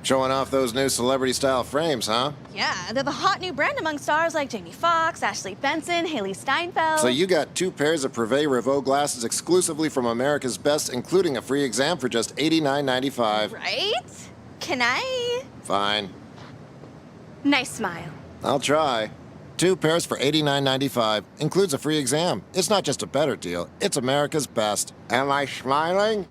Showing off those new celebrity-style frames, huh? Yeah, they're the hot new brand among stars like Jamie Foxx, Ashley Benson, Haley Steinfeld. So you got 2 pairs of Privé Revaux glasses exclusively from America's Best, including a free exam for just $89.95. Right? Can I? Fine. Nice smile. I'll try. 2 pairs for $89.95. Includes a free exam. It's not just a better deal, it's America's Best. Am I smiling?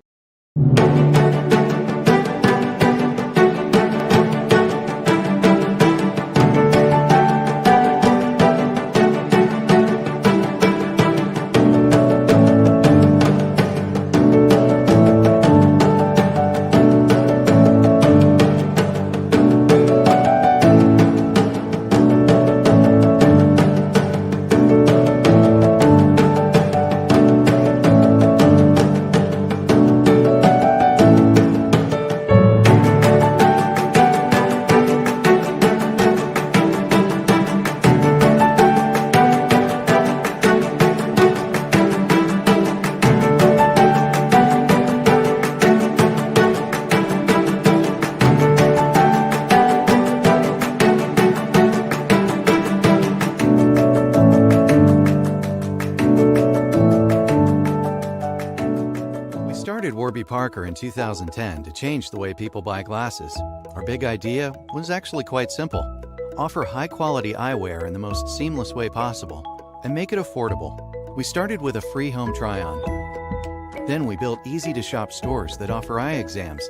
Warby Parker in 2010 to change the way people buy glasses. Our big idea was actually quite simple. Offer high-quality eyewear in the most seamless way possible and make it affordable. We started with a free home try-on. Then we built easy-to-shop stores that offer eye exams.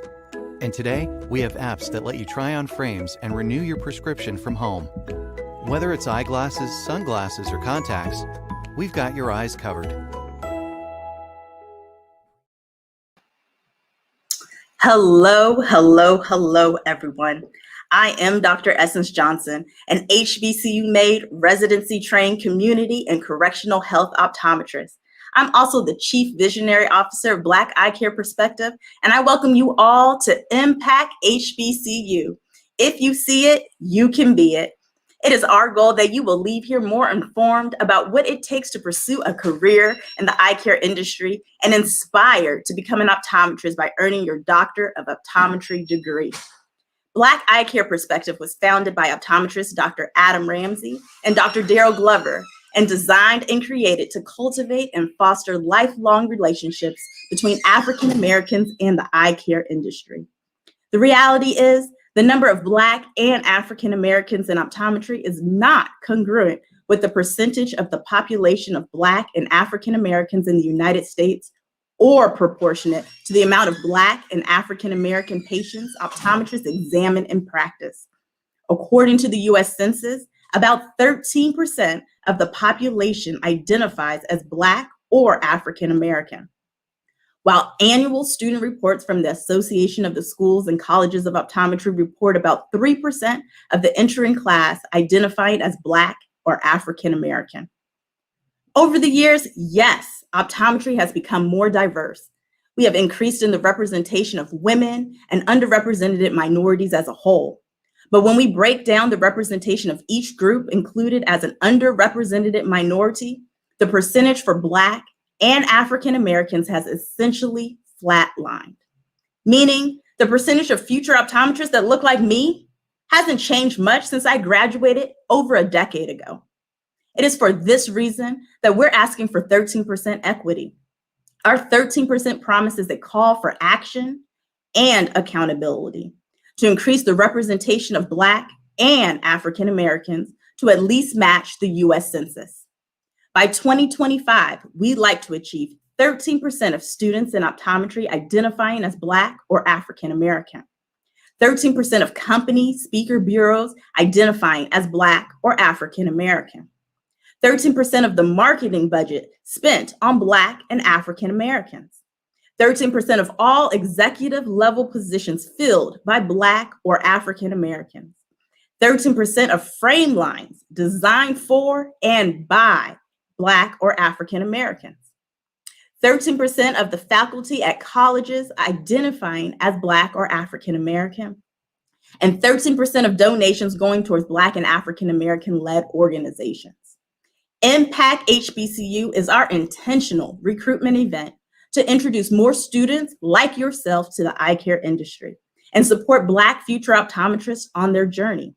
And today, we have apps that let you try on frames and renew your prescription from home. Whether it's eyeglasses, sunglasses, or contacts, we've got your eyes covered. Hello, hello, hello, everyone. I am Dr. Essence Johnson, an HBCU-made, residency-trained community and correctional health optometrist. I'm also the Chief Visionary Officer of Black Eyecare Perspective, and I welcome you all to Impact HBCU. If you see it, you can be it. It is our goal that you will leave here more informed about what it takes to pursue a career in the eye care industry and inspired to become an optometrist by earning your Doctor of Optometry degree. Black Eye Care Perspective was founded by optometrist Dr. Adam Ramsey and Dr. Daryl Glover and designed and created to cultivate and foster lifelong relationships between African Americans and the eye care industry. The reality is, the number of Black and African Americans in optometry is not congruent with the percentage of the population of Black and African Americans in the United States or proportionate to the amount of Black and African American patients optometrists examine and practice. According to the US Census, about 13% of the population identifies as Black or African American. While annual student reports from the Association of the Schools and Colleges of Optometry report about 3% of the entering class identified as Black or African American. Over the years, yes, optometry has become more diverse. We have increased in the representation of women and underrepresented minorities as a whole. But when we break down the representation of each group included as an underrepresented minority, the percentage for Black and African Americans has essentially flatlined, meaning the percentage of future optometrists that look like me hasn't changed much since I graduated over a decade ago. It is for this reason that we're asking for 13% equity. Our 13% promise is a call for action and accountability to increase the representation of Black and African Americans to at least match the US Census. By 2025, we'd like to achieve 13% of students in optometry identifying as Black or African American, 13% of company speaker bureaus identifying as Black or African American, 13% of the marketing budget spent on Black and African Americans, 13% of all executive level positions filled by Black or African Americans, 13% of frame lines designed for and by Black or African Americans, 13% of the faculty at colleges identifying as Black or African American, and 13% of donations going towards Black and African American-led organizations. Impact HBCU is our intentional recruitment event to introduce more students like yourself to the eye care industry and support Black future optometrists on their journey.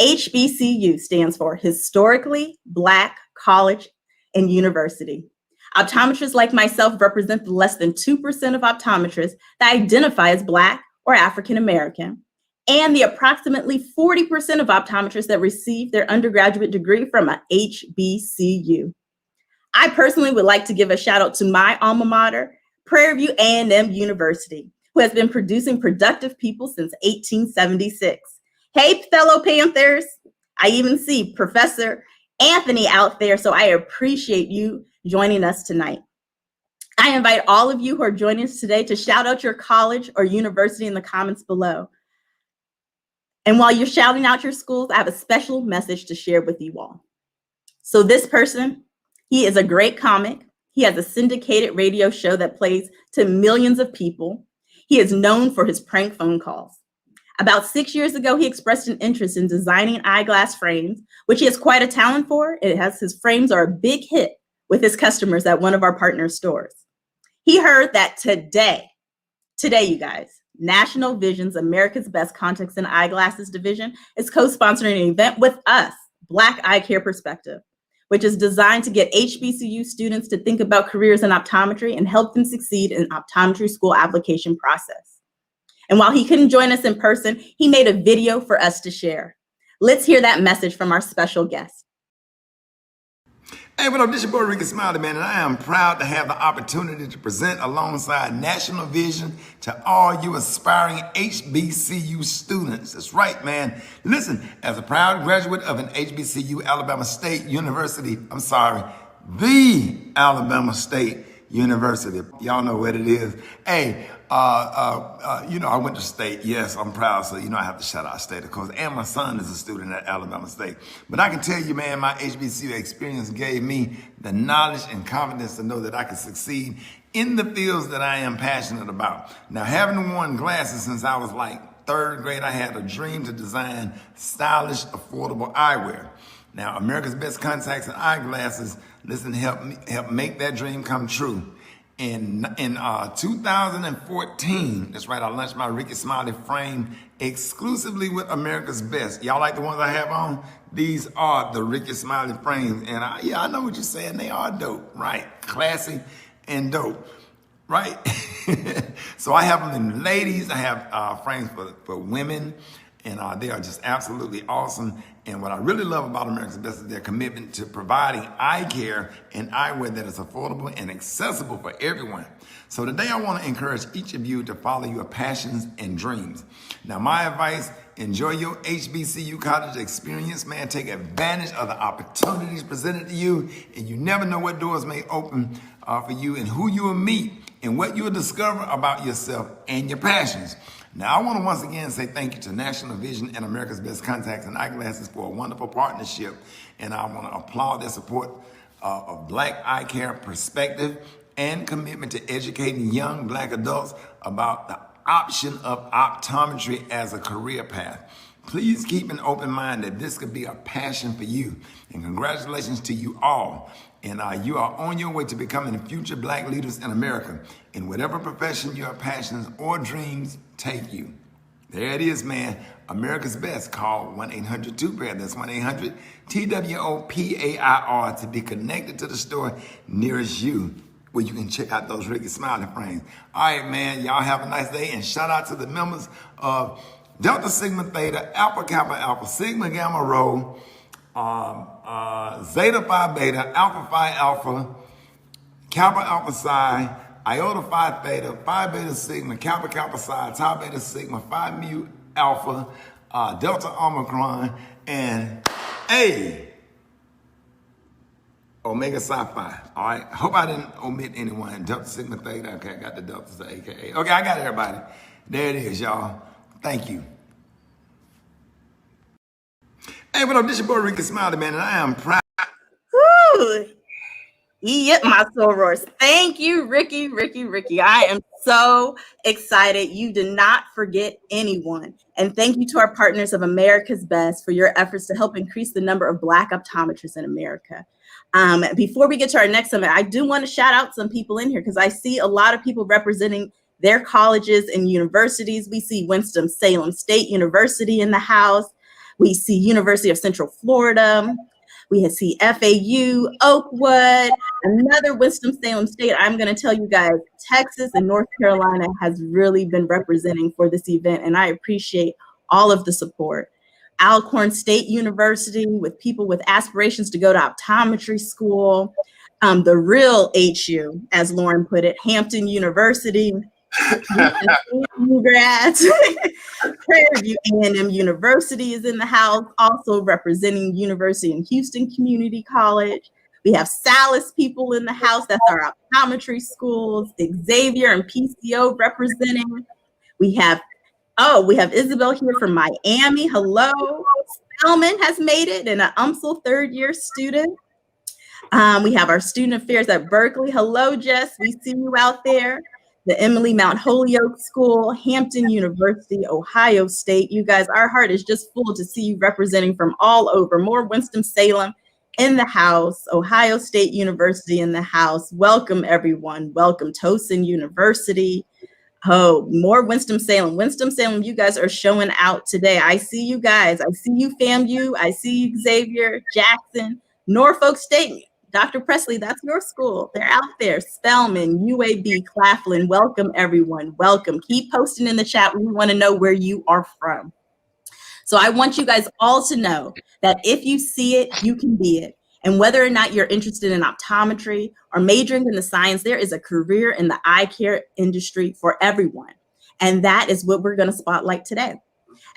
HBCU stands for Historically Black College and University. Optometrists like myself represent the less than 2% of optometrists that identify as Black or African American, and the approximately 40% of optometrists that receive their undergraduate degree from a HBCU. I personally would like to give a shout out to my alma mater, Prairie View A&M University, who has been producing productive people since 1876. Hey, fellow Panthers, I even see Professor Anthony out there, so I appreciate you joining us tonight. I invite all of you who are joining us today to shout out your college or university in the comments below. And while you're shouting out your schools, I have a special message to share with you all. So this person, he is a great comic. He has a syndicated radio show that plays to millions of people. He is known for his prank phone calls. About 6 years ago, he expressed an interest in designing eyeglass frames, which he has quite a talent for. His frames are a big hit with his customers at one of our partner stores. He heard that today, you guys, National Vision's America's Best Contacts and Eyeglasses division is co-sponsoring an event with us, Black Eyecare Perspective, which is designed to get HBCU students to think about careers in optometry and help them succeed in optometry school application process. And while he couldn't join us in person, he made a video for us to share. Let's hear that message from our special guest. Hey, what up? This your boy Ricky Smiley, man, and I am proud to have the opportunity to present alongside National Vision to all you aspiring HBCU students. That's right, man. Listen, as a proud graduate of an HBCU, Alabama State University, the Alabama State University. Y'all know what it is. Hey, I went to state. Yes, I'm proud. So, I have to shout out state, of course. And my son is a student at Alabama State. But I can tell you, man, my HBCU experience gave me the knowledge and confidence to know that I could succeed in the fields that I am passionate about. Now, having worn glasses since I was like third grade, I had a dream to design stylish, affordable eyewear. Now, America's Best Contacts and Eyeglasses, help make that dream come true. In 2014, that's right, I launched my Ricky Smiley frame exclusively with America's Best. Y'all like the ones I have on? These are the Ricky Smiley frames. And I know what you're saying. They are dope, right? Classy and dope, right? So I have them in ladies. I have frames for women. And they are just absolutely awesome. And what I really love about America's Best is their commitment to providing eye care and eyewear that is affordable and accessible for everyone. So today I want to encourage each of you to follow your passions and dreams. Now, my advice, enjoy your HBCU college experience, man. Take advantage of the opportunities presented to you. And you never know what doors may open for you and who you will meet and what you will discover about yourself and your passions. Now, I want to once again say thank you to National Vision and America's Best Contacts and Eyeglasses for a wonderful partnership. And I want to applaud their support of Black Eyecare Perspective and commitment to educating young Black adults about the option of optometry as a career path. Please keep an open mind that this could be a passion for you. And congratulations to you all. And you are on your way to becoming future Black leaders in America in whatever profession your passions or dreams take you. There it is, man. America's Best. Call 1-800-2PAIR. That's 1-800-TWOPAIR to be connected to the store nearest you where you can check out those Ricky Smiley frames. All right, man. Y'all have a nice day. And shout out to the members of Delta Sigma Theta, Alpha Kappa Alpha, Sigma Gamma Rho, Zeta Phi Beta, Alpha Phi Alpha, Kappa Alpha Psi, Iota Phi Theta, Phi Beta Sigma, Kappa Kappa Psi, Tau Beta Sigma, Phi Mu Alpha, Delta Omicron, and Omega Psi Phi. All right. Hope I didn't omit anyone. Delta Sigma Theta. Okay, I got the Delta Psi, AKA. Okay, I got everybody. There it is, y'all. Thank you. Hey, what up? This your boy Ricky Smiley, man, and I am proud. Woo! Yep, my sorors. Thank you, Ricky. I am so excited. You did not forget anyone. And thank you to our partners of America's Best for your efforts to help increase the number of Black optometrists in America. Before we get to our next summit, I do want to shout out some people in here because I see a lot of people representing their colleges and universities. We see Winston-Salem State University in the house. We see University of Central Florida. We see FAU, Oakwood, another Winston-Salem State. I'm going to tell you guys, Texas and North Carolina has really been representing for this event, and I appreciate all of the support. Alcorn State University, with people with aspirations to go to optometry school. The real HU, as Lauren put it, Hampton University. Grads. Prairie View A&M University is in the house, also representing University in Houston Community College. We have Salis people in the house. That's our optometry schools. Xavier and PCO representing. We have Isabel here from Miami. Hello. Spelman has made it, and an UMSL third-year student. We have our student affairs at Berkeley. Hello, Jess. We see you out there. The Emily Mount Holyoke School, Hampton University, Ohio State. You guys, our heart is just full to see you representing from all over. More Winston-Salem in the house, Ohio State University in the house. Welcome, everyone. Welcome, Towson University. Oh, more Winston-Salem. Winston-Salem, you guys are showing out today. I see you guys. I see you, FAMU. I see you, Xavier, Jackson, Norfolk State. Dr. Presley, that's your school. They're out there. Spelman, UAB, Claflin. Welcome, everyone. Welcome. Keep posting in the chat. We want to know where you are from. So I want you guys all to know that if you see it, you can be it. And whether or not you're interested in optometry or majoring in the science, there is a career in the eye care industry for everyone. And that is what we're going to spotlight today,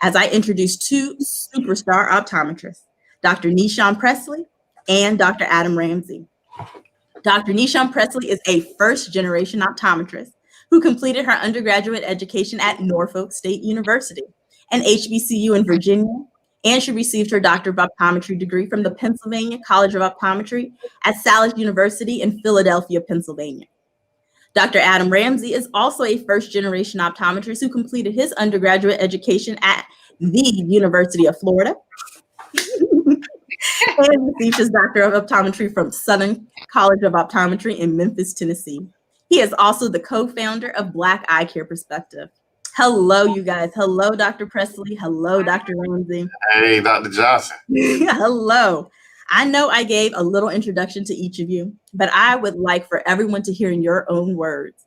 as I introduce two superstar optometrists, Dr. Nishan Presley and Dr. Adam Ramsey. Dr. Nishan Presley is a first-generation optometrist who completed her undergraduate education at Norfolk State University, an HBCU in Virginia, and she received her Doctor of Optometry degree from the Pennsylvania College of Optometry at Salus University in Philadelphia, Pennsylvania. Dr. Adam Ramsey is also a first-generation optometrist who completed his undergraduate education at the University of Florida, and received his Doctor of Optometry from Southern College of Optometry in Memphis, Tennessee. He is also the co-founder of Black Eyecare Perspective. Hello, you guys. Hello, Dr. Presley. Hello, Dr. Ramsey. Hey, Dr. Johnson. Hello. I know I gave a little introduction to each of you, but I would like for everyone to hear in your own words,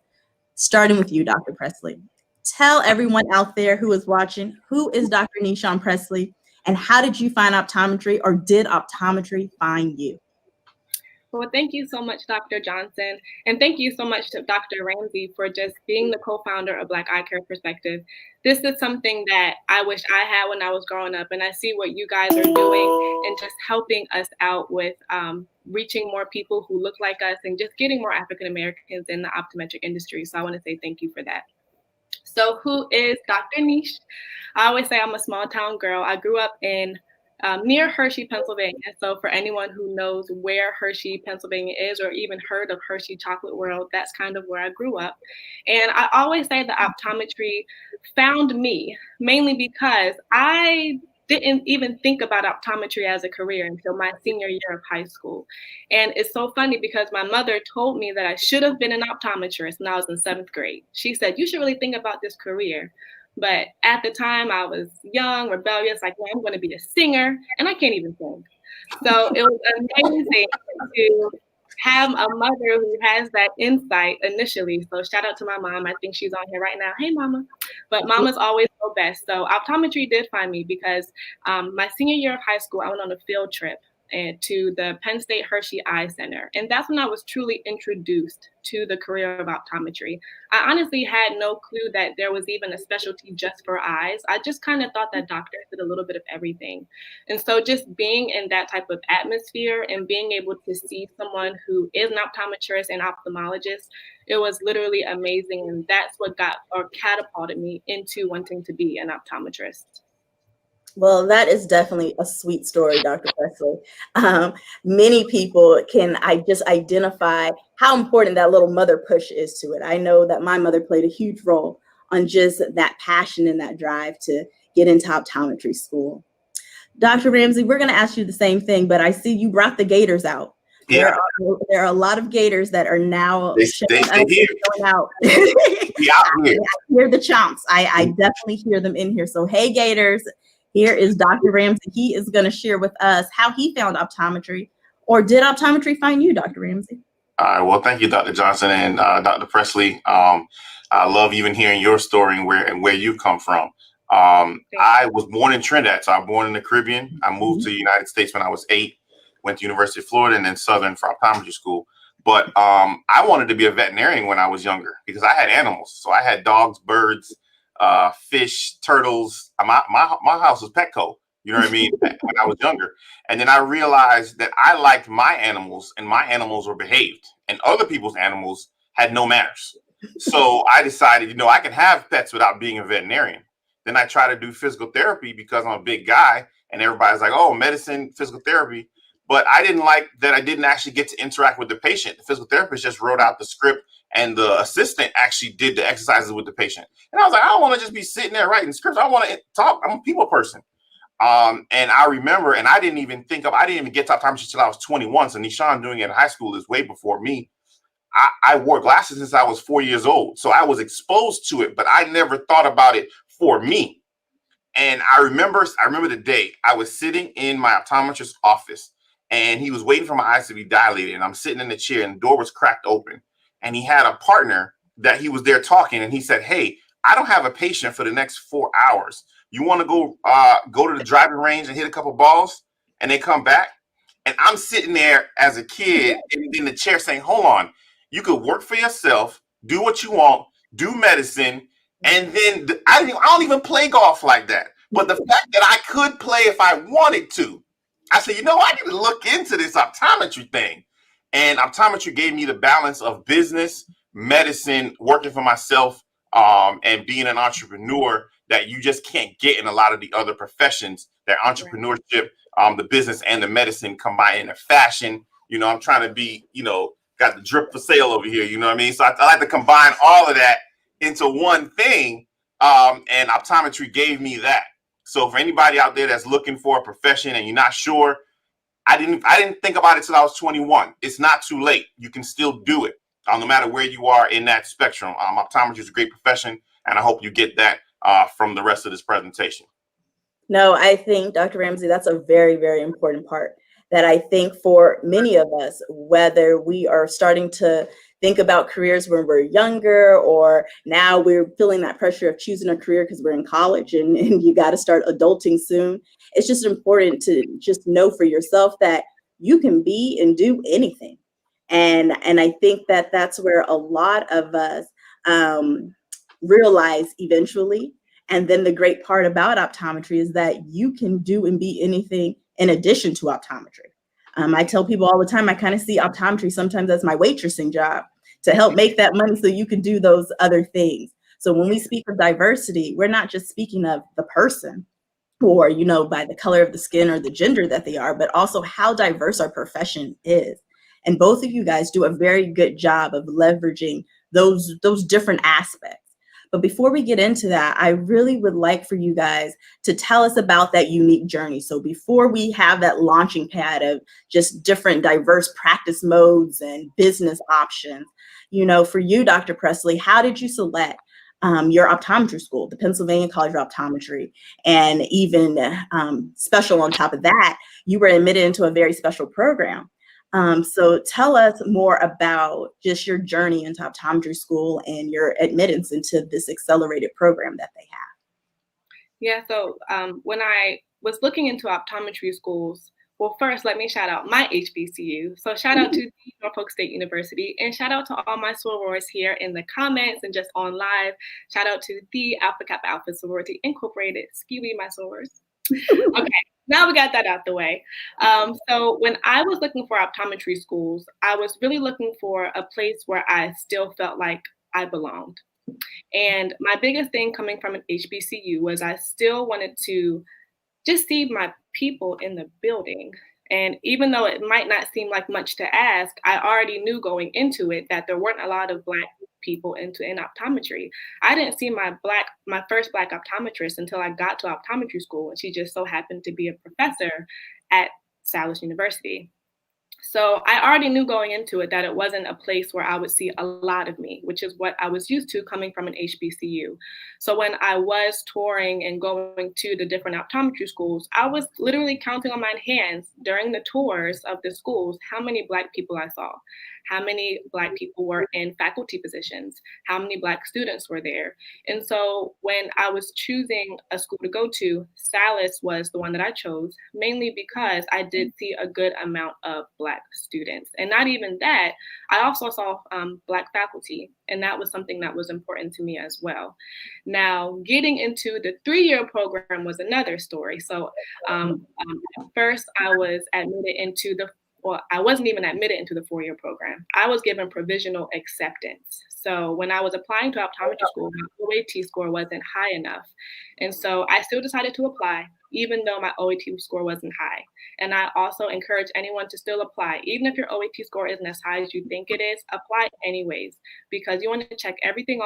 starting with you, Dr. Presley. Tell everyone out there who is watching, who is Dr. Nishan Presley? And how did you find optometry, or did optometry find you? Well, thank you so much, Dr. Johnson. And thank you so much to Dr. Ramsey for just being the co-founder of Black Eyecare Perspective. This is something that I wish I had when I was growing up. And I see what you guys are doing and just helping us out with reaching more people who look like us and just getting more African Americans in the optometric industry. So I want to say thank you for that. So who is Dr. Nish? I always say I'm a small town girl. I grew up in near Hershey, Pennsylvania. So for anyone who knows where Hershey, Pennsylvania is, or even heard of Hershey Chocolate World, that's kind of where I grew up. And I always say that optometry found me, mainly because I didn't even think about optometry as a career until my senior year of high school. And it's so funny because my mother told me that I should have been an optometrist when I was in 7th grade. She said, you should really think about this career. But at the time I was young, rebellious, like, well, I'm going to be a singer, and I can't even sing. So it was amazing to have a mother who has that insight initially. So shout out to my mom. I think she's on here right now. Hey, mama. But mama's always the best. So optometry did find me because my senior year of high school, I went on a field trip to the Penn State Hershey Eye Center. And that's when I was truly introduced to the career of optometry. I honestly had no clue that there was even a specialty just for eyes. I just kind of thought that doctors did a little bit of everything. And so just being in that type of atmosphere and being able to see someone who is an optometrist and ophthalmologist, it was literally amazing. And that's what got or catapulted me into wanting to be an optometrist. Well, that is definitely a sweet story, Dr. Presley. Many people can just identify how important that little mother push is to it. I know that my mother played a huge role on just that passion and that drive to get into optometry school. Dr. Ramsey, we're going to ask you the same thing, but I see you brought the Gators out. There Yeah, there are a lot of Gators that are now they showing stay up here. and showing out. We out here. I hear the chomps. I definitely hear them in here. So, hey, Gators, here is Dr. Ramsey. He is going to share with us how he found optometry, or did optometry find you, Dr. Ramsey? All right. Well, thank you, Dr. Johnson and Dr. Presley. I love even hearing your story and where you've come from. I was born in Trinidad, so I was born in the Caribbean. I moved to the United States when I was 8, went to University of Florida and then Southern for optometry school. But I wanted to be a veterinarian when I was younger because I had animals. So I had dogs, birds, fish, turtles. My house was Petco. You know what I mean? When I was younger. And then I realized that I liked my animals and my animals were behaved and other people's animals had no manners. So I decided, I can have pets without being a veterinarian. Then I try to do physical therapy because I'm a big guy and everybody's like, oh, medicine, physical therapy. But I didn't like that I didn't actually get to interact with the patient. The physical therapist just wrote out the script and the assistant actually did the exercises with the patient. And I was like, I don't want to just be sitting there writing scripts. I want to talk. I'm a people person. And I remember, and I didn't even get to optometry until I was 21. So Nishan doing it in high school is way before me. I wore glasses since I was 4 years old. So I was exposed to it, but I never thought about it for me. And I remember the day I was sitting in my optometrist's office and he was waiting for my eyes to be dilated. And I'm sitting in the chair and the door was cracked open. And he had a partner that he was there talking. And he said, hey, I don't have a patient for the next 4 hours. You want to go to the driving range and hit a couple balls and then come back? And I'm sitting there as a kid in the chair saying, hold on, you could work for yourself, do what you want, do medicine. And then I don't even play golf like that. But the fact that I could play if I wanted to, I said, I need to look into this optometry thing. And optometry gave me the balance of business, medicine, working for myself, and being an entrepreneur that you just can't get in a lot of the other professions. That entrepreneurship, the business and the medicine combined in a fashion. I'm trying to be, got the drip for sale over here. You know what I mean? So I like to combine all of that into one thing. And optometry gave me that. So for anybody out there that's looking for a profession and you're not sure, I didn't think about it till I was 21. It's not too late. You can still do it, no matter where you are in that spectrum. Optometry is a great profession, and I hope you get that from the rest of this presentation. No, I think, Dr. Ramsey, that's a very, very important part that I think for many of us, whether we are starting to think about careers when we're younger or now we're feeling that pressure of choosing a career because we're in college and you got to start adulting soon. It's just important to just know for yourself that you can be and do anything. And I think that that's where a lot of us realize eventually. And then the great part about optometry is that you can do and be anything in addition to optometry. I tell people all the time, I kind of see optometry sometimes as my waitressing job to help make that money so you can do those other things. So when we speak of diversity, we're not just speaking of the person or, by the color of the skin or the gender that they are, but also how diverse our profession is. And both of you guys do a very good job of leveraging those different aspects. But before we get into that, I really would like for you guys to tell us about that unique journey. So before we have that launching pad of just different diverse practice modes and business options, for you, Dr. Presley, how did you select your optometry school, the Pennsylvania College of Optometry? And even special on top of that, you were admitted into a very special program. So tell us more about just your journey into optometry school and your admittance into this accelerated program that they have. Yeah, so when I was looking into optometry schools, well, first, let me shout out my HBCU. So shout out to Norfolk State University and shout out to all my sorors here in the comments and just on live. Shout out to the Alpha Kappa Alpha Sorority Incorporated. Skiwi, my sorors. Okay. Now we got that out the way. So when I was looking for optometry schools, I was really looking for a place where I still felt like I belonged. And my biggest thing coming from an HBCU was I still wanted to just see my people in the building. And even though it might not seem like much to ask, I already knew going into it that there weren't a lot of Black people in optometry. I didn't see my first Black optometrist until I got to optometry school, and she just so happened to be a professor at Salus University. So I already knew going into it that it wasn't a place where I would see a lot of me, which is what I was used to coming from an HBCU. So when I was touring and going to the different optometry schools, I was literally counting on my hands during the tours of the schools how many Black people I saw, how many Black people were in faculty positions, how many Black students were there. And so when I was choosing a school to go to, Stylus was the one that I chose, mainly because I did see a good amount of Black students. And not even that, I also saw Black faculty, and that was something that was important to me as well. Now, getting into the 3-year program was another story. So first I was admitted into well, I wasn't even admitted into the 4-year program. I was given provisional acceptance. So when I was applying to optometry school, my OAT score wasn't high enough. And so I still decided to apply, even though my OAT score wasn't high. And I also encourage anyone to still apply. Even if your OAT score isn't as high as you think it is, apply anyways, because you want to check everything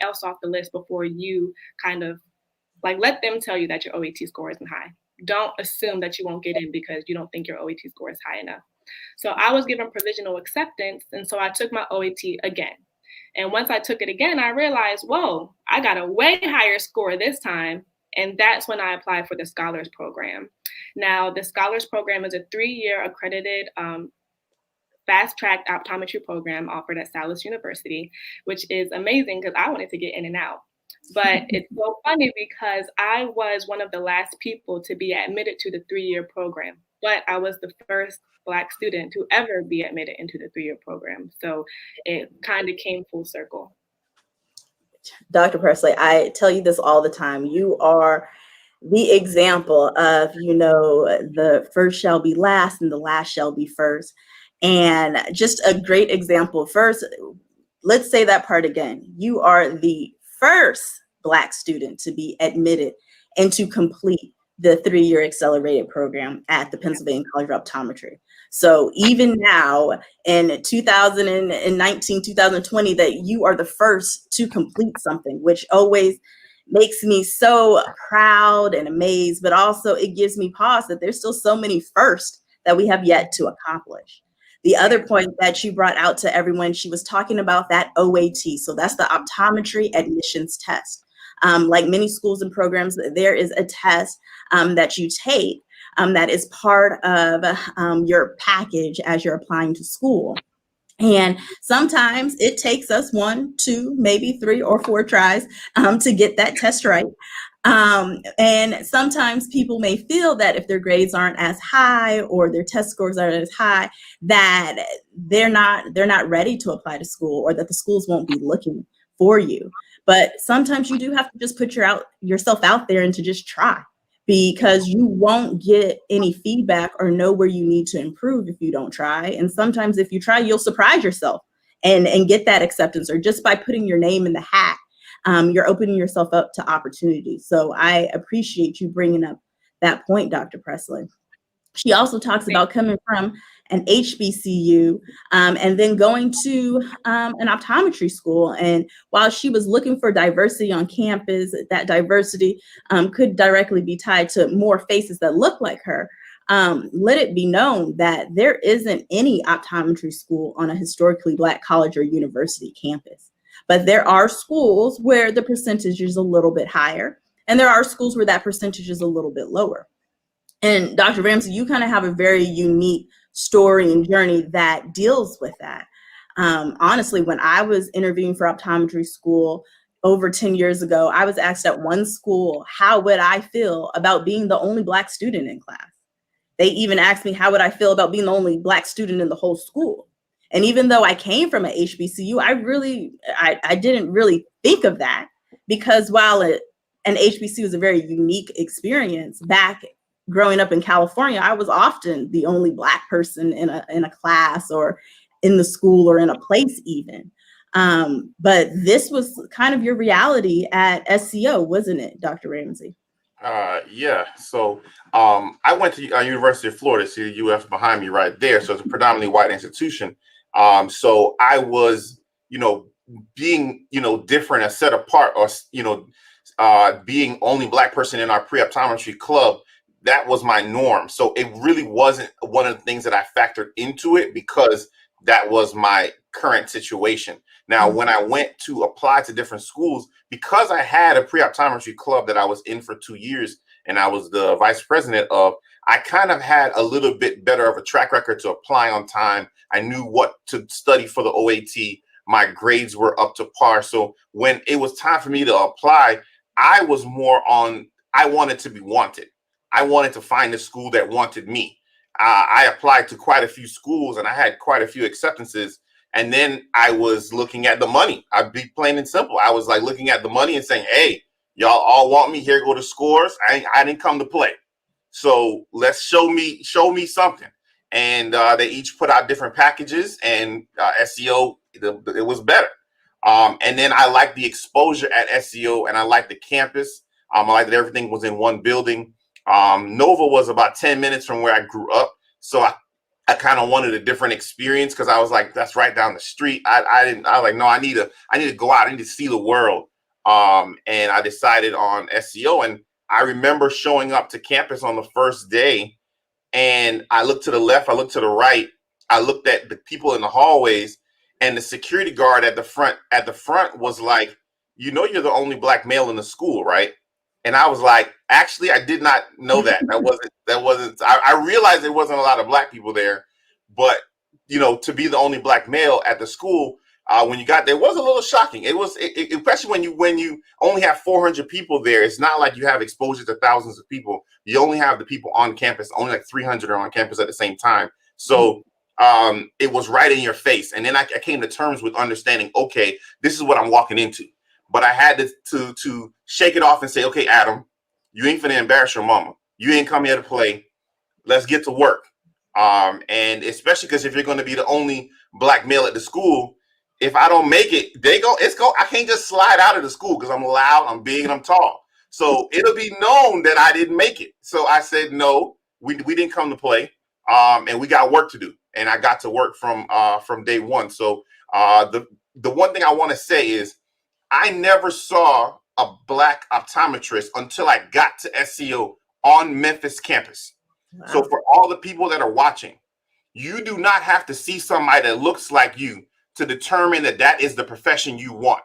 else off the list before you kind of let them tell you that your OAT score isn't high. Don't assume that you won't get in because you don't think your OAT score is high enough. So I was given provisional acceptance, and so I took my OAT again. And once I took it again, I realized, whoa, I got a way higher score this time. And that's when I applied for the Scholars Program. Now, the Scholars Program is a 3-year accredited fast-track optometry program offered at Stylus University, which is amazing because I wanted to get in and out. But it's so funny because I was one of the last people to be admitted to the 3-year program, but I was the first Black student to ever be admitted into the 3-year program. So it kind of came full circle. Dr. Presley, I tell you this all the time. You are the example of, the first shall be last and the last shall be first. And just a great example. First, let's say that part again. You are the first Black student to be admitted and to complete the 3-year accelerated program at the Pennsylvania College of Optometry. So even now in 2019, 2020, that you are the first to complete something, which always makes me so proud and amazed, but also it gives me pause that there's still so many firsts that we have yet to accomplish. The other point that you brought out to everyone, she was talking about that OAT. So that's the optometry admissions test. Like many schools and programs, there is a test that you take that is part of your package as you're applying to school. And sometimes it takes us 1, 2, maybe 3 or 4 tries to get that test right. And sometimes people may feel that if their grades aren't as high or their test scores aren't as high, that they're not ready to apply to school, or that the schools won't be looking for you. But sometimes you do have to just put yourself out there and to just try, because you won't get any feedback or know where you need to improve if you don't try. And sometimes if you try, you'll surprise yourself and get that acceptance, or just by putting your name in the hat, you're opening yourself up to opportunities. So I appreciate you bringing up that point, Dr. Presley. She also talks about coming from an HBCU and then going to an optometry school. And while she was looking for diversity on campus, that diversity could directly be tied to more faces that look like her. Let it be known that there isn't any optometry school on a historically Black college or university campus. But there are schools where the percentage is a little bit higher, and there are schools where that percentage is a little bit lower. And Dr. Ramsey, you kind of have a very unique story and journey that deals with that. Honestly, when I was interviewing for optometry school over 10 years ago, I was asked at one school, how would I feel about being the only Black student in class? They even asked me, how would I feel about being the only Black student in the whole school? And even though I came from an HBCU, I didn't really think of that, because while an HBCU is a very unique experience, back growing up in California, I was often the only Black person in a class or in the school or in a place even. But this was kind of your reality at SCO, wasn't it, Dr. Ramsey? Yeah. So I went to University of Florida, see the UF behind me right there. So it's a predominantly white institution. So I was, being, different, set apart, or, being only Black person in our pre-optometry club, that was my norm. So it really wasn't one of the things that I factored into it because that was my current situation. Now, when I went to apply to different schools, because I had a pre-optometry club that I was in for 2 years and I was the vice president of, I kind of had a little bit better of a track record to apply on time. I knew what to study for the OAT. My grades were up to par. So when it was time for me to apply, I was more on, I wanted to be wanted. I wanted to find a school that wanted me. I applied to quite a few schools and I had quite a few acceptances. And then I was looking at the money. I'd be plain and simple. I was like looking at the money and saying, hey, y'all all want me. Here go the scores. I didn't come to play. So let's show me something. And they each put out different packages, and SEO, it was better. And then I liked the exposure at SEO, and I liked the campus. I liked that everything was in one building. Nova was about 10 minutes from where I grew up. So I kind of wanted a different experience because I was like, that's right down the street. I was like, no, I need to go out. I need to see the world. And I decided on SEO. And I remember showing up to campus on the first day, and I looked to the left, I looked to the right, I looked at the people in the hallways, and the security guard at the front was like, you know, you're the only black male in the school, right? And I was like, actually, I did not know that. I realized there wasn't a lot of black people there, but you know, to be the only black male at the school, when you got there, was a little shocking. It was, especially when you only have 400 people there. It's not like you have exposure to thousands of people. You only have the people on campus. Only like 300 are on campus at the same time. So it was right in your face. And then I came to terms with understanding, okay, this is what I'm walking into. But I had to shake it off and say, okay, Adam, you ain't finna embarrass your mama. You ain't come here to play. Let's get to work. And especially because if you're going to be the only black male at the school, if I don't make it, I can't just slide out of the school because I'm loud, I'm big, and I'm tall. So it'll be known that I didn't make it. So I said, no, we didn't come to play. And we got work to do. And I got to work from day one. So the one thing I want to say is I never saw a black optometrist until I got to SEO on Memphis campus. Wow. So for all the people that are watching, you do not have to see somebody that looks like you to determine that is the profession you want.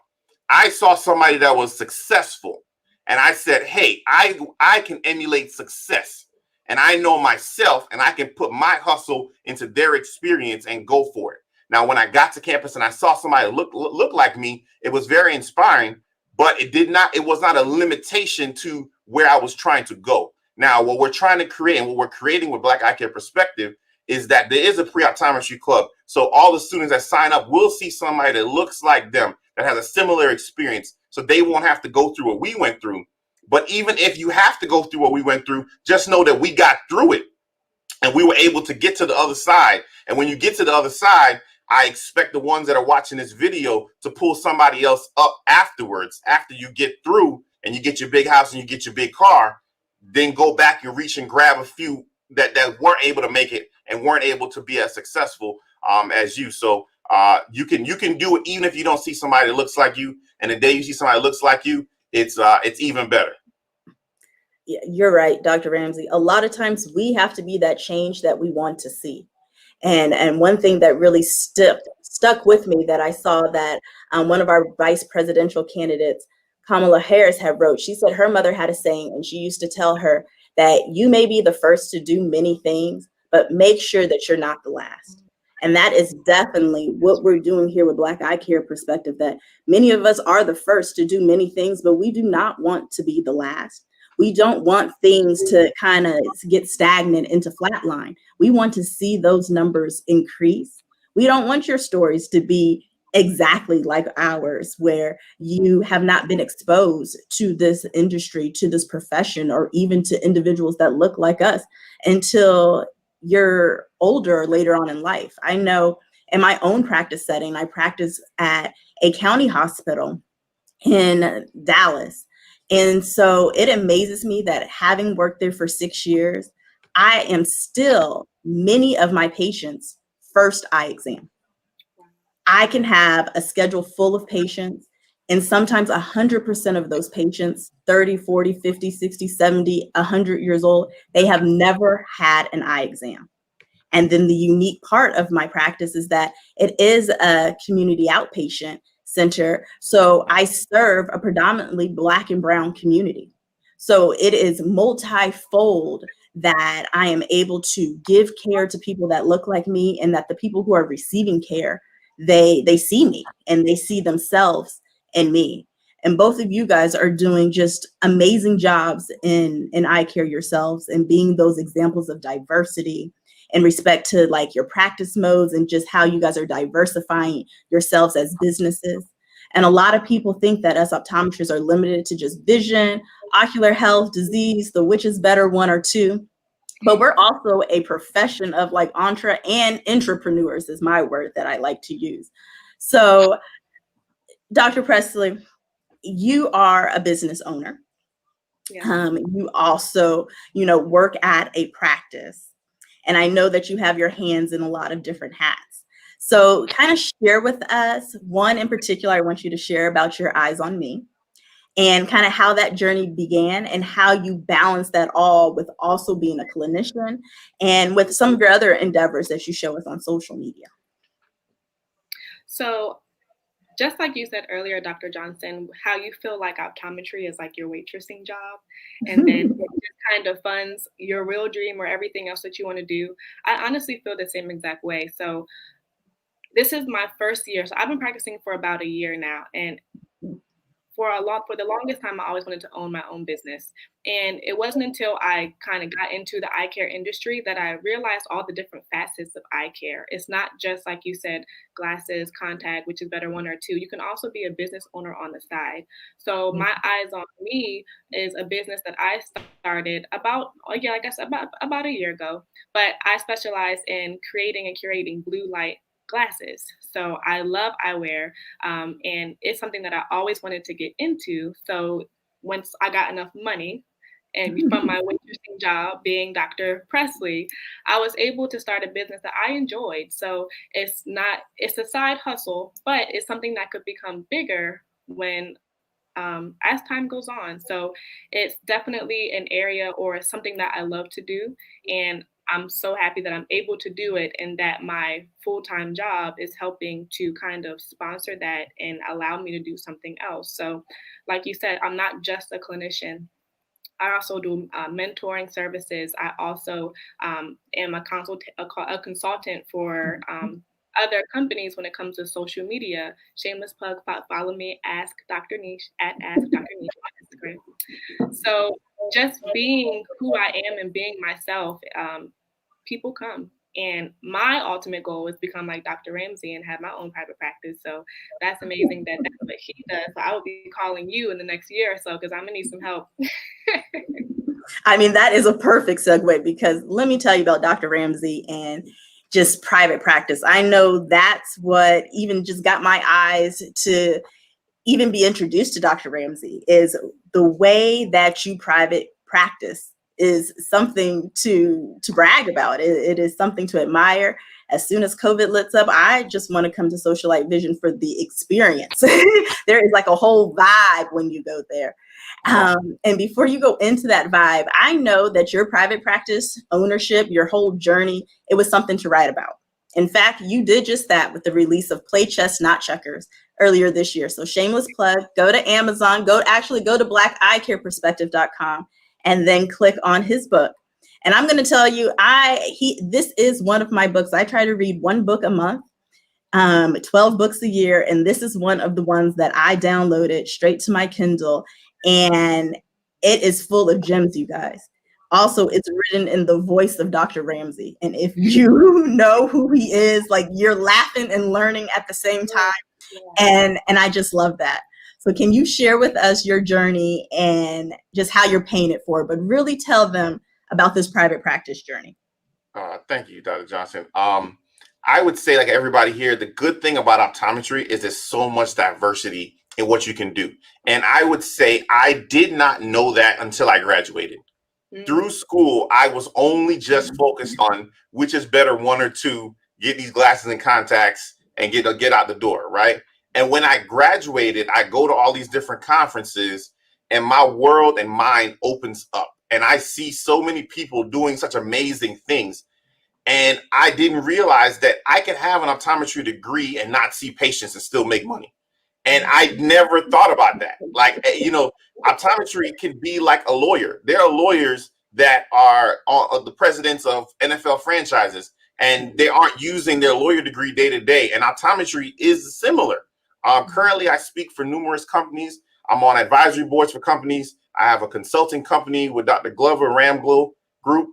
I saw somebody that was successful, and I said, hey, I can emulate success, and I know myself, and I can put my hustle into their experience and go for it. Now, when I got to campus and I saw somebody look like me, it was very inspiring, but it was not a limitation to where I was trying to go. Now, what we're trying to create and what we're creating with Black Eyecare Perspective is that there is a pre-optometry club. So all the students that sign up will see somebody that looks like them, that has a similar experience, so they won't have to go through what we went through. But even if you have to go through what we went through, just know that we got through it and we were able to get to the other side. And when you get to the other side, I expect the ones that are watching this video to pull somebody else up afterwards, after you get through and you get your big house and you get your big car, then go back and reach and grab a few that weren't able to make it and weren't able to be as successful as you. So you can do it even if you don't see somebody that looks like you. And the day you see somebody that looks like you, it's even better. Yeah, you're right, Dr. Ramsey. A lot of times we have to be that change that we want to see. And one thing that really stuck with me that I saw that one of our vice presidential candidates, Kamala Harris, had wrote. She said her mother had a saying, and she used to tell her that you may be the first to do many things, but make sure that you're not the last. And that is definitely what we're doing here with Black Eyecare Perspective, that many of us are the first to do many things, but we do not want to be the last. We don't want things to kind of get stagnant into flatline. We want to see those numbers increase. We don't want your stories to be exactly like ours, where you have not been exposed to this industry, to this profession, or even to individuals that look like us until you're older or later on in life. I know in my own practice setting, I practice at a county hospital in Dallas. And so it amazes me that having worked there for 6 years, I am still many of my patients' first eye exam. I can have a schedule full of patients, And sometimes 100% of those patients, 30, 40, 50, 60, 70, 100 years old, they have never had an eye exam. And then the unique part of my practice is that it is a community outpatient center. So I serve a predominantly Black and Brown community. So it is multifold that I am able to give care to people that look like me, and that the people who are receiving care, they see me and they see themselves in me. And both of you guys are doing just amazing jobs in eye care yourselves, and being those examples of diversity in respect to like your practice modes and just how you guys are diversifying yourselves as businesses. And a lot of people think that us optometrists are limited to just vision, ocular health, disease, the which is better one or two. But we're also a profession of like and intrapreneurs is my word that I like to use. So Dr. Presley, you are a business owner. Yeah. You also, work at a practice. And I know that you have your hands in a lot of different hats. So kind of share with us, one in particular, I want you to share about your Eyes on Me, and kind of how that journey began and how you balance that all with also being a clinician and with some of your other endeavors that you show us on social media. So just like you said earlier, Dr. Johnson, how you feel like optometry is like your waitressing job, and then it just kind of funds your real dream or everything else that you want to do. I honestly feel the same exact way. So this is my first year. So I've been practicing for about a year now, and for the longest time, I always wanted to own my own business. And it wasn't until I kind of got into the eye care industry that I realized all the different facets of eye care. It's not just, like you said, glasses, contact, which is better one or two. You can also be a business owner on the side. So my Eyes on Me is a business that I started about a year ago. But I specialize in creating and curating blue light glasses. So I love eyewear, and it's something that I always wanted to get into. So once I got enough money, and from my waitressing job being Dr. Presley, I was able to start a business that I enjoyed. So it's a side hustle, but it's something that could become bigger when as time goes on. So it's definitely an area or something that I love to do. And I'm so happy that I'm able to do it, and that my full-time job is helping to kind of sponsor that and allow me to do something else. So like you said, I'm not just a clinician. I also do mentoring services. I also am a consultant for other companies when it comes to social media. Shameless plug, follow me, Ask Dr. Niche at Ask Dr. Niche on Instagram. So just being who I am and being myself, people come. And my ultimate goal is become like Dr. Ramsey and have my own private practice. So that's amazing that that's what he does. So I will be calling you in the next year or so, because I'm gonna need some help. I mean, that is a perfect segue, because let me tell you about Dr. Ramsey and just private practice. I know that's what even just got my eyes to even be introduced to Dr. Ramsey, is the way that you private practice is something to brag about. It is something to admire. As soon as COVID lets up, I just want to come to Socialite Vision for the experience. There is like a whole vibe when you go there. And before you go into that vibe, I know that your private practice ownership, your whole journey, it was something to write about. In fact, you did just that with the release of Play Chess, Not Checkers earlier this year. So shameless plug, go to Amazon, go to blackeyecareperspective.com, and then click on his book. And I'm going to tell you, this is one of my books. I try to read one book a month, 12 books a year. And this is one of the ones that I downloaded straight to my Kindle. And it is full of gems, you guys. Also, it's written in the voice of Dr. Ramsey. And if you know who he is, like, you're laughing and learning at the same time. And I just love that. So can you share with us your journey and just how you're paying it forward, but really tell them about this private practice journey? Thank you, Dr. Johnson. I would say, like everybody here, the good thing about optometry is there's so much diversity in what you can do. And I would say I did not know that until I graduated. Through school, I was only just focused on which is better, one or two, get these glasses and contacts and get out the door, right? And when I graduated, I go to all these different conferences and my world and mind opens up. And I see so many people doing such amazing things. And I didn't realize that I could have an optometry degree and not see patients and still make money. And I never thought about that. Like, you know, optometry can be like a lawyer. There are lawyers that are the presidents of NFL franchises, and they aren't using their lawyer degree day to day. And optometry is similar. Currently, I speak for numerous companies. I'm on advisory boards for companies. I have a consulting company with Dr. Glover Ramglow Group.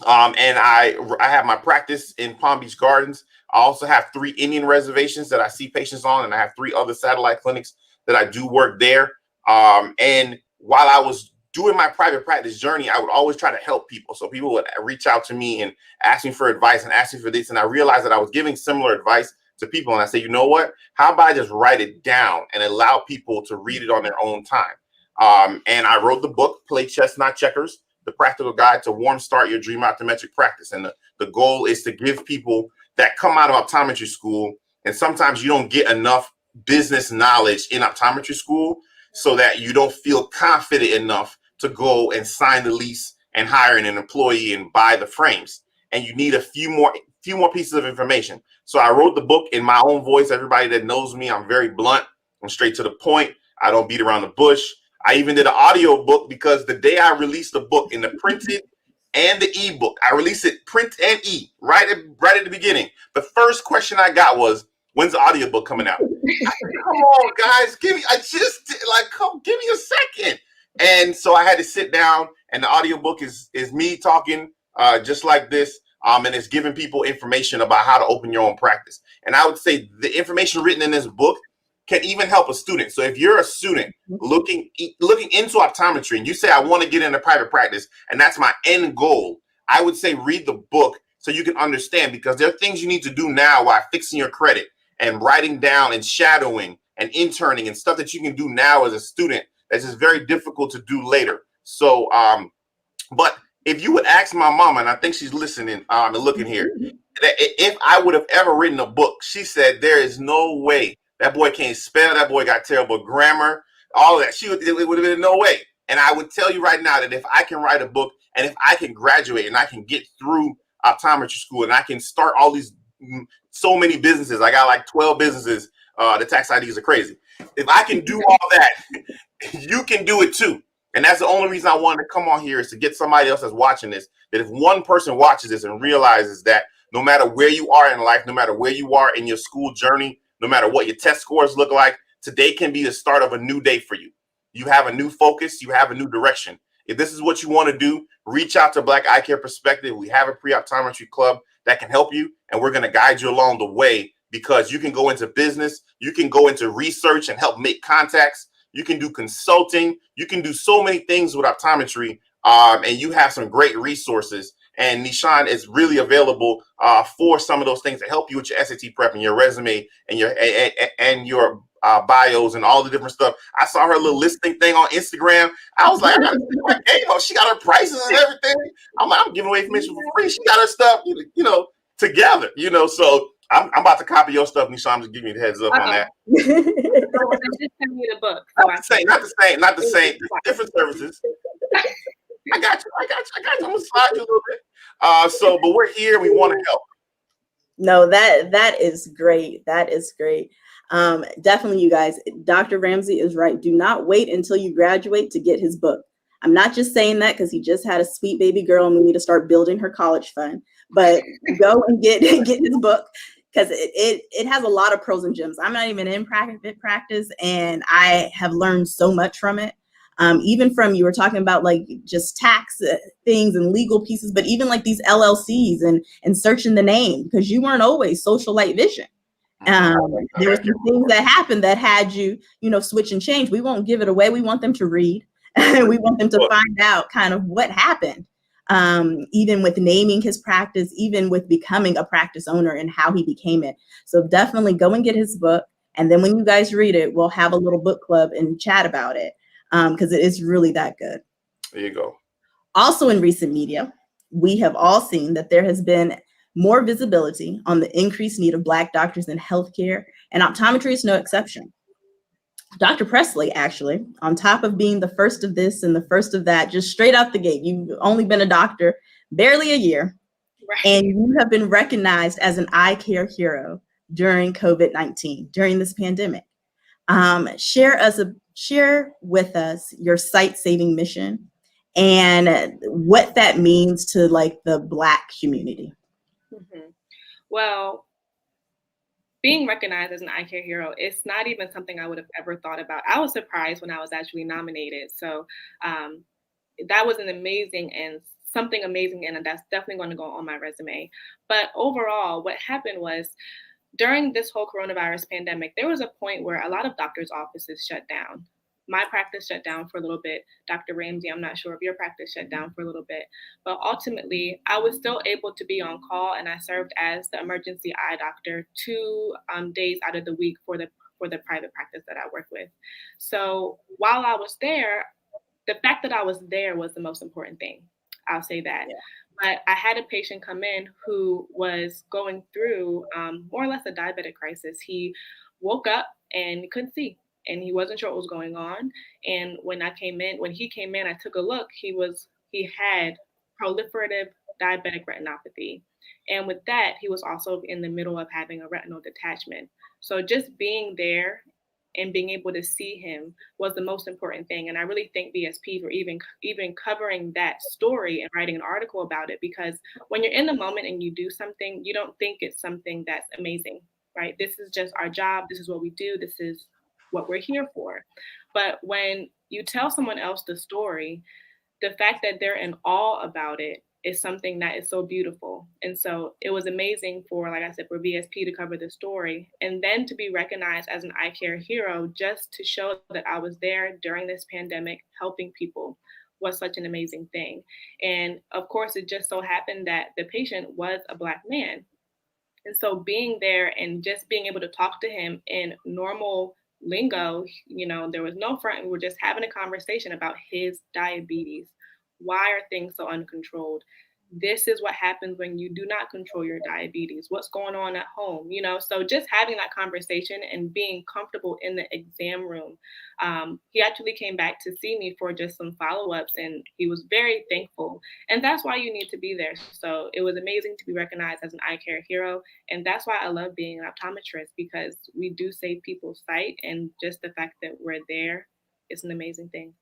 And I have my practice in Palm Beach Gardens. I also have 3 Indian reservations that I see patients on, and I have 3 other satellite clinics that I do work there. And while I was doing my private practice journey, I would always try to help people. So people would reach out to me and ask me for advice and ask me for this. And I realized that I was giving similar advice to people. And I said, you know what? How about I just write it down and allow people to read it on their own time? And I wrote the book, Play Chess, Not Checkers, The Practical Guide to Warm Start Your Dream Optometric Practice. And the goal is to give people that come out of optometry school, and sometimes you don't get enough business knowledge in optometry school, so that you don't feel confident enough to go and sign the lease and hire an employee and buy the frames. And you need a few more pieces of information. So I wrote the book in my own voice. Everybody that knows me, I'm very blunt. I'm straight to the point. I don't beat around the bush. I even did an audio book because the day I released the book in the printed and the ebook, I released it print and e right at the beginning. The first question I got was, when's the audio book coming out? I said, come on, guys, give me a second. And so I had to sit down, and the audiobook is me talking just like this. And it's giving people information about how to open your own practice. And I would say the information written in this book can even help a student. So if you're a student looking into optometry and you say, I want to get into private practice and that's my end goal, I would say read the book so you can understand, because there are things you need to do now while fixing your credit and writing down and shadowing and interning and stuff that you can do now as a student that's just very difficult to do later. So, but if you would ask my mama, and I think she's listening and looking here, that if I would have ever written a book, she said, there is no way. That boy can't spell. That boy got terrible grammar, all of that. It would have been no way. And I would tell you right now that if I can write a book and if I can graduate and I can get through optometry school and I can start all these, so many businesses, I got like 12 businesses, the tax IDs are crazy. If I can do all that, you can do it too. And that's the only reason I wanted to come on here, is to get somebody else that's watching this, that if one person watches this and realizes that no matter where you are in life, no matter where you are in your school journey, no matter what your test scores look like, today can be the start of a new day for you. You have a new focus. You have a new direction. If this is what you want to do, reach out to Black Eyecare Perspective. We have a pre-optometry club that can help you, and we're going to guide you along the way, because you can go into business, you can go into research and help make contacts, you can do consulting, you can do so many things with optometry, and you have some great resources. And Nishan is really available for some of those things to help you with your SAT prep and your resume and your bios and all the different stuff. I saw her little listing thing on Instagram. I was like, I gotta see my game up. She got her prices and everything. I'm like, I'm giving away information for free. She got her stuff, together. So I'm about to copy your stuff, Nishan. I'm just giving you the heads up on that. Just send me the book. Not the same. Different services. I got you. I'm gonna slide you a little bit. But we're here. We want to help. No, that is great. That is great. Definitely, you guys. Dr. Ramsey is right. Do not wait until you graduate to get his book. I'm not just saying that because he just had a sweet baby girl and we need to start building her college fund. But go and get his book, because it has a lot of pros and gems. I'm not even in practice, and I have learned so much from it. Even from, you were talking about like just tax things and legal pieces, but even like these LLCs and searching the name, because you weren't always Social Light Vision. There were some things that happened that had you, switch and change. We won't give it away. We want them to read. We want them to find out kind of what happened, even with naming his practice, even with becoming a practice owner and how he became it. So definitely go and get his book. And then when you guys read it, we'll have a little book club and chat about it. Because it is really that good. There you go. Also in recent media, we have all seen that there has been more visibility on the increased need of Black doctors in healthcare, and optometry is no exception. Dr. Presley, actually, on top of being the first of this and the first of that, just straight out the gate, you've only been a doctor barely a year, Right. and you have been recognized as an eye care hero during COVID-19, during this pandemic. Share with us your sight-saving mission and what that means to like the Black community. Well, being recognized as an eye care hero, it's not even something I would have ever thought about. I was surprised when I was actually nominated. So that was an amazing and something amazing, and that's definitely going to go on my resume. But overall, what happened was during this whole coronavirus pandemic, there was a point where a lot of doctors' offices shut down. My practice shut down for a little bit. Dr. Ramsey, I'm not sure if your practice shut down for a little bit, but ultimately I was still able to be on call, and I served as the emergency eye doctor 2 days out of the week for the private practice that I work with. So while I was there, the fact that I was there was the most important thing. I'll say that. Yeah. But I had a patient come in who was going through more or less a diabetic crisis. He woke up and couldn't see, and he wasn't sure what was going on. And when he came in, I took a look. He had proliferative diabetic retinopathy. And with that, he was also in the middle of having a retinal detachment. So just being there and being able to see him was the most important thing. And I really thank VSP for even covering that story and writing an article about it, because when you're in the moment and you do something, you don't think it's something that's amazing, right? This is just our job. This is what we do. This is what we're here for. But when you tell someone else the story, the fact that they're in awe about it is something that is so beautiful. And so it was amazing for, like I said, for VSP to cover the story and then to be recognized as an eye care hero, just to show that I was there during this pandemic helping people, was such an amazing thing. And of course, it just so happened that the patient was a Black man. And so being there and just being able to talk to him in normal lingo, there was no front. We were just having a conversation about his diabetes. Why are things so uncontrolled? This is what happens when you do not control your diabetes. What's going on at home? So just having that conversation and being comfortable in the exam room. He actually came back to see me for just some follow-ups, and he was very thankful. And that's why you need to be there. So it was amazing to be recognized as an eye care hero. And that's why I love being an optometrist, because we do save people's sight, and just the fact that we're there is an amazing thing.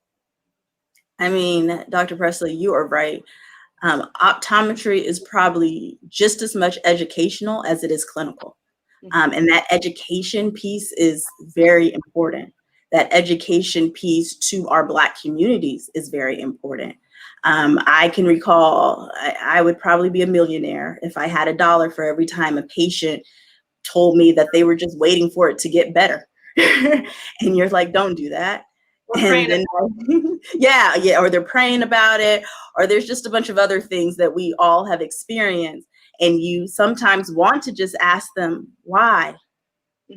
I mean, Dr. Presley, you are right. Optometry is probably just as much educational as it is clinical. And that education piece is very important. That education piece to our Black communities is very important. I can recall I would probably be a millionaire if I had $1 for every time a patient told me that they were just waiting for it to get better. And you're like, don't do that. And then, or they're praying about it, or there's just a bunch of other things that we all have experienced. And you sometimes want to just ask them, why?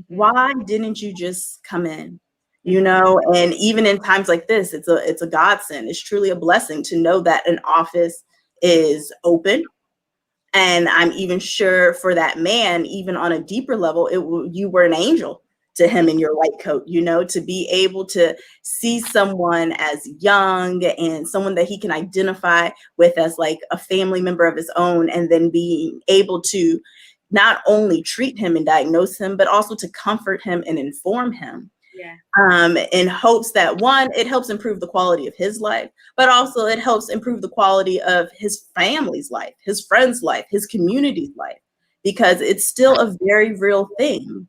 Why didn't you just come in? And even in times like this, it's a godsend. It's truly a blessing to know that an office is open. And I'm even sure for that man, even on a deeper level, you were an angel to him in your white coat, to be able to see someone as young and someone that he can identify with as like a family member of his own, and then being able to not only treat him and diagnose him, but also to comfort him and inform him. In hopes that, one, it helps improve the quality of his life, but also it helps improve the quality of his family's life, his friends' life, his community's life, because it's still a very real thing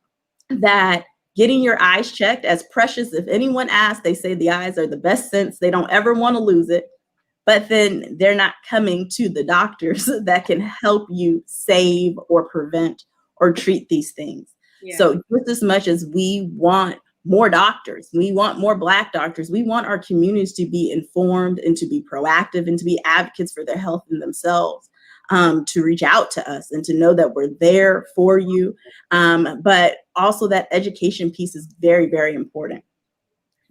that getting your eyes checked, as precious, if anyone asks, they say the eyes are the best sense. They don't ever want to lose it, but then they're not coming to the doctors that can help you save or prevent or treat these things. So just as much as we want more doctors, we want more Black doctors, we want our communities to be informed and to be proactive and to be advocates for their health and themselves, to reach out to us and to know that we're there for you. But also that education piece is very, very important.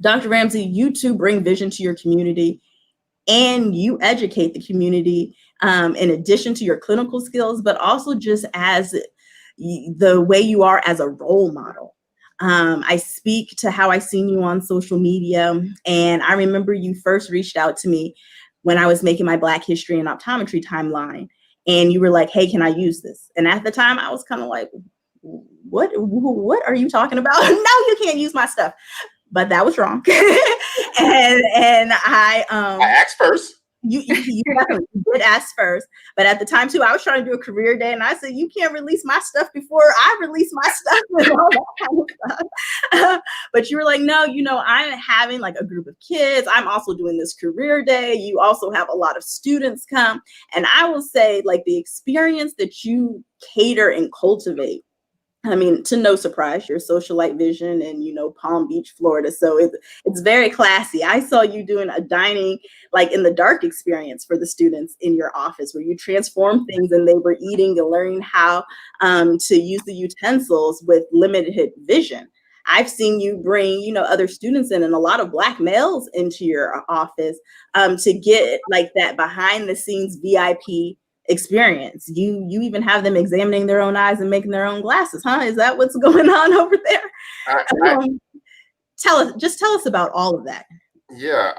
Dr. Ramsey, you too bring vision to your community. and you educate the community in addition to your clinical skills, but also just as the way you are as a role model. I speak to how I seen you on social media, and I remember you first reached out to me when I was making my Black History and Optometry timeline, and you were like, "Hey, can I use this?" And at the time, I was kind of like, "What are you talking about? No, you can't use my stuff." But that was wrong. and I asked first. You definitely did ask first, but at the time too, I was trying to do a career day, and I said, "You can't release my stuff before I release my stuff," and all that kind of stuff. But you were like, "No, I'm having like a group of kids. I'm also doing this career day. You also have a lot of students come," and I will say, like, the experience that you cater and cultivate. I mean, to no surprise, you're Socialite Vision and, Palm Beach, Florida. So it's very classy. I saw you doing a dining, like in the dark experience for the students in your office where you transformed things and they were eating and learning how to use the utensils with limited vision. I've seen you bring, other students in and a lot of Black males into your office to get like that behind the scenes VIP experience. You even have them examining their own eyes and making their own glasses, huh? Is that what's going on over there? Tell us about all of that. Yeah,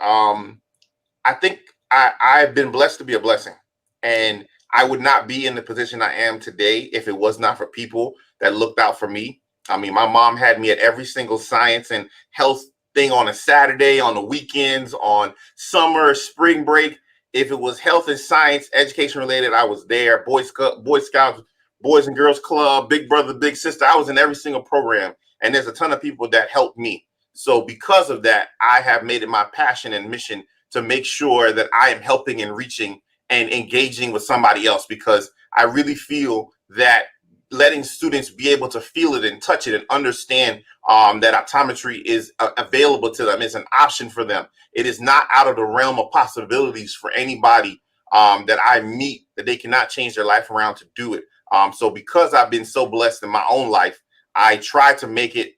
I think I've been blessed to be a blessing, and I would not be in the position I am today if it was not for people that looked out for me. I mean, my mom had me at every single science and health thing on a Saturday, on the weekends, on summer, spring break. If it was health and science, education related, I was there. Boy Scouts, Boys and Girls Club, Big Brother, Big Sister. I was in every single program. And there's a ton of people that helped me. So because of that, I have made it my passion and mission to make sure that I am helping and reaching and engaging with somebody else, because I really feel that letting students be able to feel it and touch it and understand that optometry is available to them, is an option for them. It is not out of the realm of possibilities for anybody that I meet that they cannot change their life around to do it. So because I've been so blessed in my own life, I try to make it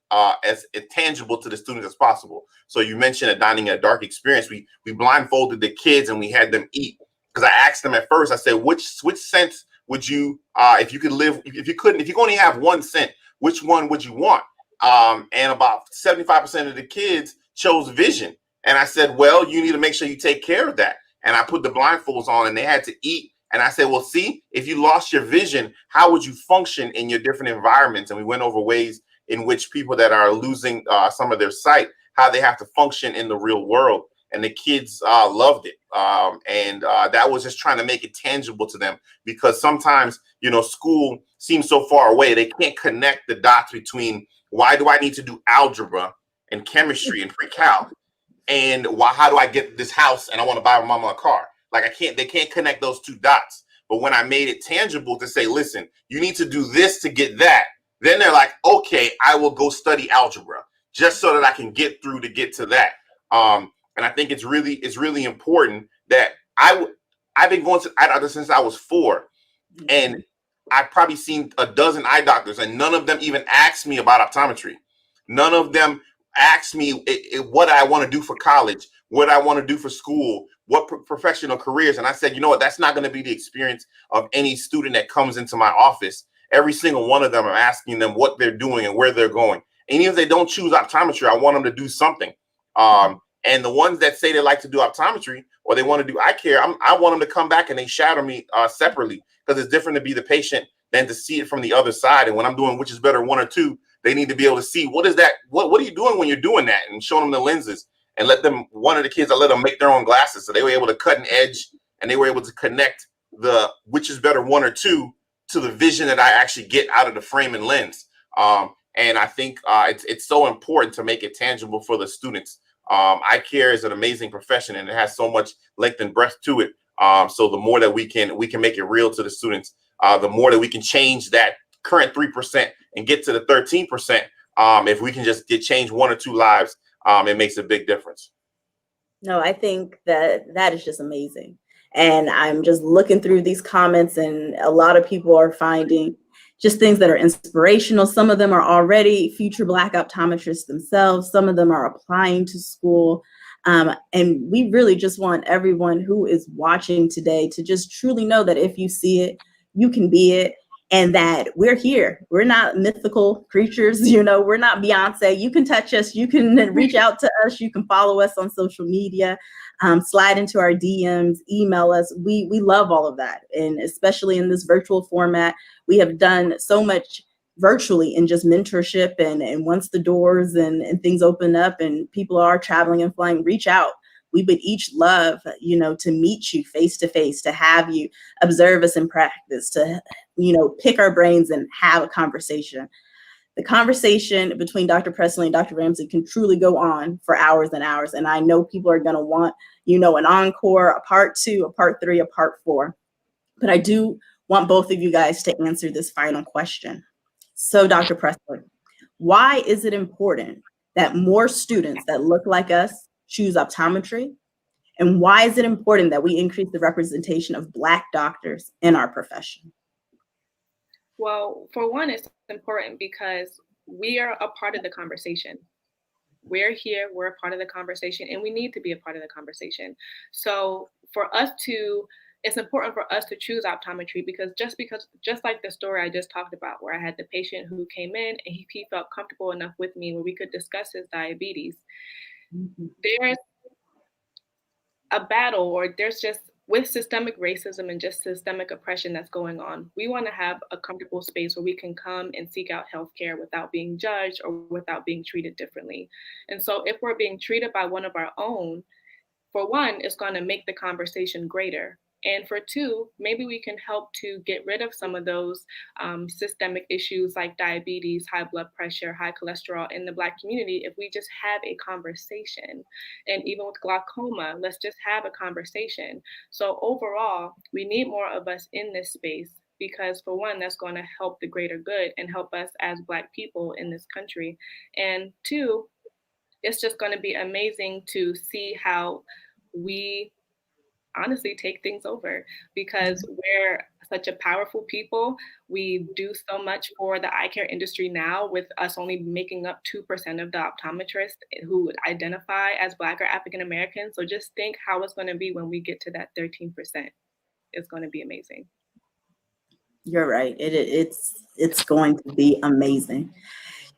as tangible to the students as possible. So you mentioned a dining in a dark experience. We blindfolded the kids and we had them eat, because I asked them at first, I said, which sense would you, if you could only have 1 cent, which one would you want? And about 75% of the kids chose vision. And I said, well, you need to make sure you take care of that. And I put the blindfolds on and they had to eat. And I said, well, see, if you lost your vision, how would you function in your different environments? And we went over ways in which people that are losing some of their sight, how they have to function in the real world. And the kids loved it. And that was just trying to make it tangible to them, because sometimes, school seems so far away. They can't connect the dots between why do I need to do algebra and chemistry and pre-calc, and how do I get this house and I want to buy my mama a car? Like they can't connect those two dots. But when I made it tangible to say, listen, you need to do this to get that, then they're like, okay, I will go study algebra just so that I can get through to get to that. And I think it's really important that I've been going to eye doctors since I was 4, and I've probably seen a dozen eye doctors, and none of them even asked me about optometry. None of them asked me what I want to do for college, what I want to do for school, what professional careers. And I said, you know what, that's not going to be the experience of any student that comes into my office. Every single one of them, I'm asking them what they're doing and where they're going. And even if they don't choose optometry, I want them to do something. And the ones that say they like to do optometry or they want to do eye care, I want them to come back and they shadow me separately, because it's different to be the patient than to see it from the other side. And when I'm doing which is better, 1 or 2, they need to be able to see what is that, what are you doing when you're doing that, and show them the lenses. And let them, one of the kids, I let them make their own glasses. So they were able to cut an edge and they were able to connect the which is better 1 or 2 to the vision that I actually get out of the frame and lens. And I think it's so important to make it tangible for the students. Eye care is an amazing profession, and it has so much length and breadth to it. So the more that we can make it real to the students, the more that we can change that current 3% and get to the 13%. If we can just change 1 or 2 lives, it makes a big difference. No, I think that is just amazing. And I'm just looking through these comments, and a lot of people are finding just things that are inspirational. Some of them are already future Black optometrists themselves. Some of them are applying to school. And we really just want everyone who is watching today to just truly know that if you see it, you can be it, and that we're here. We're not mythical creatures, we're not Beyonce. You can touch us, you can reach out to us, you can follow us on social media, slide into our DMs, email us. We love all of that. And especially in this virtual format, we have done so much virtually in just mentorship, and once the doors and things open up and people are traveling and flying, reach out. We would each love, to meet you face to face, to have you observe us in practice, to, pick our brains and have a conversation. The conversation between Dr. Presley and Dr. Ramsey can truly go on for hours and hours. And I know people are going to want, an encore, a part 2, a part 3, a part 4. But I do want both of you guys to answer this final question. So, Dr. Presley, why is it important that more students that look like us choose optometry? And why is it important that we increase the representation of Black doctors in our profession? Well, for one, it's important because we are a part of the conversation. We're here, we're a part of the conversation, and we need to be a part of the conversation. So it's important for us to choose optometry because just like the story I just talked about, where I had the patient who came in and he felt comfortable enough with me where we could discuss his diabetes. Mm-hmm. There's a battle, or there's just, with systemic racism and just systemic oppression that's going on, we want to have a comfortable space where we can come and seek out healthcare without being judged or without being treated differently. And so if we're being treated by one of our own, for one, it's going to make the conversation greater. And for two, maybe we can help to get rid of some of those systemic issues like diabetes, high blood pressure, high cholesterol in the Black community if we just have a conversation. And even with glaucoma, let's just have a conversation. So overall, we need more of us in this space because for one, that's going to help the greater good and help us as Black people in this country. And two, it's just going to be amazing to see how we honestly take things over because we're such a powerful people. We do so much for the eye care industry now, with us only making up 2% of the optometrists who would identify as Black or African American. So just think how it's going to be when we get to that 13%. It's going to be amazing. You're right. It's going to be amazing.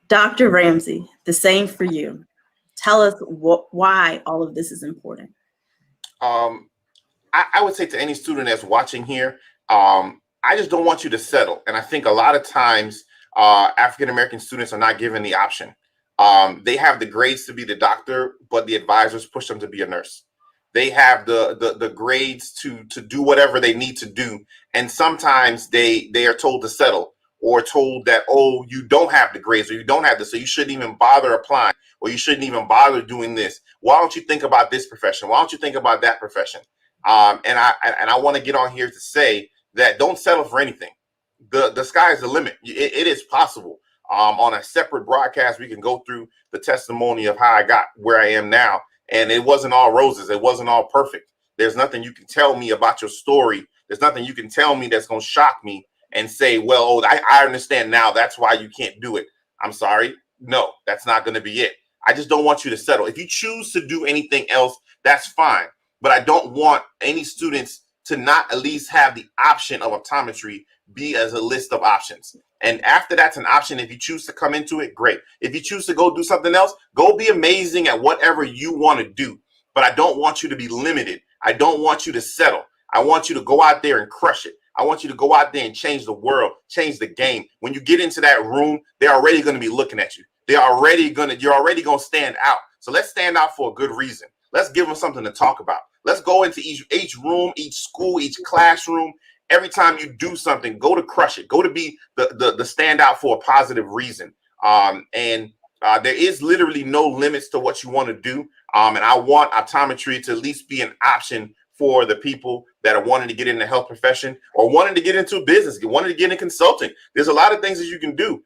Dr. Ramsey, the same for you. Tell us why all of this is important. I would say to any student that's watching here, I just don't want you to settle. And I think a lot of times African-American students are not given the option. They have the grades to be the doctor, but the advisors push them to be a nurse. They have the grades to do whatever they need to do. And sometimes they are told to settle or told that, oh, you don't have the grades or you don't have this, so you shouldn't even bother applying or you shouldn't even bother doing this. Why don't you think about this profession? Why don't you think about that profession? And I want to get on here to say that don't settle for anything. The sky is the limit. It is possible. On a separate broadcast, we can go through the testimony of how I got where I am now. And it wasn't all roses. It wasn't all perfect. There's nothing you can tell me about your story. There's nothing you can tell me that's going to shock me and say, well, I understand now. That's why you can't do it. I'm sorry. No, that's not going to be it. I just don't want you to settle. If you choose to do anything else, that's fine. But I don't want any students to not at least have the option of optometry be as a list of options. And after that's an option, if you choose to come into it, great. If you choose to go do something else, go be amazing at whatever you want to do. But I don't want you to be limited. I don't want you to settle. I want you to go out there and crush it. I want you to go out there and change the world, change the game. When you get into that room, they're already going to be looking at you. You're already going to stand out. So let's stand out for a good reason. Let's give them something to talk about. Let's go into each room, each school, each classroom. Every time you do something, go to crush it. Go to be the standout for a positive reason. There is literally no limits to what you want to do. And I want optometry to at least be an option for the people that are wanting to get in the health profession or wanting to get into business, wanting to get in consulting. There's a lot of things that you can do.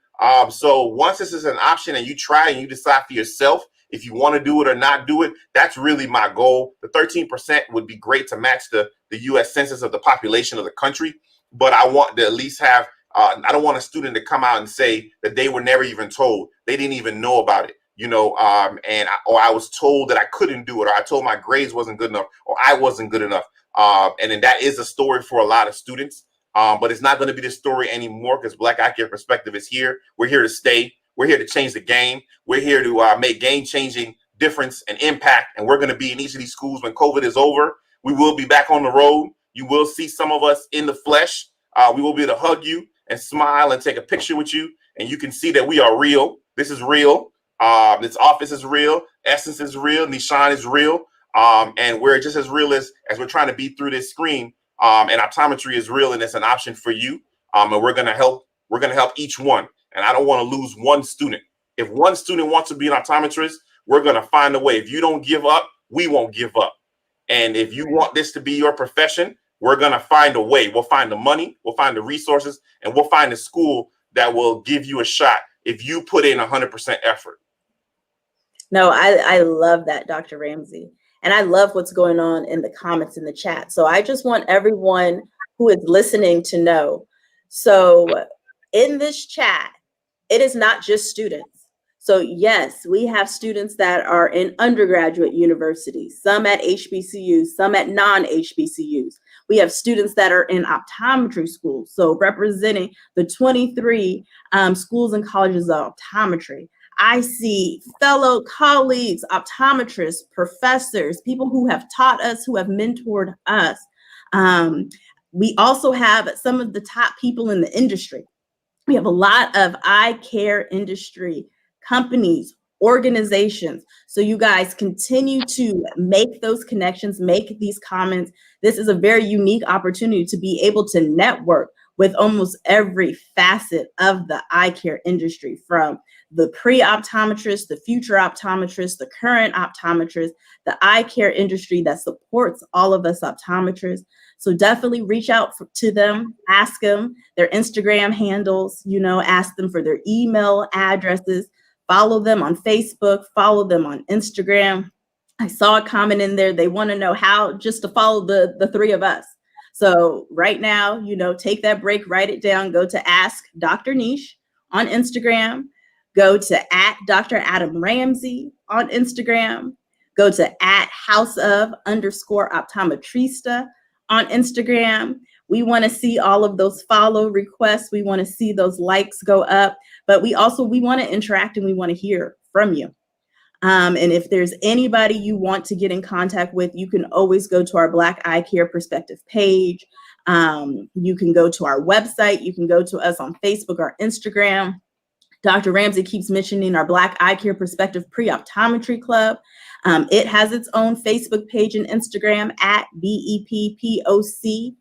So once this is an option and you try and you decide for yourself if you want to do it or not do it, that's really my goal. The 13% would be great to match the U.S. census of the population of the country. But I want to at least have, I don't want a student to come out and say that they were never even told. They didn't even know about it. or I was told that I couldn't do it, or I told my grades wasn't good enough, or I wasn't good enough. And then that is a story for a lot of students. But it's not going to be the story anymore, because Black Eyecare Perspective is here. We're here to stay. We're here to change the game. We're here to make game-changing difference and impact. And we're going to be in each of these schools when COVID is over. We will be back on the road. You will see some of us in the flesh. We will be able to hug you and smile and take a picture with you. And you can see that we are real. This is real. This office is real. Essence is real. Nishan is real. And we're just as real as we're trying to be through this screen. And optometry is real, and it's an option for you. And we're going to help. We're going to help each one. And I don't want to lose one student. If one student wants to be an optometrist, we're going to find a way. If you don't give up, we won't give up. And if you want this to be your profession, we're going to find a way. We'll find the money, we'll find the resources, and we'll find a school that will give you a shot if you put in 100% effort. No, I love that, Dr. Ramsey. And I love what's going on in the comments in the chat. So I just want everyone who is listening to know. So in this chat, it is not just students. So yes, we have students that are in undergraduate universities, some at HBCUs, some at non-HBCUs. We have students that are in optometry schools, so representing the 23 schools and colleges of optometry. I see fellow colleagues, optometrists, professors, people who have taught us, who have mentored us. We also have some of the top people in the industry. We have a lot of eye care industry companies, organizations. So you guys continue to make those connections, make these comments. This is a very unique opportunity to be able to network with almost every facet of the eye care industry, from the pre-optometrists, the future optometrists, the current optometrists, the eye care industry that supports all of us optometrists. So definitely reach out to them, ask them their Instagram handles, ask them for their email addresses, follow them on Facebook, follow them on Instagram. I saw a comment in there. They want to know how just to follow the three of us. So right now, take that break, write it down, go to Ask Dr. Niche on Instagram, go to @Dr. Adam Ramsey on Instagram, go to @House of_Optometrista on Instagram. We want to see all of those follow requests. We want to see those likes go up, but we want to interact and we want to hear from you. And if there's anybody you want to get in contact with, you can always go to our Black Eyecare Perspective page. You can go to our website. You can go to us on Facebook or Instagram. Dr. Ramsey keeps mentioning our Black Eyecare Perspective Pre-optometry Club. It has its own Facebook page and Instagram @BEPPOC.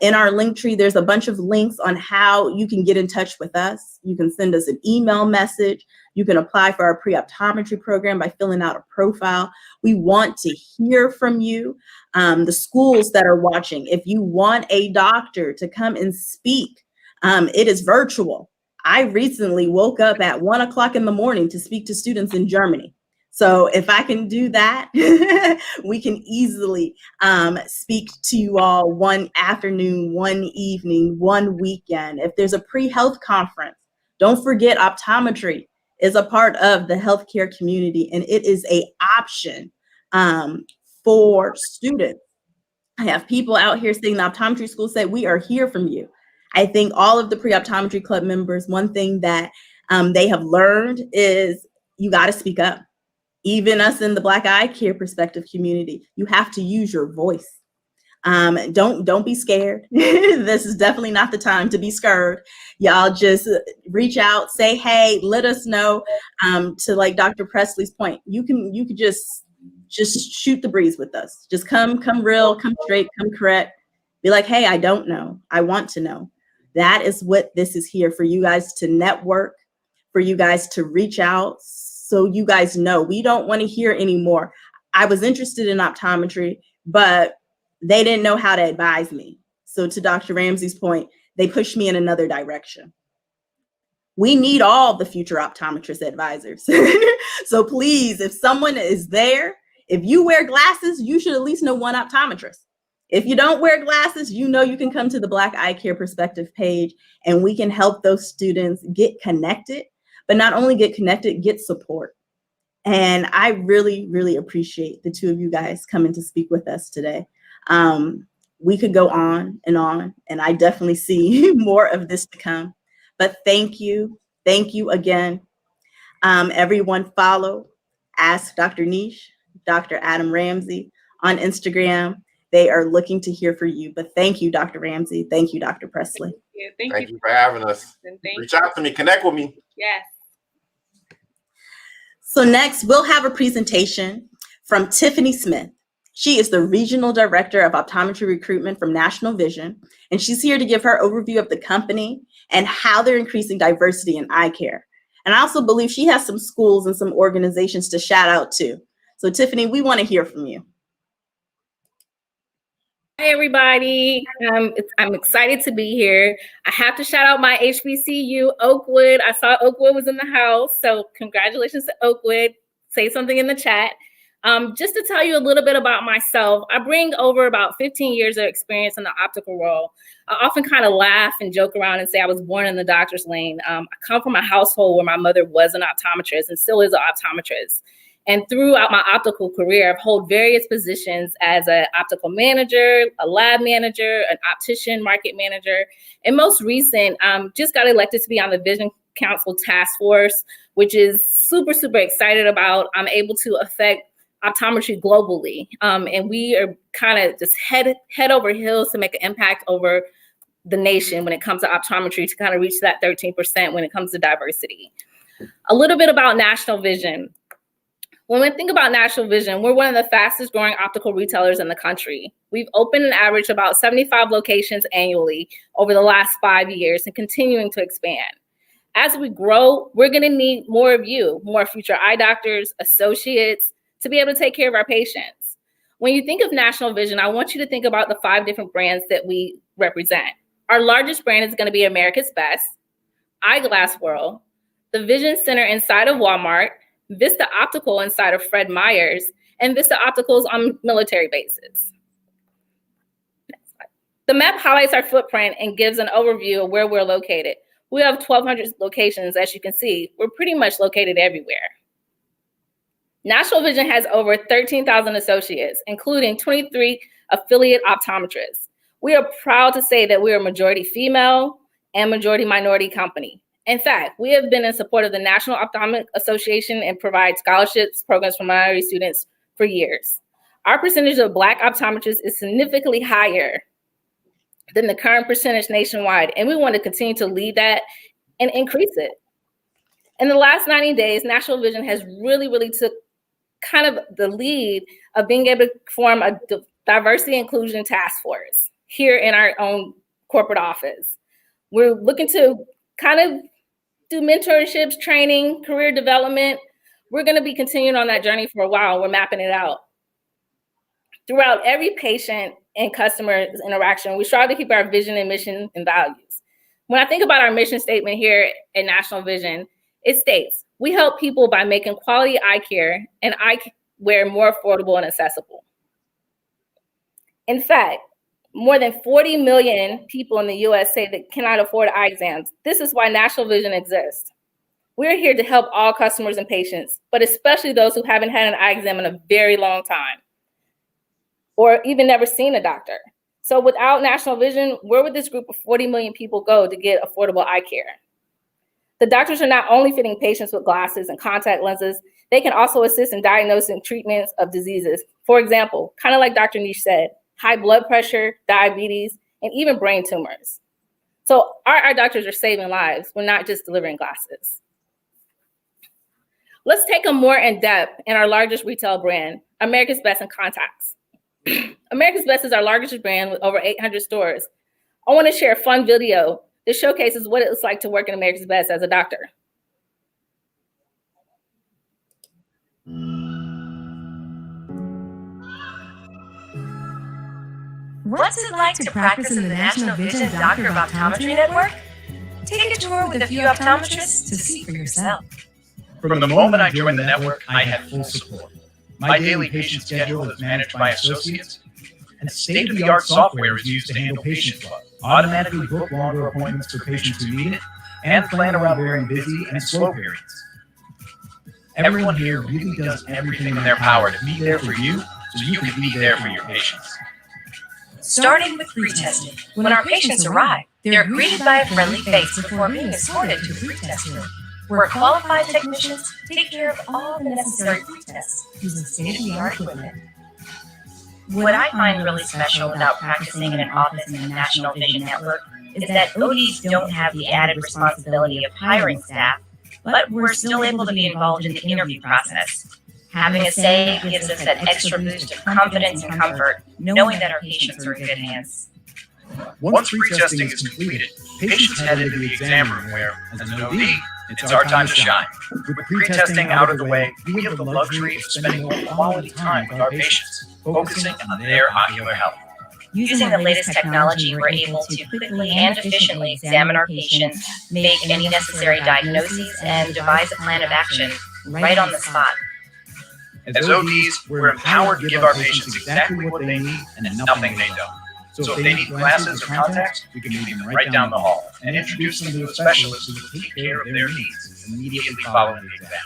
In our link tree, there's a bunch of links on how you can get in touch with us. You can send us an email message. You can apply for our pre-optometry program by filling out a profile. We want to hear from you. The schools that are watching, if you want a doctor to come and speak, it is virtual. I recently woke up at 1:00 in the morning to speak to students in Germany. So if I can do that, we can easily speak to you all one afternoon, one evening, one weekend. If there's a pre-health conference, don't forget optometry is a part of the healthcare community, and it is an option for students. I have people out here saying the optometry school say, we are here from you. I think all of the pre-optometry club members, one thing that they have learned is you got to speak up. Even us in the Black Eye Care Perspective community, you have to use your voice. Don't be scared. This is definitely not the time to be scared. Y'all just reach out, say, hey, let us know. To like Dr. Presley's point, you could just shoot the breeze with us. Just come real, come straight, come correct. Be like, hey, I don't know. I want to know. That is what this is here for, you guys to network, for you guys to reach out. So you guys know, we don't want to hear anymore. I was interested in optometry, but they didn't know how to advise me. So to Dr. Ramsey's point, they pushed me in another direction. We need all the future optometrist advisors. So please, if someone is there, if you wear glasses, you should at least know one optometrist. If you don't wear glasses, you can come to the Black Eye Care Perspective page and we can help those students get connected, but not only get connected, get support. And I really, really appreciate the two of you guys coming to speak with us today. We could go on, and I definitely see more of this to come. But thank you again. Everyone follow Ask Dr. Niche, Dr. Adam Ramsey on Instagram. They are looking to hear from you. But thank you, Dr. Ramsey. Thank you, Dr. Presley. Thank you for having us. Reach out to me, connect with me. Yes. So next, we'll have a presentation from Tiffany Smith. She is the Regional Director of Optometry Recruitment from National Vision, and she's here to give her overview of the company and how they're increasing diversity in eye care. And I also believe she has some schools and some organizations to shout out to. So Tiffany, we want to hear from you. Hi, everybody. I'm excited to be here. I have to shout out my HBCU, Oakwood. I saw Oakwood was in the house, so congratulations to Oakwood. Say something in the chat. Just to tell you a little bit about myself, I bring over about 15 years of experience in the optical world. I often kind of laugh and joke around and say I was born in the doctor's lane. I come from a household where my mother was an optometrist and still is an optometrist. And throughout my optical career, I've held various positions as an optical manager, a lab manager, an optician, market manager, and most recent, just got elected to be on the Vision Council Task Force, which is super, super excited about. I'm able to affect optometry globally. And we are kind of just head over heels to make an impact over the nation when it comes to optometry to kind of reach that 13% when it comes to diversity. A little bit about National Vision. When we think about National Vision, we're one of the fastest growing optical retailers in the country. We've opened an average about 75 locations annually over the last 5 years and continuing to expand. As we grow, we're gonna need more of you, more future eye doctors, associates, to be able to take care of our patients. When you think of National Vision, I want you to think about the 5 different brands that we represent. Our largest brand is gonna be America's Best, Eyeglass World, the Vision Center inside of Walmart, Vista Optical inside of Fred Meyer's, and Vista Opticals on military bases. The map highlights our footprint and gives an overview of where we're located. We have 1,200 locations, as you can see. We're pretty much located everywhere. National Vision has over 13,000 associates, including 23 affiliate optometrists. We are proud to say that we are a majority female and majority minority company. In fact, we have been in support of the National Optometric Association and provide scholarships programs for minority students for years. Our percentage of Black optometrists is significantly higher than the current percentage nationwide, and we want to continue to lead that and increase it. In the last 90 days, National Vision has really took kind of the lead of being able to form a diversity inclusion task force here in our own corporate office. We're looking to kind of do mentorships, training, career development. We're going to be continuing on that journey for a while. We're mapping it out. Throughout every patient and customer interaction, we strive to keep our vision and mission and values. When I think about our mission statement here at National Vision, it states, we help people by making quality eye care and eyewear more affordable and accessible. In fact, more than 40 million people in the US say they cannot afford eye exams. This is why National Vision exists. We're here to help all customers and patients, but especially those who haven't had an eye exam in a very long time or even never seen a doctor. So without National Vision, where would this group of 40 million people go to get affordable eye care? The doctors are not only fitting patients with glasses and contact lenses, they can also assist in diagnosing treatments of diseases. For example, kind of like Dr. Niche said, high blood pressure, diabetes, and even brain tumors. So our eye doctors are saving lives. We're not just delivering glasses. Let's take a more in-depth in our largest retail brand, America's Best in Contacts. America's Best is our largest brand with over 800 stores. I want to share a fun video that showcases what it's like to work in America's Best as a doctor. What's it like to practice in the National Vision Doctor of Optometry Network? Take a tour with a few optometrists to see for yourself. From the moment I joined the network, I had full support. My daily patient schedule is managed by associates, and state-of-the-art software is used to handle patient flow, automatically book longer appointments for patients who need it, and plan around very busy and slow periods. Everyone here really does everything in their power to be there for you so you can be there for your patients. Starting with pre-testing. When our patients arrive, they're greeted by a friendly face before being escorted to the pre-test room, where qualified technicians take care of all the necessary pre-tests using state-of-the-art equipment. What I find really special about practicing in an office in the National Vision Network is that ODs don't have the added responsibility of hiring staff, but we're still able to be involved in the interview process. Having a say gives us that extra boost of confidence and comfort, knowing that our patients are in good hands. Once pre-testing is completed, patients head into the exam room where, as an OD, it's our time to shine. With pre-testing out of the way, we have the luxury of spending more quality time with our patients, focusing on their ocular health. Using the latest technology, we're able to quickly and efficiently examine our patients, make any necessary diagnoses, and devise a plan of action right on the spot. As ODs, we're empowered to give our patients exactly what they need and nothing they don't. So if they need glasses or contacts, we can meet them right down the hall and introduce them to a specialist who will take care of their needs immediately following the exam.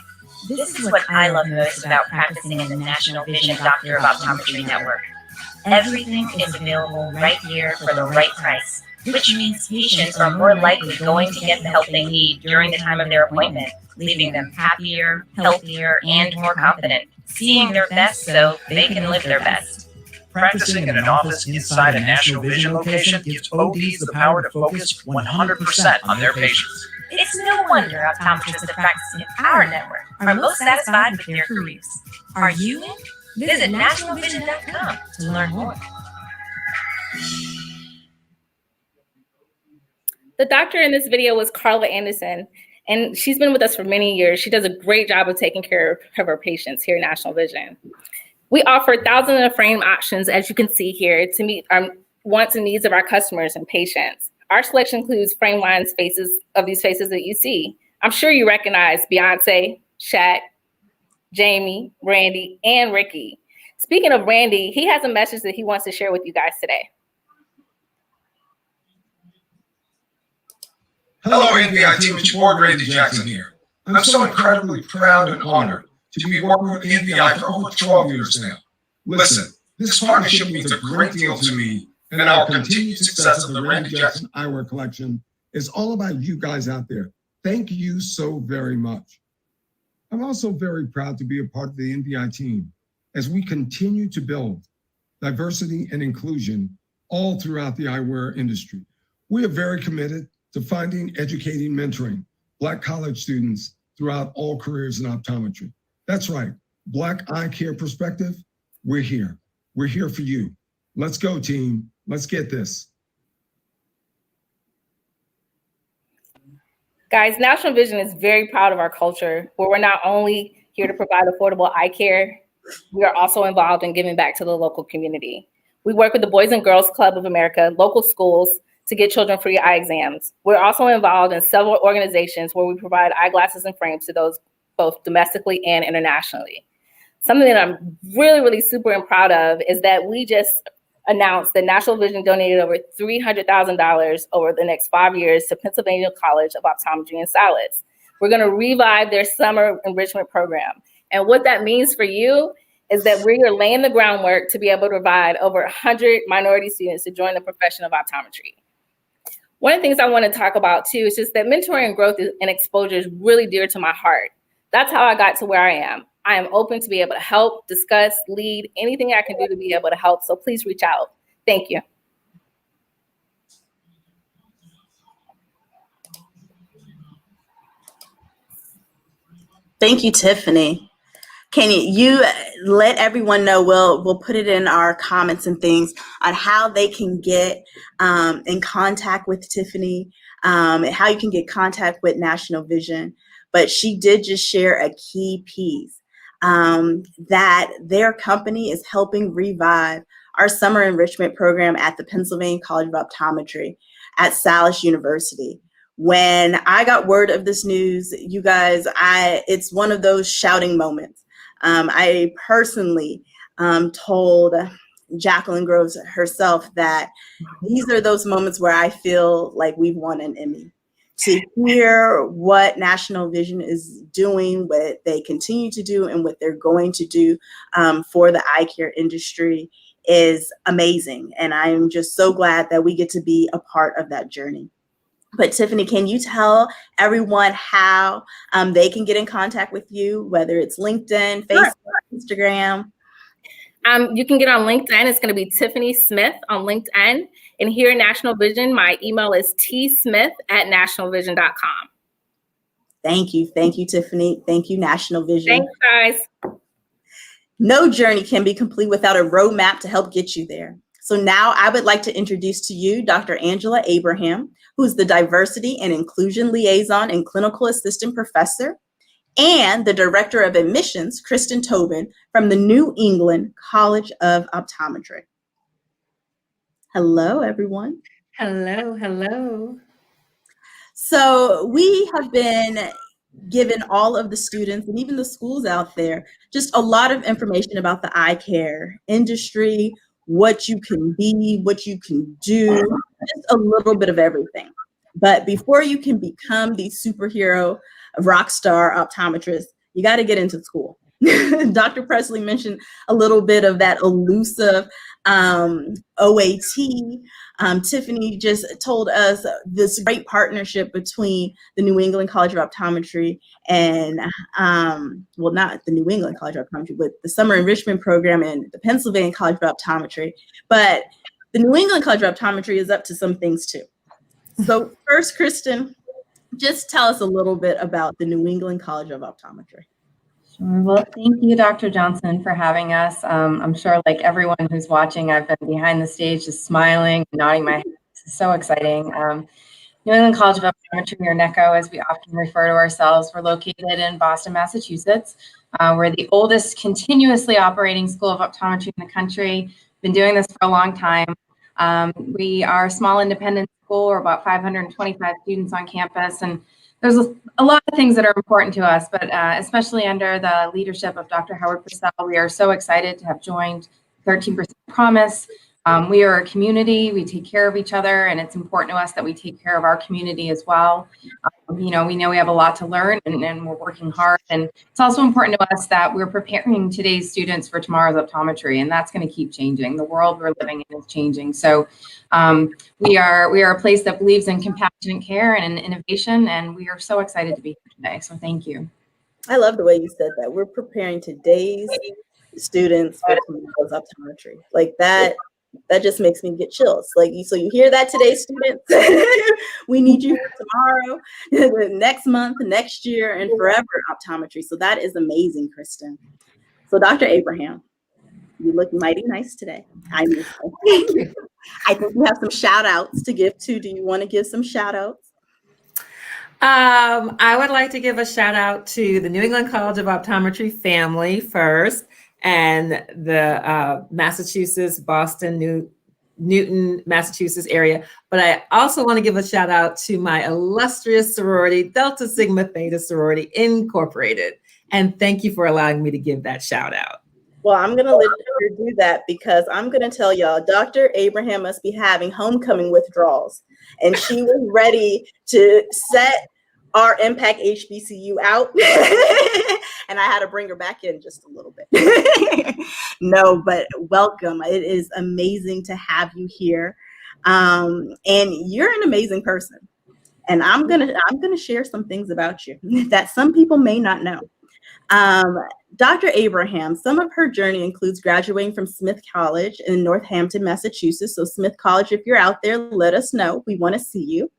This is what I love most about practicing in the National Vision Doctor of Optometry Network. Everything is available right here for the right price, which means patients are more likely going to get the help they need during the time of their appointment, leaving them happier, healthier, and more confident, seeing their best so they can live their best. Practicing in an office inside a National Vision location gives ODs the power to focus 100% on their patients. It's no wonder optometrists that practice in our network are most satisfied with their careers. Are you in? Visit nationalvision.com to learn more. The doctor in this video was Carla Anderson, and she's been with us for many years. She does a great job of taking care of her patients here at National Vision. We offer thousands of frame options, as you can see here, to meet our wants and needs of our customers and patients. Our selection includes frame lines faces of these faces that you see. I'm sure you recognize Beyonce, Shaq, Jamie, Randy, and Ricky. Speaking of Randy, he has a message that he wants to share with you guys today. Hello, NVI team. It's your board, Randy Jackson here. I'm so incredibly proud and honored to be working with NVI for over 12 years now. Listen, this partnership means a great deal to me, and our continued success of the Randy Jackson Eyewear Collection is all about you guys out there. Thank you so very much. I'm also very proud to be a part of the NVI team as we continue to build diversity and inclusion all throughout the eyewear industry. We are very committed to finding, educating, mentoring Black college students throughout all careers in optometry. That's right, Black Eye Care Perspective, we're here. We're here for you. Let's go, team. Let's get this. Guys, National Vision is very proud of our culture, where we're not only here to provide affordable eye care, we are also involved in giving back to the local community. We work with the Boys and Girls Club of America, local schools, to get children free eye exams. We're also involved in several organizations where we provide eyeglasses and frames to those both domestically and internationally. Something that I'm really, really super and proud of is that we just announced that National Vision donated over $300,000 over the next 5 years to Pennsylvania College of Optometry and Stylists. We're gonna revive their summer enrichment program. And what that means for you is that we're laying the groundwork to be able to provide over 100 minority students to join the profession of optometry. One of the things I want to talk about too is just that mentoring and growth and exposure is really dear to my heart. That's how I got to where I am. I am open to be able to help, discuss, lead, anything I can do to be able to help. So please reach out. Thank you. Thank you, Tiffany. Can you let everyone know, we'll put it in our comments and things on how they can get in contact with Tiffany, and how you can get contact with National Vision. But she did just share a key piece, that their company is helping revive our summer enrichment program at the Pennsylvania College of Optometry at Salus University. When I got word of this news, you guys, it's one of those shouting moments. I personally told Jacqueline Groves herself that these are those moments where I feel like we've won an Emmy. to hear what National Vision is doing, what they continue to do, and what they're going to do for the eye care industry is amazing. And I'm just so glad that we get to be a part of that journey. But Tiffany, can you tell everyone how they can get in contact with you, whether it's LinkedIn, Facebook, Instagram? You can get on LinkedIn. It's going to be Tiffany Smith on LinkedIn. And here at National Vision, my email is tsmith@nationalvision.com. Thank you. Thank you, Tiffany. Thank you, National Vision. Thanks, guys. No journey can be complete without a roadmap to help get you there. So now I would like to introduce to you Dr. Angela Abraham, who's the Diversity and Inclusion Liaison and Clinical Assistant Professor, and the Director of Admissions, Kristen Tobin, from the New England College of Optometry. Hello, everyone. Hello, hello. So we have been given all of the students and even the schools out there just a lot of information about the eye care industry, what you can be, what you can do, just a little bit of everything. But before you can become the superhero rock star optometrist, you got to get into school. Dr. Presley mentioned a little bit of that elusive OAT. Tiffany just told us this great partnership between the New England College of Optometry and, well, not the New England College of Optometry, but the Summer Enrichment Program and the Pennsylvania College of Optometry. But the New England College of Optometry is up to some things too. So first, Kristen, just tell us a little bit about the New England College of Optometry. Sure. Well, thank you, Dr. Johnson, for having us. I'm sure, like everyone who's watching, I've been behind the stage just smiling, nodding my head. This is so exciting. New England College of Optometry, or NECO, as we often refer to ourselves, we're located in Boston, Massachusetts. We're the oldest continuously operating school of optometry in the country. Been doing this for a long time. We are a small independent school. We're about 525 students on campus, and there's a lot of things that are important to us, but especially under the leadership of Dr. Howard Purcell, we are so excited to have joined 13% Promise. We are a community, we take care of each other, and it's important to us that we take care of our community as well. We know we have a lot to learn, and we're working hard. And it's also important to us that we're preparing today's students for tomorrow's optometry, and that's going to keep changing. The world we're living in is changing. So we are a place that believes in compassionate care and in innovation, and we are so excited to be here today. So thank you. I love the way you said that. We're preparing today's students for tomorrow's optometry. Like that just makes me get chills. Like, so you hear that today, students? We need you for tomorrow, next month, next year, and forever optometry. So that is amazing, Kristen. So Dr. Abraham, you look mighty nice today. I think you have some shout outs to give too. Do you want to give some shout outs? I would like to give a shout out to the New England College of Optometry family first, and the Massachusetts, Boston, Newton, Massachusetts area. But I also want to give a shout out to my illustrious sorority, Delta Sigma Theta Sorority Incorporated. And thank you for allowing me to give that shout out. Well, I'm going to let you do that because I'm going to tell y'all, Dr. Abraham must be having homecoming withdrawals. And she was ready to set our Impact HBCU out. And I had to bring her back in just a little bit. No, but welcome. It is amazing to have you here. And you're an amazing person. And I'm gonna share some things about you that some people may not know. Dr. Abraham, some of her journey includes graduating from Smith College in Northampton, Massachusetts. So Smith College, if you're out there, let us know. We want to see you.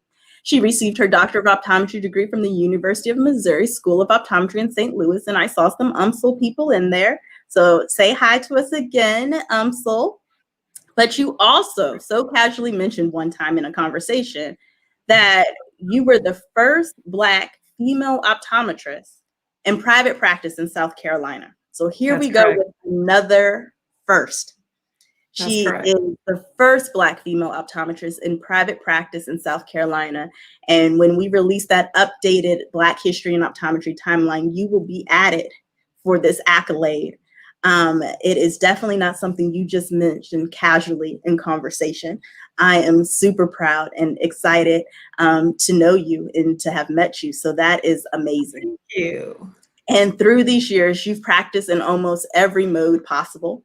She received her Doctor of Optometry degree from the University of Missouri School of Optometry in St. Louis, and I saw some UMSL people in there. So say hi to us again, UMSL. But you also so casually mentioned one time in a conversation that you were the first Black female optometrist in private practice in South Carolina. So here we go with another first. She is the first Black female optometrist in private practice in South Carolina. And when we release that updated Black History and Optometry timeline, you will be added for this accolade. It is definitely not something you just mentioned casually in conversation. I am super proud and excited to know you and to have met you. So that is amazing. Thank you. And through these years, you've practiced in almost every mode possible,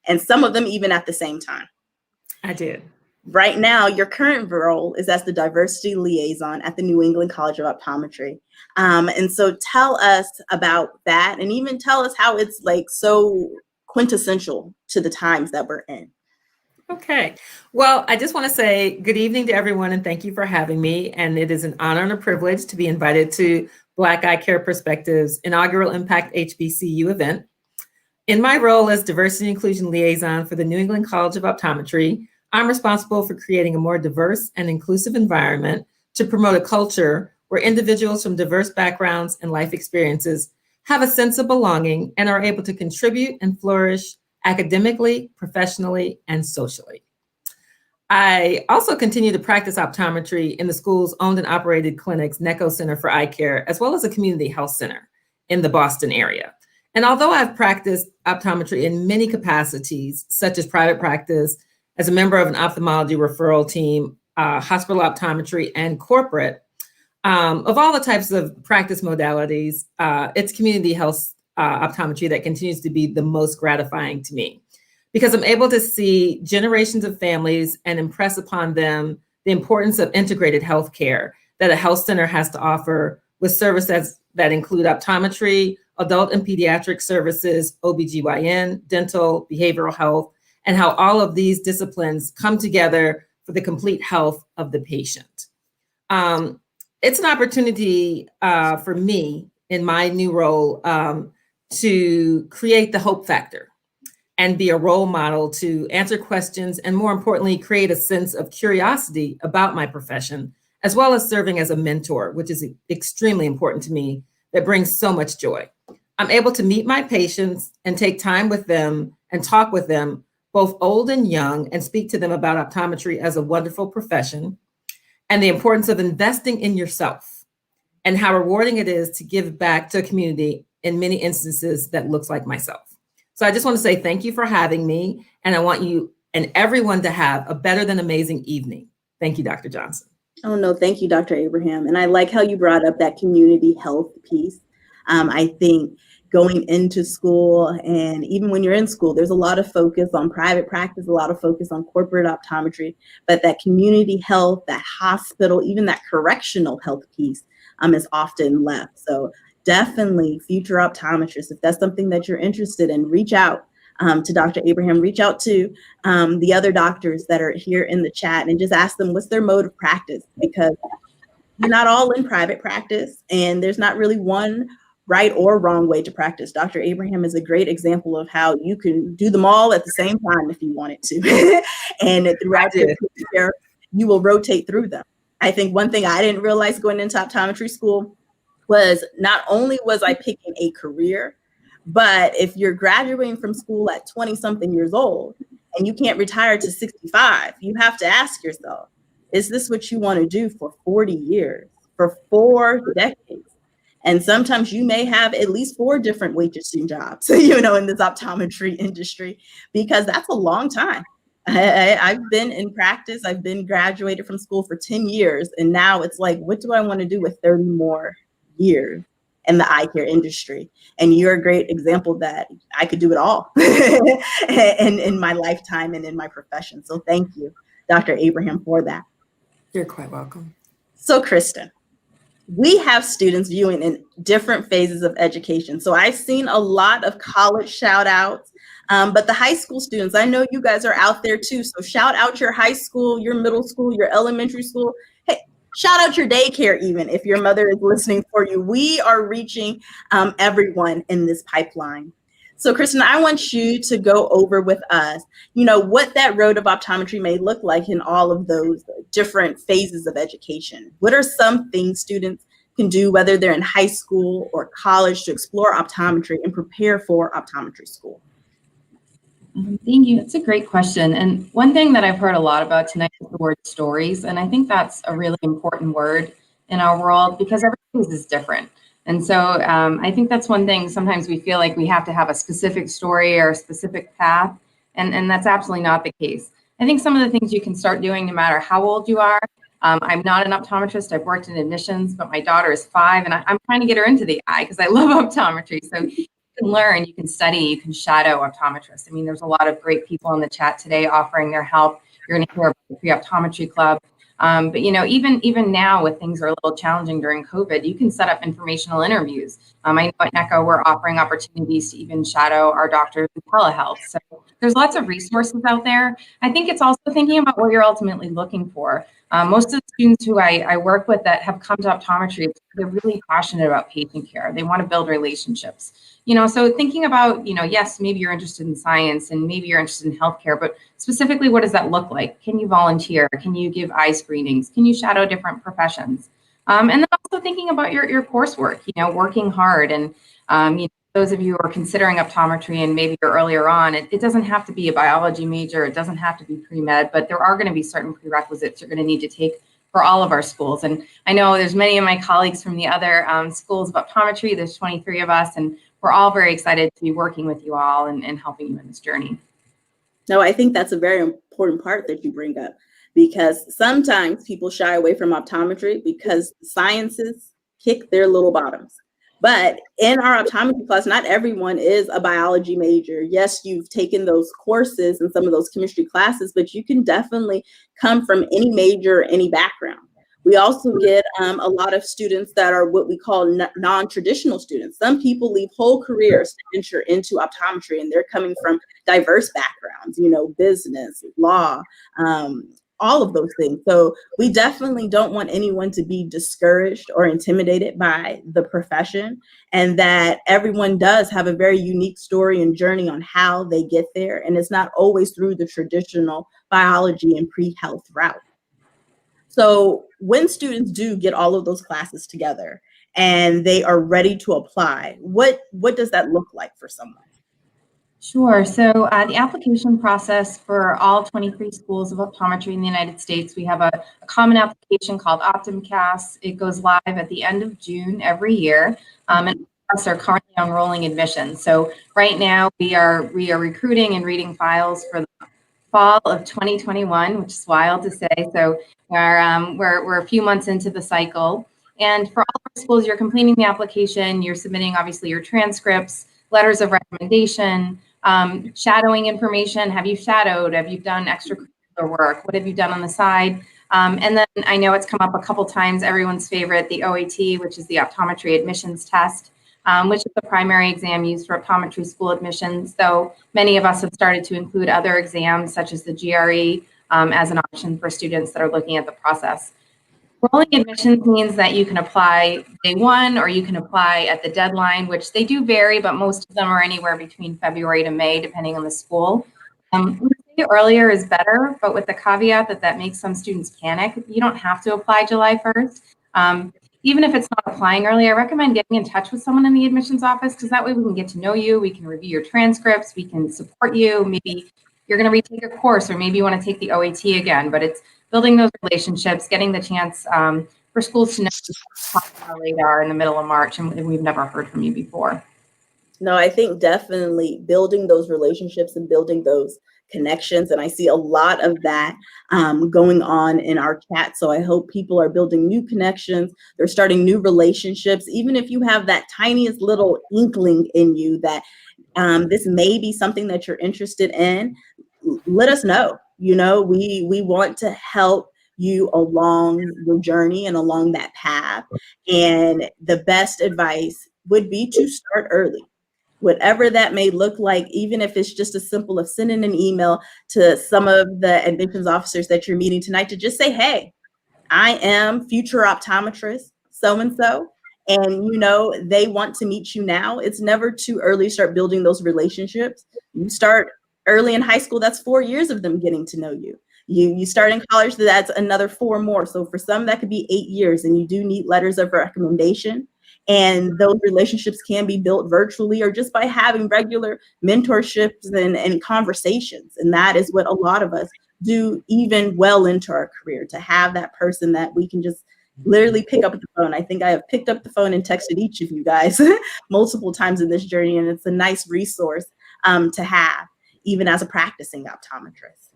and some of them even at the same time. I did. Right now, your current role is as the diversity liaison at the New England College of Optometry. And so tell us about that, and even tell us how it's like so quintessential to the times that we're in. Okay. Well, I just want to say good evening to everyone and thank you for having me. And it is an honor and a privilege to be invited to Black Eyecare Perspective's inaugural Impact HBCU event. In my role as diversity and inclusion liaison for the New England College of Optometry, I'm responsible for creating a more diverse and inclusive environment to promote a culture where individuals from diverse backgrounds and life experiences have a sense of belonging and are able to contribute and flourish academically, professionally, and socially. I also continue to practice optometry in the school's owned and operated clinics, NECO Center for Eye Care, as well as a community health center in the Boston area. And although I've practiced optometry in many capacities, such as private practice, as a member of an ophthalmology referral team, hospital optometry, and corporate, of all the types of practice modalities, it's community health optometry that continues to be the most gratifying to me, because I'm able to see generations of families and impress upon them the importance of integrated healthcare that a health center has to offer, with services that include optometry, adult and pediatric services, OBGYN, dental, behavioral health, and how all of these disciplines come together for the complete health of the patient. It's an opportunity for me in my new role to create the hope factor and be a role model to answer questions and, more importantly, create a sense of curiosity about my profession, as well as serving as a mentor, which is extremely important to me, that brings so much joy. I'm able to meet my patients and take time with them and talk with them, both old and young, and speak to them about optometry as a wonderful profession and the importance of investing in yourself and how rewarding it is to give back to a community in many instances that looks like myself. So I just want to say thank you for having me, and I want you and everyone to have a better than amazing evening. Thank you, Dr. Johnson. Oh, no, thank you, Dr. Abraham. And I like how you brought up that community health piece. I think going into school, and even when you're in school, there's a lot of focus on private practice, a lot of focus on corporate optometry, but that community health, that hospital, even that correctional health piece is often left. So definitely future optometrists, if that's something that you're interested in, reach out to Dr. Abraham, reach out to the other doctors that are here in the chat and just ask them what's their mode of practice, because we're not all in private practice and there's not really one right or wrong way to practice. Dr. Abraham is a great example of how you can do them all at the same time if you wanted to. And throughout your career, you will rotate through them. I think one thing I didn't realize going into optometry school was not only was I picking a career, but if you're graduating from school at 20 something years old and you can't retire to 65, you have to ask yourself, is this what you want to do for 40 years, for 4 decades? And sometimes you may have at least 4 different waitressing jobs, in this optometry industry, because that's a long time. I've been in practice. I've been graduated from school for 10 years. And now it's like, what do I want to do with 30 more years in the eye care industry? And you're a great example that I could do it all in my lifetime and in my profession. So thank you, Dr. Abraham, for that. You're quite welcome. So Kristen, we have students viewing in different phases of education. So I've seen a lot of college shout outs, but the high school students, I know you guys are out there too. So shout out your high school, your middle school, your elementary school. Hey, shout out your daycare even if your mother is listening for you. We are reaching everyone in this pipeline. So Kristen, I want you to go over with us, what that road of optometry may look like in all of those different phases of education. What are some things students can do, whether they're in high school or college, to explore optometry and prepare for optometry school? Thank you. It's a great question. And one thing that I've heard a lot about tonight is the word stories. And I think that's a really important word in our world because everything is different. And so I think that's one thing. Sometimes we feel like we have to have a specific story or a specific path, and that's absolutely not the case. I think some of the things you can start doing no matter how old you are. I'm not an optometrist. I've worked in admissions, but my daughter is 5 and I'm trying to get her into the eye because I love optometry. So you can learn, you can study, you can shadow optometrists. I mean, there's a lot of great people in the chat today offering their help. You're going to hear about the Pre-optometry Club. But you know, even now with things are a little challenging during COVID, you can set up informational interviews. I know at NECO we're offering opportunities to even shadow our doctors in telehealth. So there's lots of resources out there. I think it's also thinking about what you're ultimately looking for. Most of the students who I work with that have come to optometry, they're really passionate about patient care. They want to build relationships. You know, so thinking about, you know, yes, maybe you're interested in science and maybe you're interested in healthcare, but specifically, what does that look like? Can you volunteer? Can you give eye screenings? Can you shadow different professions? And then also thinking about your coursework, you know, working hard. And you know, those of you who are considering optometry and maybe you're earlier on, it doesn't have to be a biology major. It doesn't have to be pre-med, but there are going to be certain prerequisites you're going to need to take for all of our schools. And I know there's many of my colleagues from the other schools of optometry. There's 23 of us, and we're all very excited to be working with you all and helping you in this journey. No, I think that's a very important part that you bring up, because sometimes people shy away from optometry because sciences kick their little bottoms. But in our optometry class, not everyone is a biology major. Yes, you've taken those courses and some of those chemistry classes, but you can definitely come from any major, any background. We also get a lot of students that are what we call non-traditional students. Some people leave whole careers to venture into optometry, and they're coming from diverse backgrounds, you know, business, law, all of those things. So we definitely don't want anyone to be discouraged or intimidated by the profession, and that everyone does have a very unique story and journey on how they get there. And it's not always through the traditional biology and pre-health route. So when students do get all of those classes together and they are ready to apply, what does that look like for someone? Sure. So the application process for all 23 schools of optometry in the United States, we have a common application called OptumCast. It goes live at the end of June every year, and us are currently on rolling admissions. So right now we are recruiting and reading files for the fall of 2021, which is wild to say. So we're a few months into the cycle, and for all our schools, you're completing the application. You're submitting obviously your transcripts, letters of recommendation, shadowing information. Have you shadowed? Have you done extracurricular work? What have you done on the side? And then I know it's come up a couple times, everyone's favorite, the OAT, which is the optometry admissions test, which is the primary exam used for optometry school admissions, though many of us have started to include other exams such as the GRE as an option for students that are looking at the process. Rolling admissions means that you can apply day one or you can apply at the deadline, which they do vary, but most of them are anywhere between February to May, depending on the school. Earlier is better, but with the caveat that makes some students panic. You don't have to apply July 1st. Even if it's not applying early, I recommend getting in touch with someone in the admissions office, because that way we can get to know you, we can review your transcripts, we can support you. Maybe you're going to retake a course, or maybe you want to take the OAT again, but it's building those relationships, getting the chance for schools to know what's on our radar in the middle of March, and we've never heard from you before. No, I think definitely building those relationships and building those connections. And I see a lot of that going on in our chat. So I hope people are building new connections. They're starting new relationships. Even if you have that tiniest little inkling in you that this may be something that you're interested in, let us know. You know, we want to help you along your journey and along that path. And the best advice would be to start early. Whatever that may look like, even if it's just as simple as sending an email to some of the admissions officers that you're meeting tonight to just say, hey, I am future optometrist so-and-so, and you know, they want to meet you now. It's never too early to start building those relationships. You start early in high school, that's 4 years of them getting to know you. You start in college, that's another 4 more. So for some, that could be 8 years, and you do need letters of recommendation. And those relationships can be built virtually or just by having regular mentorships and conversations. And that is what a lot of us do even well into our career, to have that person that we can just literally pick up the phone. I think I have picked up the phone and texted each of you guys multiple times in this journey. And it's a nice resource to have, even as a practicing optometrist.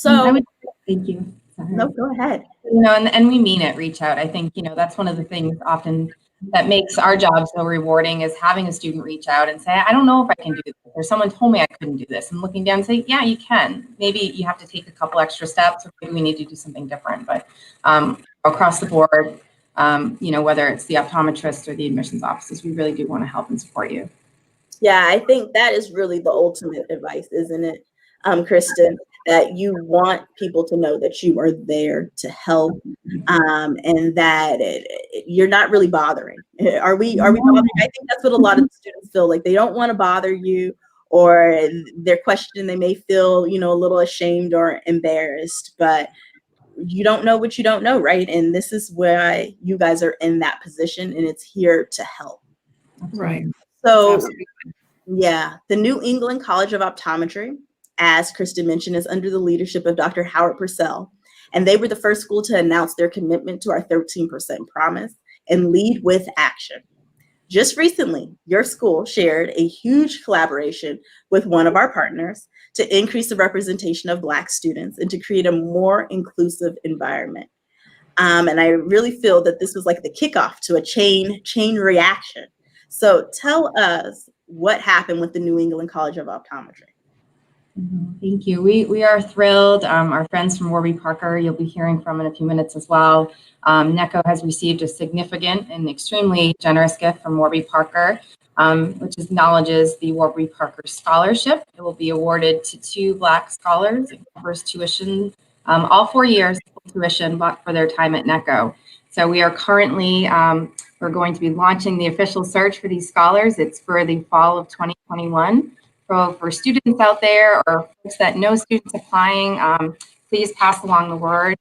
So thank you. Sorry. No, go ahead. And we mean it, reach out. I think, that's one of the things often that makes our job so rewarding is having a student reach out and say, I don't know if I can do this, or someone told me I couldn't do this. And looking down and say, yeah, you can. Maybe you have to take a couple extra steps, or maybe we need to do something different. But across the board, whether it's the optometrist or the admissions offices, we really do want to help and support you. Yeah, I think that is really the ultimate advice, isn't it, Kristen? That you want people to know that you are there to help, and that you're not really bothering. Are we bothering? I think that's what a lot of students feel like. They don't want to bother you, or they're questioning. They may feel, a little ashamed or embarrassed, but you don't know what you don't know, right? And this is why you guys are in that position, and it's here to help. Right. So, yeah, the New England College of Optometry, as Kristen mentioned, is under the leadership of Dr. Howard Purcell, and they were the first school to announce their commitment to our 13% promise and lead with action. Just recently, your school shared a huge collaboration with one of our partners to increase the representation of Black students and to create a more inclusive environment. And I really feel that this was like the kickoff to a chain reaction. So tell us what happened with the New England College of Optometry. Thank you. We are thrilled. Our friends from Warby Parker, you'll be hearing from in a few minutes as well. NECO has received a significant and extremely generous gift from Warby Parker, which acknowledges the Warby Parker Scholarship. It will be awarded to 2 Black scholars. It covers tuition, all 4 years, tuition for their time at NECO. So we are currently, we're going to be launching the official search for these scholars. It's for the fall of 2021. For students out there or folks that know students applying, please pass along the word.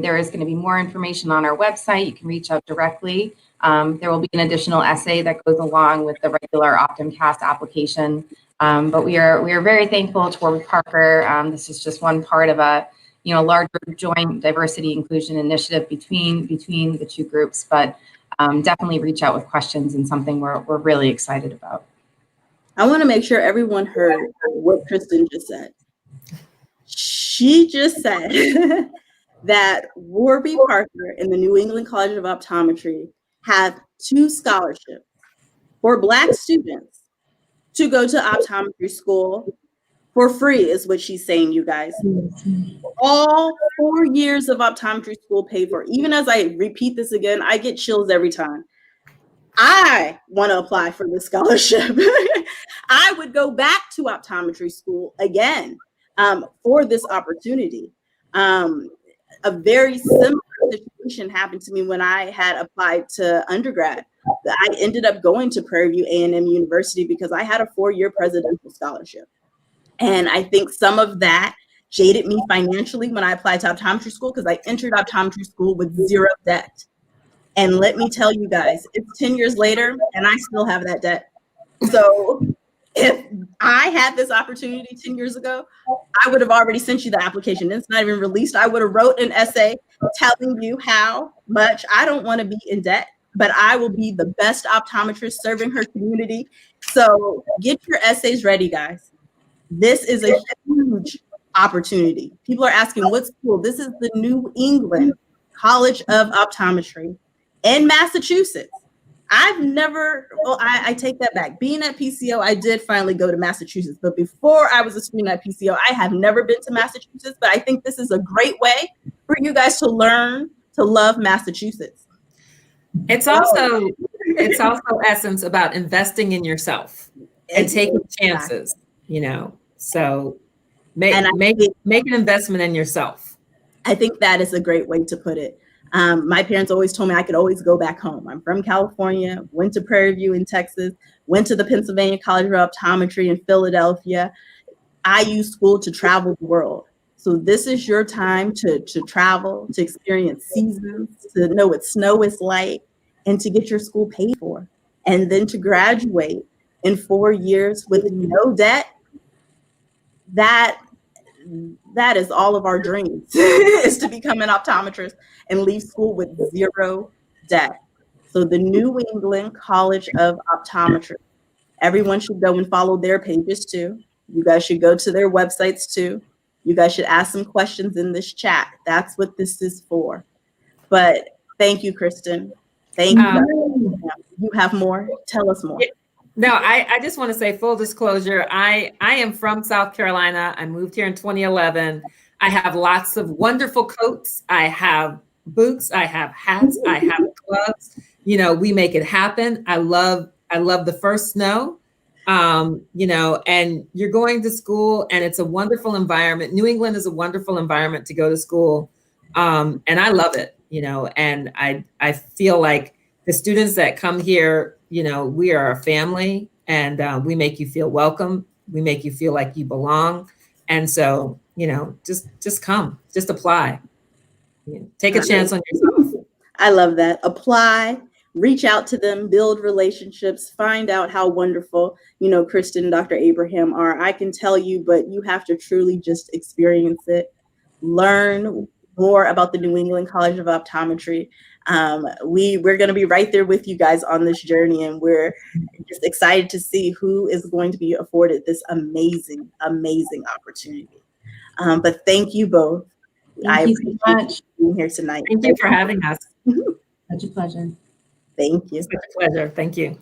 There is going to be more information on our website. You can reach out directly. There will be an additional essay that goes along with the regular OptumCast application. But we are very thankful to Warby Parker. This is just one part of a larger joint diversity inclusion initiative between the two groups. But definitely reach out with questions and something we're really excited about. I want to make sure everyone heard what Kristen just said. She just said that Warby Parker and the New England College of Optometry have 2 scholarships for Black students to go to optometry school for free, is what she's saying, you guys. All 4 years of optometry school paid for. Even as I repeat this again, I get chills every time. I want to apply for this scholarship. I would go back to optometry school again for this opportunity. A very similar situation happened to me when I had applied to undergrad. I ended up going to Prairie View A&M University because I had a 4-year presidential scholarship. And I think some of that jaded me financially when I applied to optometry school, because I entered optometry school with 0 debt. And let me tell you guys, it's 10 years later and I still have that debt. So if I had this opportunity 10 years ago, I would have already sent you the application. It's not even released. I would have wrote an essay telling you how much I don't want to be in debt, but I will be the best optometrist serving her community. So get your essays ready, guys. This is a huge opportunity. People are asking, what school? This is the New England College of Optometry in Massachusetts. I take that back. Being at PCO, I did finally go to Massachusetts, but before I was a student at PCO, I have never been to Massachusetts, but I think this is a great way for you guys to learn to love Massachusetts. It's also essence about investing in yourself and taking chances, so make an investment in yourself. I think that is a great way to put it. My parents always told me I could always go back home. I'm from California, went to Prairie View in Texas, went to the Pennsylvania College of Optometry in Philadelphia. I use school to travel the world. So this is your time to travel, to experience seasons, to know what snow is like, and to get your school paid for. And then to graduate in 4 years with no debt. That is all of our dreams, is to become an optometrist and leave school with 0 debt. So the New England College of Optometry, everyone should go and follow their pages too. You guys should go to their websites too. You guys should ask some questions in this chat. That's what this is for. But thank you, Kristen. Thank you. You have more? Tell us more. No, I just want to say full disclosure. I am from South Carolina. I moved here in 2011. I have lots of wonderful coats. I have boots. I have hats. I have gloves. You know, we make it happen. I love the first snow. You know, and you're going to school and it's a wonderful environment. New England is a wonderful environment to go to school. And I love it, you know, and I feel like the students that come here, you know, we are a family and we make you feel welcome. We make you feel like you belong. And so, you know, just come, just apply. Take a chance on yourself. I love that. Apply, reach out to them, build relationships, find out how wonderful, you know, Kristen and Dr. Abraham are. I can tell you, but you have to truly just experience it. Learn more about the New England College of Optometry. We're going to be right there with you guys on this journey, and we're just excited to see who is going to be afforded this amazing, amazing opportunity. But thank you both. Thank you so much for being here tonight. Thank you for having us. Such a pleasure. Thank you. Such a pleasure. Thank you.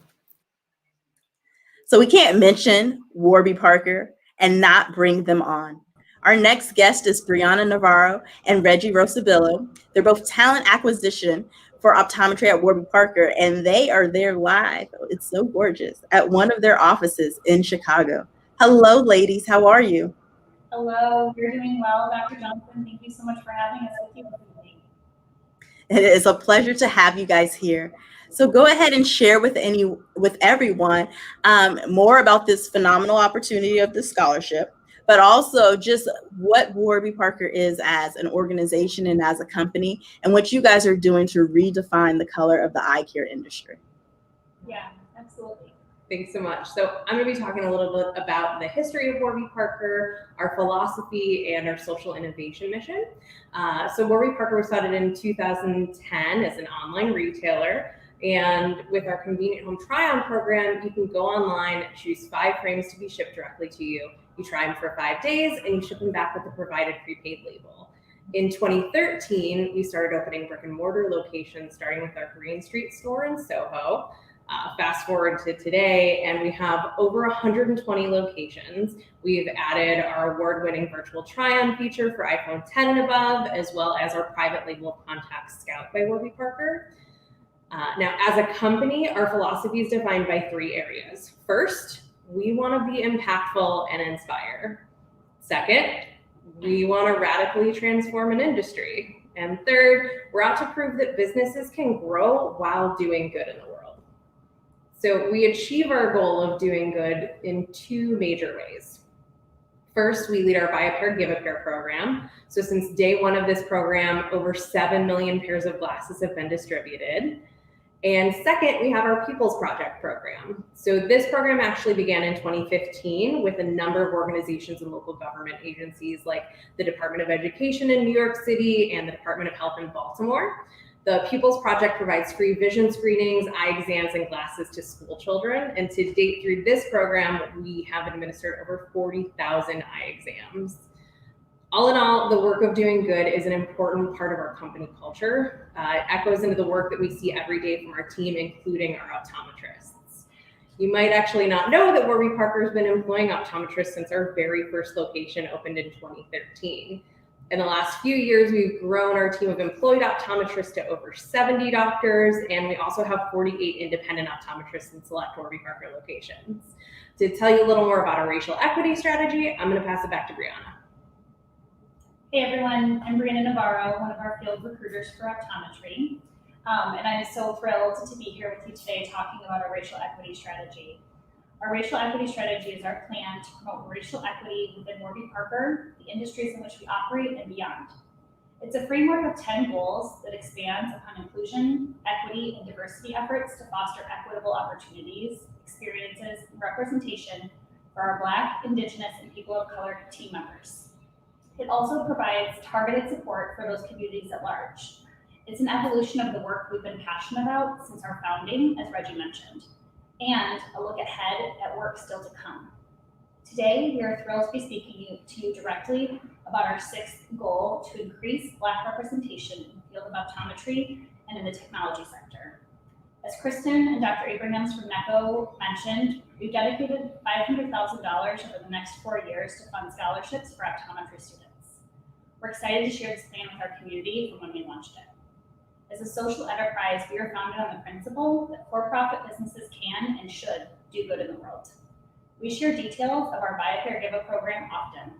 So we can't mention Warby Parker and not bring them on. Our next guest is Brianna Navarro and Reggie Rosabillo. They're both talent acquisition for optometry at Warby Parker, and they are there live. It's so gorgeous at one of their offices in Chicago. Hello, ladies. How are you? Hello. You're doing well, Dr. Johnson. Thank you so much for having us with you this evening. It is a pleasure to have you guys here. So go ahead and share with everyone more about this phenomenal opportunity of the scholarship, but also just what Warby Parker is as an organization and as a company, and what you guys are doing to redefine the color of the eye care industry. Yeah, absolutely. Thanks so much. So I'm going to be talking a little bit about the history of Warby Parker, our philosophy, and our social innovation mission. So Warby Parker was started in 2010 as an online retailer. And with our convenient home try-on program, you can go online, choose 5 frames to be shipped directly to you. You try them for 5 days and you ship them back with the provided prepaid label. In 2013, we started opening brick and mortar locations, starting with our Green Street store in Soho. Fast forward to today, and we have over 120 locations. We've added our award-winning virtual try-on feature for iPhone 10 and above, as well as our private label Contact Scout by Warby Parker. Now, as a company, our philosophy is defined by 3 areas. First, we want to be impactful and inspire. Second, we want to radically transform an industry. And third, we're out to prove that businesses can grow while doing good in the world. So we achieve our goal of doing good in 2 major ways. First, we lead our Buy a Pair, Give a Pair program. So since day 1 of this program, over 7 million pairs of glasses have been distributed. And second, we have our People's Project program. So this program actually began in 2015 with a number of organizations and local government agencies like the Department of Education in New York City and the Department of Health in Baltimore. The People's Project provides free vision screenings, eye exams, and glasses to school children. And to date through this program, we have administered over 40,000 eye exams. All in all, the work of doing good is an important part of our company culture. It echoes into the work that we see every day from our team, including our optometrists. You might actually not know that Warby Parker has been employing optometrists since our very first location opened in 2013. In the last few years, we've grown our team of employed optometrists to over 70 doctors, and we also have 48 independent optometrists in select Warby Parker locations. To tell you a little more about our racial equity strategy, I'm going to pass it back to Brianna. Hey everyone, I'm Brianna Navarro, one of our field recruiters for optometry. And I'm so thrilled to be here with you today talking about our racial equity strategy. Our racial equity strategy is our plan to promote racial equity within Warby Parker, the industries in which we operate, and beyond. It's a framework of 10 goals that expands upon inclusion, equity, and diversity efforts to foster equitable opportunities, experiences, and representation for our Black, Indigenous, and people of color team members. It also provides targeted support for those communities at large. It's an evolution of the work we've been passionate about since our founding, as Reggie mentioned, and a look ahead at work still to come. Today, we are thrilled to be speaking to you directly about our sixth goal to increase Black representation in the field of optometry and in the technology sector. As Kristen and Dr. Abrahams from NECO mentioned, we've dedicated $500,000 over the next 4 years to fund scholarships for optometry students. We're excited to share this plan with our community from when we launched it. As a social enterprise, we are founded on the principle that for-profit businesses can and should do good in the world. We share details of our Eyecare Give a program often.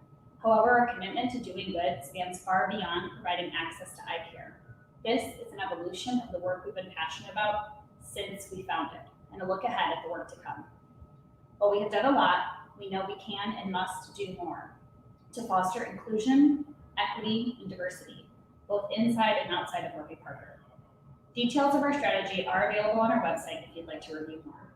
However, our commitment to doing good spans far beyond providing access to eye care. This is an evolution of the work we've been passionate about since we founded, and a look ahead at the work to come. While we have done a lot, we know we can and must do more to foster inclusion, equity, and diversity, both inside and outside of Warby Parker. Details of our strategy are available on our website if you'd like to review more.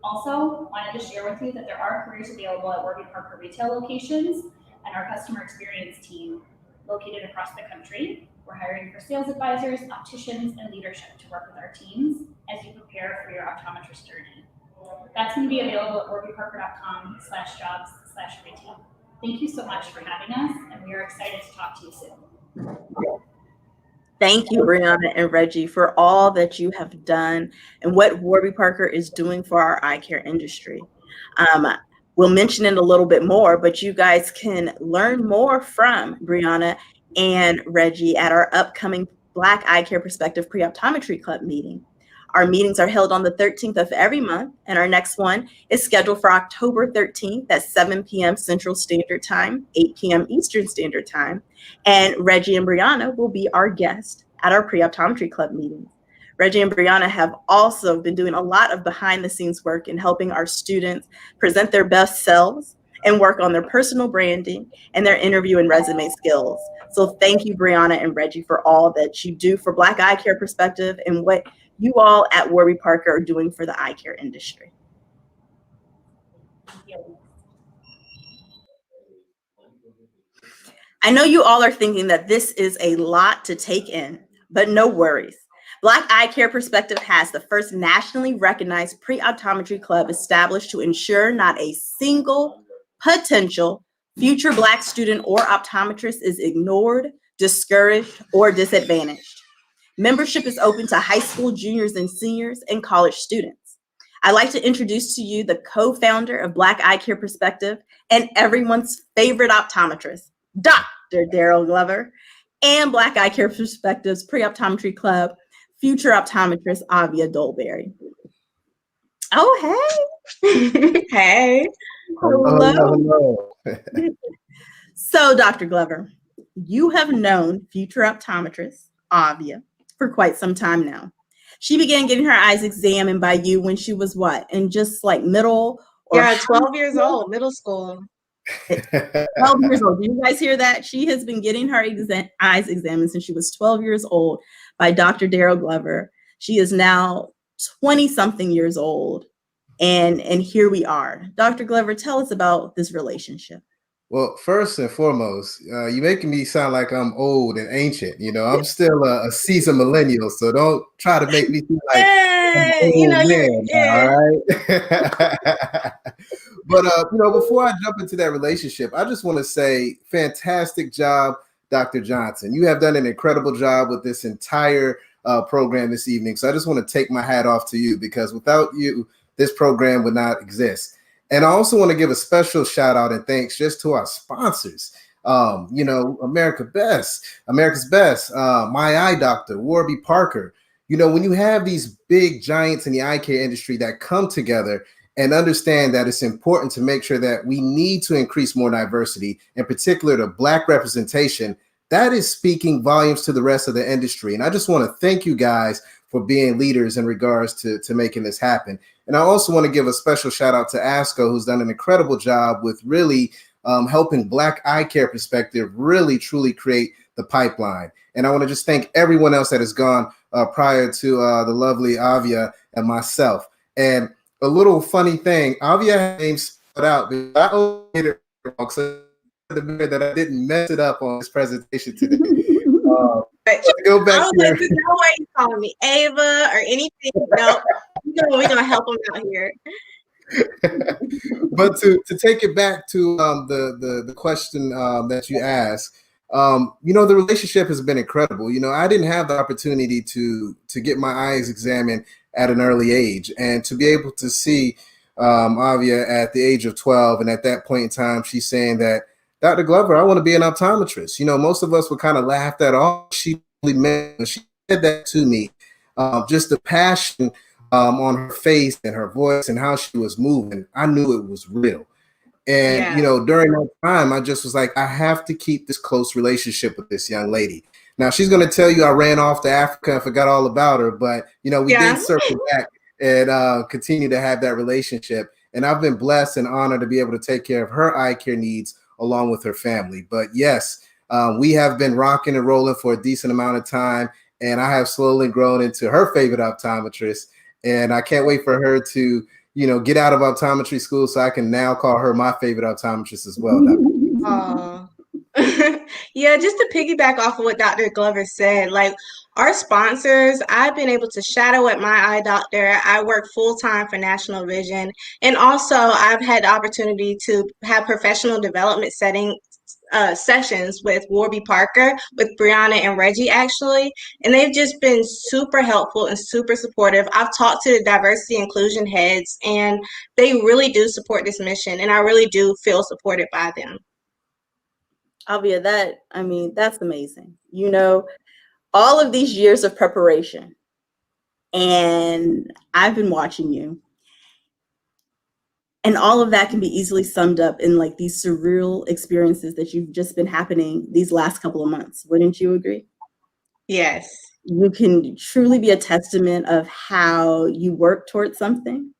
Also, wanted to share with you that there are careers available at Warby Parker retail locations and our customer experience team located across the country. We're hiring for sales advisors, opticians, and leadership to work with our teams as you prepare for your optometrist journey. That's going to be available at warbyparker.com/jobs/retail. Thank you so much for having us, and we are excited to talk to you soon. Thank you, Brianna and Reggie, for all that you have done and what Warby Parker is doing for our eye care industry. We'll mention it a little bit more, but you guys can learn more from Brianna and Reggie at our upcoming Black Eye Care Perspective Pre-optometry Club meeting. Our meetings are held on the 13th of every month, and our next one is scheduled for October 13th at 7 p.m. Central Standard Time, 8 p.m. Eastern Standard Time. And Reggie and Brianna will be our guests at our Pre-optometry Club meetings. Reggie and Brianna have also been doing a lot of behind-the-scenes work in helping our students present their best selves and work on their personal branding and their interview and resume skills. So thank you, Brianna and Reggie, for all that you do for Black Eye Care Perspective and what you all at Warby Parker are doing for the eye care industry. I know you all are thinking that this is a lot to take in, but no worries. Black Eye Care Perspective has the first nationally recognized pre-optometry club established to ensure not a single potential future Black student or optometrist is ignored, discouraged, or disadvantaged. Membership is open to high school juniors and seniors and college students. I'd like to introduce to you the co-founder of Black Eye Care Perspective and everyone's favorite optometrist, Dr. Daryl Glover, and Black Eye Care Perspective's Pre-optometry Club, future optometrist Avia Dolberry. Oh, hey. Hey. Hello. So, Dr. Glover, you have known future optometrist Avia for quite some time now. She began getting her eyes examined by you when she was what? In just like middle? Or 12 years old, middle school. 12 years old. Do you guys hear that? She has been getting her eyes examined since she was 12 years old by Dr. Daryl Glover. She is now 20-something years old. And here we are. Dr. Glover, tell us about this relationship. Well, first and foremost, you're making me sound like I'm old and ancient. You know, I'm still a seasoned millennial, so don't try to make me feel like I'm old man, all right? But, you know, before I jump into that relationship, I just want to say fantastic job, Dr. Johnson. You have done an incredible job with this entire program this evening. So I just want to take my hat off to you because without you, this program would not exist. And I also want to give a special shout out and thanks just to our sponsors. You know, America's Best, My Eye Doctor, Warby Parker. You know, when you have these big giants in the eye care industry that come together and understand that it's important to make sure that we need to increase more diversity, in particular the Black representation, that is speaking volumes to the rest of the industry. And I just want to thank you guys for being leaders in regards to making this happen. And I also want to give a special shout out to ASCO, who's done an incredible job with really helping Black Eye Care Perspective really truly create the pipeline. And I want to just thank everyone else that has gone prior to the lovely Avia and myself. And a little funny thing, Avia name spelled out, but I made it wrong, so that I didn't mess it up on this presentation today. Go back I was like, there's no way he's calling me Ava or anything. No, we're gonna help him out here. But to take it back to the question that you asked, the relationship has been incredible. I didn't have the opportunity to get my eyes examined at an early age, and to be able to see Avia at the age of 12, and at that point in time, she's saying that, Dr. Glover, I want to be an optometrist. Most of us would kind of laugh that off. She really meant when she said that to me. Just the passion on her face and her voice and how she was moving, I knew it was real. And, during that time, I just was like, I have to keep this close relationship with this young lady. Now, she's going to tell you I ran off to Africa and forgot all about her, but, we did circle back and continue to have that relationship. And I've been blessed and honored to be able to take care of her eye care needs along with her family. But yes, we have been rocking and rolling for a decent amount of time, and I have slowly grown into her favorite optometrist. And I can't wait for her to, get out of optometry school so I can now call her my favorite optometrist as well. Yeah, just to piggyback off of what Dr. Glover said, like our sponsors, I've been able to shadow at my eye doctor. I work full-time for National Vision. And also I've had the opportunity to have professional development sessions with Warby Parker, with Brianna and Reggie actually, and they've just been super helpful and super supportive. I've talked to the diversity inclusion heads, and they really do support this mission, and I really do feel supported by them. Avia, that's amazing. All of these years of preparation, and I've been watching you. And all of that can be easily summed up in like these surreal experiences that you've just been happening these last couple of months. Wouldn't you agree? Yes. You can truly be a testament of how you work towards something,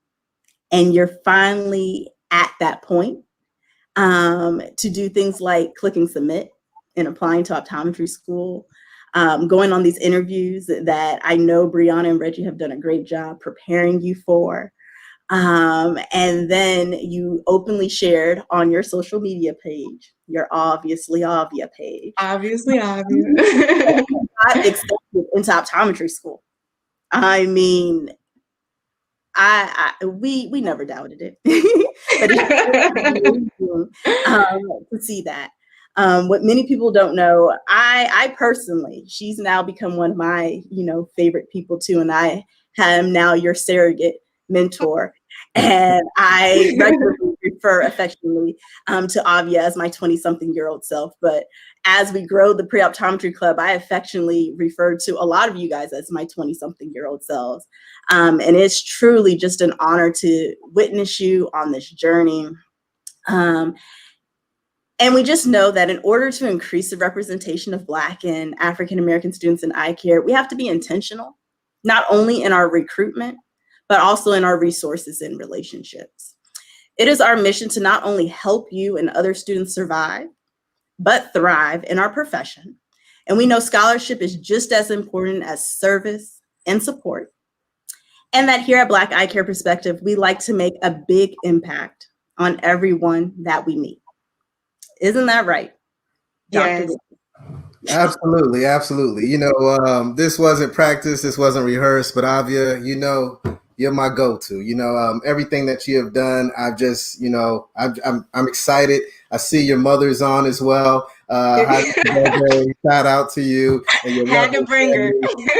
and you're finally at that point to do things like clicking submit and applying to optometry school, going on these interviews that I know Brianna and Reggie have done a great job preparing you for. And then you openly shared on your social media page, your Obviously Avia page. Obviously Avia. I accepted into optometry school. We never doubted it. But to see that. What many people don't know, I personally, she's now become one of my, favorite people too. And I am now your surrogate mentor. And I regularly refer affectionately to Avia as my 20-something-year-old self. But as we grow the Pre-optometry Club, I affectionately refer to a lot of you guys as my 20-something-year-old selves. And it's truly just an honor to witness you on this journey. And we just know that in order to increase the representation of Black and African American students in eye care, we have to be intentional, not only in our recruitment, but also in our resources and relationships. It is our mission to not only help you and other students survive, but thrive in our profession. And we know scholarship is just as important as service and support. And that here at Black Eye Care Perspective, we like to make a big impact on everyone that we meet. Isn't that right? Yes. Absolutely. This wasn't practice, this wasn't rehearsed, but Avia, you're my go-to. Everything that you have done, I've just, I'm excited. I see your mother's on as well. Shout out to you. And your had to bring her.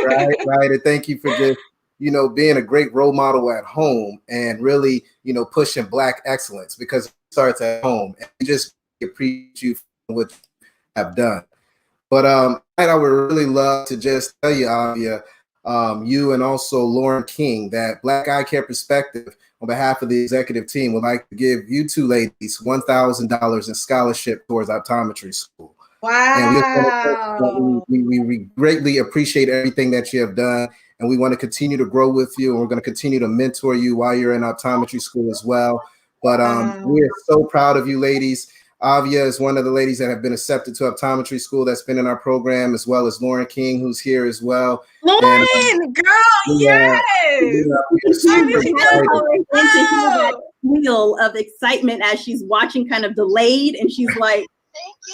Right. And thank you for just, being a great role model at home and really, pushing Black excellence, because it starts at home. And we just appreciate you for what you have done. But I would really love to just tell you, Avia, you and also Lauren King, that Black Eye Care Perspective, on behalf of the executive team, would like to give you two ladies $1,000 in scholarship towards optometry school. Wow. And we greatly appreciate everything that you have done, and we want to continue to grow with you, and we're going to continue to mentor you while you're in optometry school as well. But we're so proud of you ladies. Avia is one of the ladies that have been accepted to optometry school that's been in our program, as well as Lauren King, who's here as well. Lauren, girl, yes. That wheel of excitement as she's watching kind of delayed, and she's like,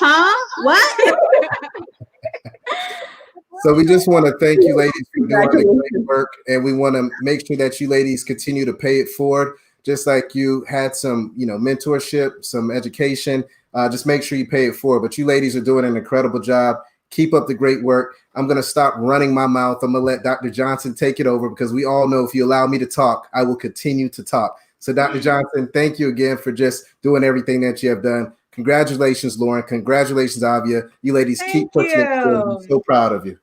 huh? What? So we just want to thank you ladies for doing the great work, and we want to make sure that you ladies continue to pay it forward. just like you had some, mentorship, some education. Just make sure you pay it forward. But you ladies are doing an incredible job. Keep up the great work. I'm going to stop running my mouth. I'm going to let Dr. Johnson take it over, because we all know if you allow me to talk, I will continue to talk. So Dr. Johnson, thank you again for just doing everything that you have done. Congratulations, Lauren. Congratulations, Avia. You ladies keep pushing it forward. I'm so proud of you.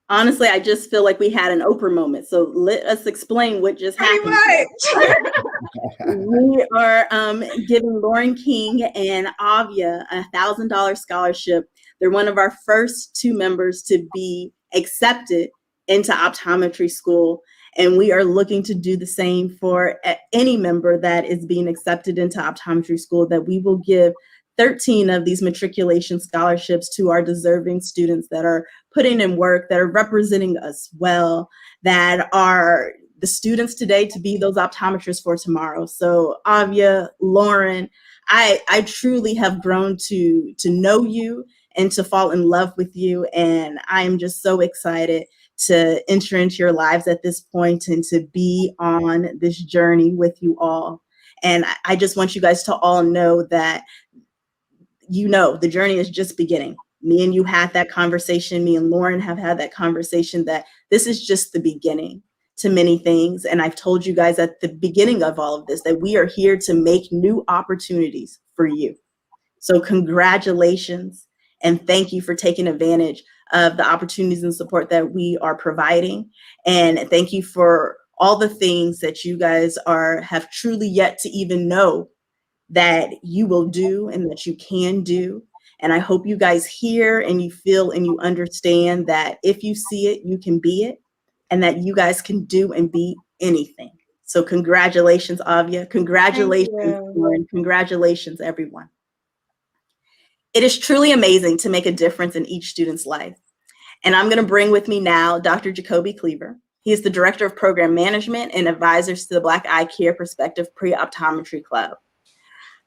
Honestly, I just feel like we had an Oprah moment. So let us explain what just happened. We are giving Lauren King and Avia a $1,000 scholarship. They're one of our first 2 members to be accepted into optometry school. And we are looking to do the same for any member that is being accepted into optometry school, that we will give 13 of these matriculation scholarships to our deserving students that are putting in work, that are representing us well, that are the students today to be those optometrists for tomorrow. So Avia, Lauren, I truly have grown to know you and to fall in love with you. And I am just so excited to enter into your lives at this point and to be on this journey with you all. And I just want you guys to all know that, the journey is just beginning. Me and you had that conversation. Me and Lauren have had that conversation, that this is just the beginning to many things. And I've told you guys at the beginning of all of this that we are here to make new opportunities for you. So congratulations, and thank you for taking advantage of the opportunities and support that we are providing. And thank you for all the things that you guys have truly yet to even know that you will do and that you can do. And I hope you guys hear and you feel and you understand that if you see it, you can be it, and that you guys can do and be anything. So congratulations, Avia. Congratulations, Lauren. Congratulations, everyone. It is truly amazing to make a difference in each student's life. And I'm going to bring with me now Dr. Jacoby Cleaver. He is the Director of Program Management and advisors to the Black Eyecare Perspective Pre-optometry Club.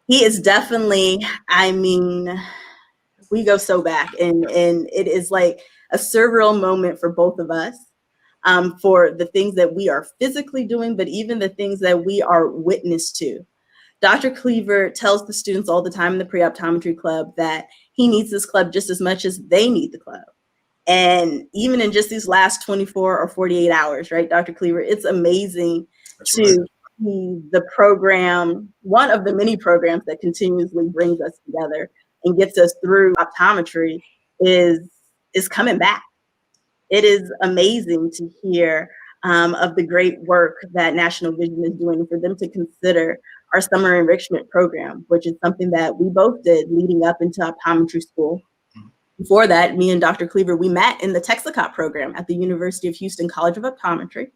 He is definitely, we go so back, and it is like a surreal moment for both of us, for the things that we are physically doing, but even the things that we are witness to. Dr. Cleaver tells the students all the time in the Pre-optometry Club that he needs this club just as much as they need the club. And even in just these last 24 or 48 hours, right, Dr. Cleaver, it's amazing to see the program, one of the many programs that continuously brings us together and gets us through optometry is coming back. It is amazing to hear of the great work that National Vision is doing, for them to consider our summer enrichment program, which is something that we both did leading up into optometry school. Before that, me and Dr. Cleaver, we met in the Texacop program at the University of Houston College of Optometry.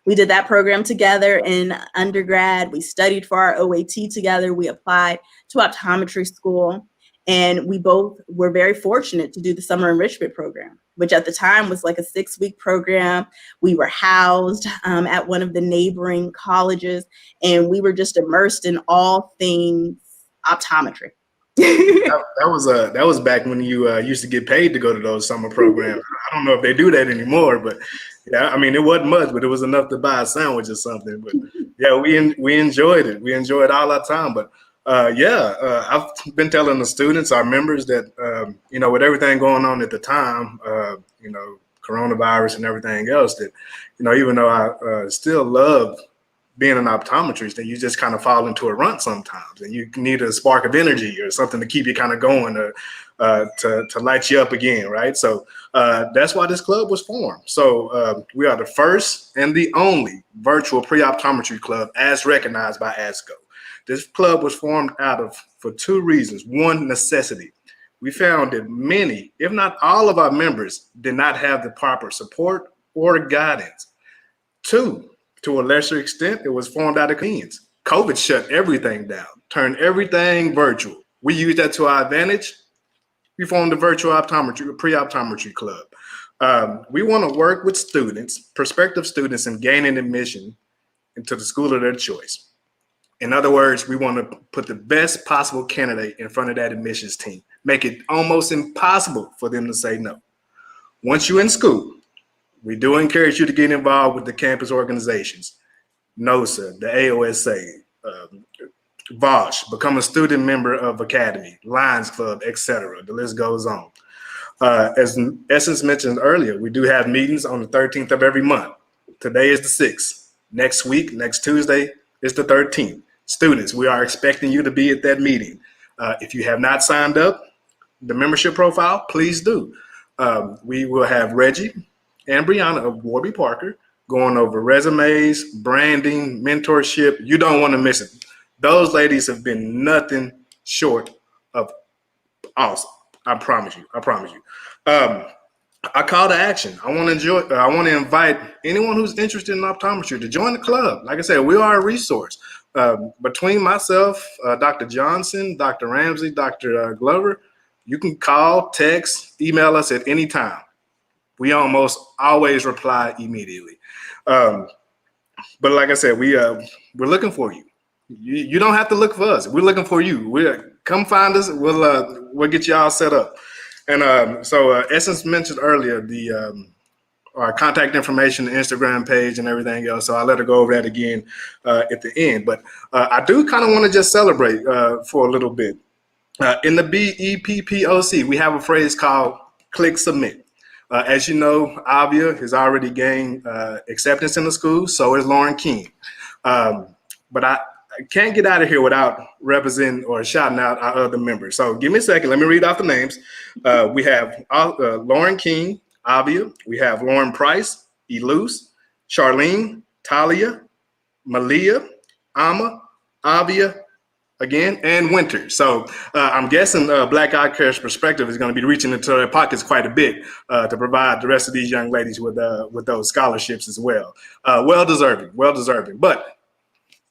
We did that program together in undergrad. We studied for our OAT together. We applied to optometry school, and we both were very fortunate to do the summer enrichment program, which at the time was like a 6-week program. We were housed at one of the neighboring colleges, and we were just immersed in all things optometry. that was back when you used to get paid to go to those summer programs. I don't know if they do that anymore, but yeah, I mean, it wasn't much, but it was enough to buy a sandwich or something. But yeah, we enjoyed it. We enjoyed all our time. But I've been telling the students, our members, that with everything going on at the time, coronavirus and everything else, that even though I still love being an optometrist, that you just kind of fall into a rut sometimes, and you need a spark of energy or something to keep you kind of going, to light you up again, right? So that's why this club was formed. So we are the first and the only virtual pre-optometry club as recognized by ASCO. This club was formed for 2 reasons. One, necessity. We found that many, if not all of our members, did not have the proper support or guidance. 2, to a lesser extent, it was formed out of convenience. COVID shut everything down, turned everything virtual. We used that to our advantage. We formed the virtual pre-optometry club. We want to work with students, prospective students, in gaining admission into the school of their choice. In other words, we want to put the best possible candidate in front of that admissions team, make it almost impossible for them to say no. Once you're in school, we do encourage you to get involved with the campus organizations. NOSA, the AOSA, VOSH, become a student member of Academy, Lions Club, etc. The list goes on. As Essence mentioned earlier, we do have meetings on the 13th of every month. Today is the 6th. Next week, next Tuesday, is the 13th. Students, we are expecting you to be at that meeting. If you have not signed up, the membership profile, please do. We will have Reggie and Brianna of Warby Parker going over resumes, branding, mentorship. You don't want to miss it. Those ladies have been nothing short of awesome. I promise you. I promise you. A call to action. I want to invite anyone who's interested in optometry to join the club. Like I said, we are a resource. Between myself, Dr. Johnson, Dr. Ramsey, Dr. Glover, you can call, text, email us at any time. We almost always reply immediately. But like I said, we're looking for you. You don't have to look for us. We're looking for you. Come find us. We'll get you all set up. And so Essence mentioned earlier our contact information, the Instagram page, and everything else. So I'll let her go over that again at the end. But I do kind of want to just celebrate for a little bit. In the BEPPOC, we have a phrase called click submit. As you know, Avia has already gained acceptance in the school. So is Lauren King. But I can't get out of here without representing or shouting out our other members. So give me a second. Let me read off the names. We have Lauren King, Avia. We have Lauren Price, Eluse, Charlene, Talia, Malia, Ama, Avia, again, and Winter. So I'm guessing Black Eyecare Perspective is going to be reaching into their pockets quite a bit to provide the rest of these young ladies with those scholarships as well. Well deserving. But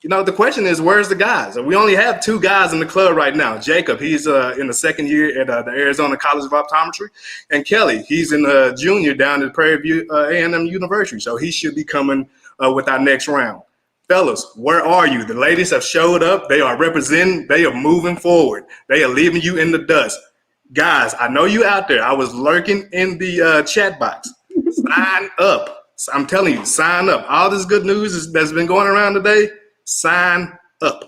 you know, the question is, where's the guys? We only have 2 guys in the club right now. Jacob, he's in the 2nd year at the Arizona College of Optometry. And Kelly, he's in the junior down at Prairie View A&M University. So he should be coming with our next round. Fellas, where are you? The ladies have showed up. They are representing. They are moving forward. They are leaving you in the dust. Guys, I know you out there. I was lurking in the chat box. Sign up. I'm telling you, sign up. All this good news that's been going around today, sign up.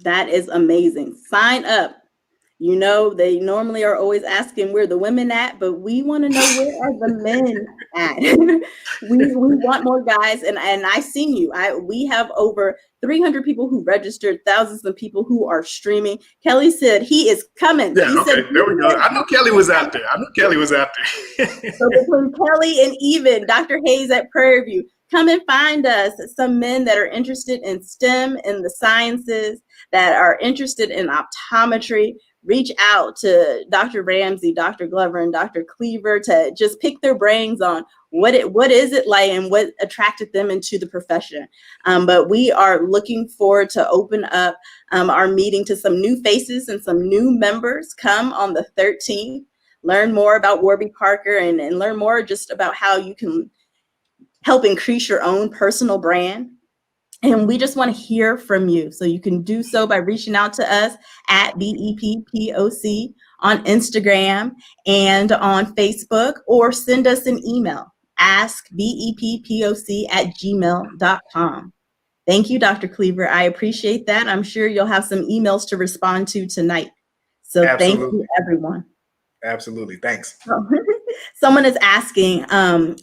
That is amazing. Sign up. You know, they normally are always asking where the women at, but we want to know where are the men at. we want more guys, and I seen you. We have over 300 people who registered, thousands of people who are streaming. Kelly said he is coming. Yeah, he okay, said, there we go. I knew Kelly was out there. So between Kelly and even Dr. Hayes at Prairie View, come and find us some men that are interested in STEM and the sciences, that are interested in optometry. Reach out to Dr. Ramsey, Dr. Glover, and Dr. Cleaver to just pick their brains on what is it like and what attracted them into the profession. But we are looking forward to open up our meeting to some new faces and some new members. Come on the 13th, learn more about Warby Parker and learn more just about how you can help increase your own personal brand. And we just want to hear from you. So you can do so by reaching out to us at BEPPOC on Instagram and on Facebook, or send us an email, askbeppoc@gmail.com. Thank you, Dr. Cleaver. I appreciate that. I'm sure you'll have some emails to respond to tonight. So Absolutely. Thank you, everyone. Absolutely. Thanks. Someone is asking,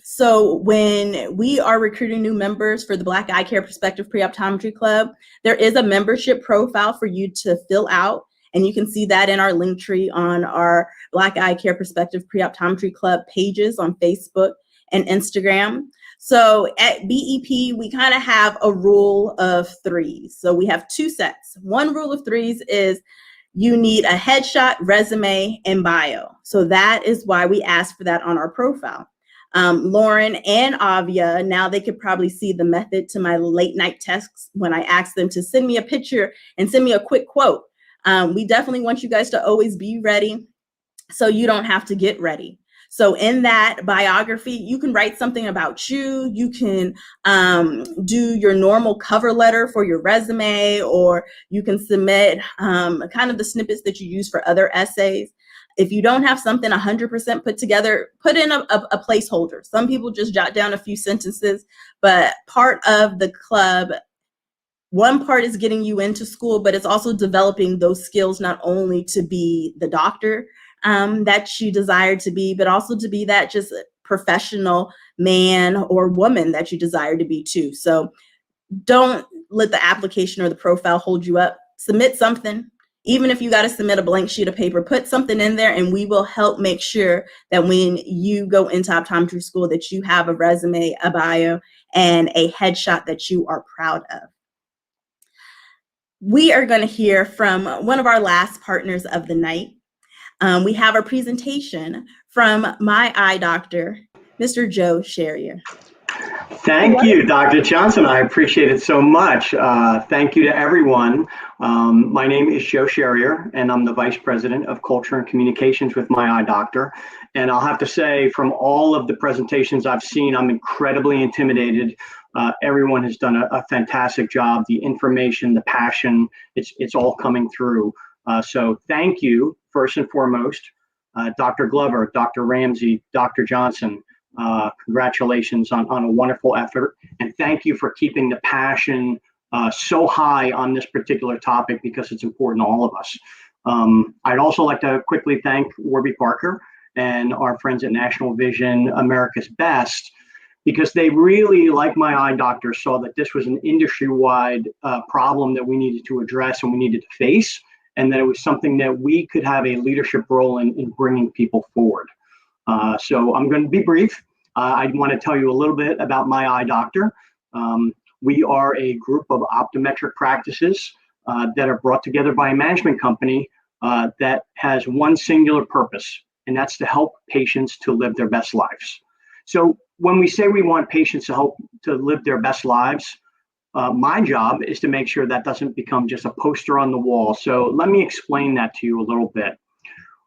so when we are recruiting new members for the Black Eyecare Perspective Pre-optometry Club, there is a membership profile for you to fill out. And you can see that in our link tree on our Black Eyecare Perspective Pre-optometry Club pages on Facebook and Instagram. So at BEP, we kind of have a rule of 3s. So we have 2 sets. One rule of 3s is you need a headshot, resume, and bio. So that is why we asked for that on our profile. Lauren and Avia, now they could probably see the method to my late night texts when I asked them to send me a picture and send me a quick quote. We definitely want you guys to always be ready so you don't have to get ready. So in that biography, you can write something about you. You can do your normal cover letter for your resume, or you can submit kind of the snippets that you use for other essays. If you don't have something 100% put together, put in a placeholder. Some people just jot down a few sentences, but part of the club, one part is getting you into school, but it's also developing those skills, not only to be the doctor that you desire to be, but also to be that just professional man or woman that you desire to be too. So don't let the application or the profile hold you up. Submit something. Even if you got to submit a blank sheet of paper, put something in there, and we will help make sure that when you go into optometry school that you have a resume, a bio, and a headshot that you are proud of. We are going to hear from one of our last partners of the night. We have a presentation from my eye doctor, Mr. Joe Sherrier. Thank you, Dr. Johnson. I appreciate it so much. Thank you to everyone. My name is Joe Sherrier, and I'm the Vice President of Culture and Communications with my eye doctor. And I'll have to say, from all of the presentations I've seen, I'm incredibly intimidated. Everyone has done a fantastic job. The information, the passion, it's all coming through. So thank you, first and foremost, Dr. Glover, Dr. Ramsey, Dr. Johnson. Congratulations on a wonderful effort, and thank you for keeping the passion so high on this particular topic, because it's important to all of us. I'd also like to quickly thank Warby Parker and our friends at National Vision America's Best, because they really, like my eye doctor, saw that this was an industry-wide problem that we needed to address and we needed to face, and that it was something that we could have a leadership role in bringing people forward. So I'm going to be brief. I want to tell you a little bit about my eye doctor. We are a group of optometric practices that are brought together by a management company that has one singular purpose, and that's to help patients to live their best lives. So when we say we want patients to help to live their best lives, my job is to make sure that doesn't become just a poster on the wall. So let me explain that to you a little bit.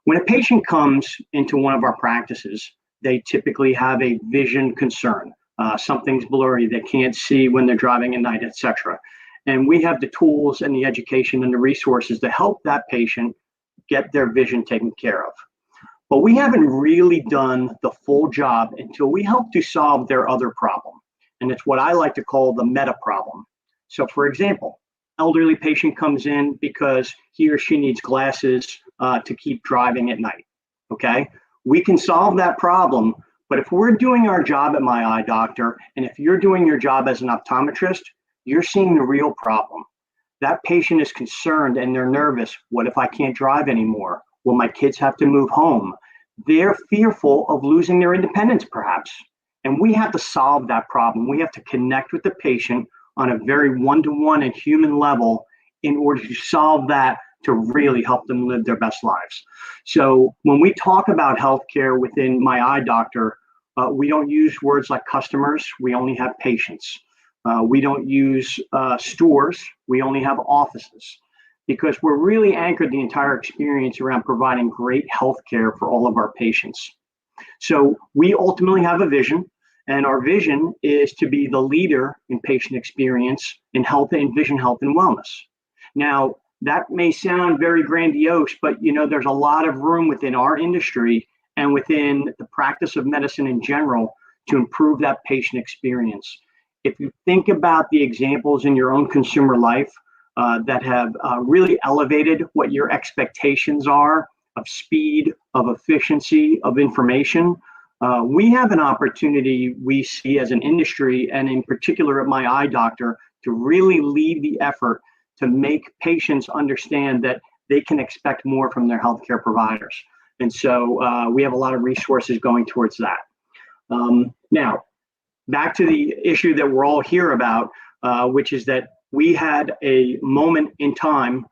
When a patient comes into one of our practices, they typically have a vision concern. Something's blurry, they can't see when they're driving at night, etc. And we have the tools and the education and the resources to help that patient get their vision taken care of. But we haven't really done the full job until we help to solve their other problem. And it's what I like to call the meta problem. So for example, elderly patient comes in because he or she needs glasses to keep driving at night, okay? We can solve that problem, but if we're doing our job at my eye doctor, and if you're doing your job as an optometrist, you're seeing the real problem. That patient is concerned and they're nervous. What if I can't drive anymore? Will my kids have to move home? They're fearful of losing their independence, perhaps. And we have to solve that problem. We have to connect with the patient on a very one-to-one and human level in order to solve that, to really help them live their best lives. So when we talk about healthcare within my eye doctor, we don't use words like customers. We only have patients. We don't use stores. We only have offices, because we're really anchored the entire experience around providing great healthcare for all of our patients. So we ultimately have a vision, and our vision is to be the leader in patient experience in health and vision health and wellness. Now, that may sound very grandiose, but there's a lot of room within our industry and within the practice of medicine in general to improve that patient experience. If you think about the examples in your own consumer life that have really elevated what your expectations are of speed, of efficiency, of information, we have an opportunity, we see as an industry, and in particular at my eye doctor, to really lead the effort to make patients understand that they can expect more from their healthcare providers. And so we have a lot of resources going towards that. Now, back to the issue that we're all here about, which is that we had a moment in time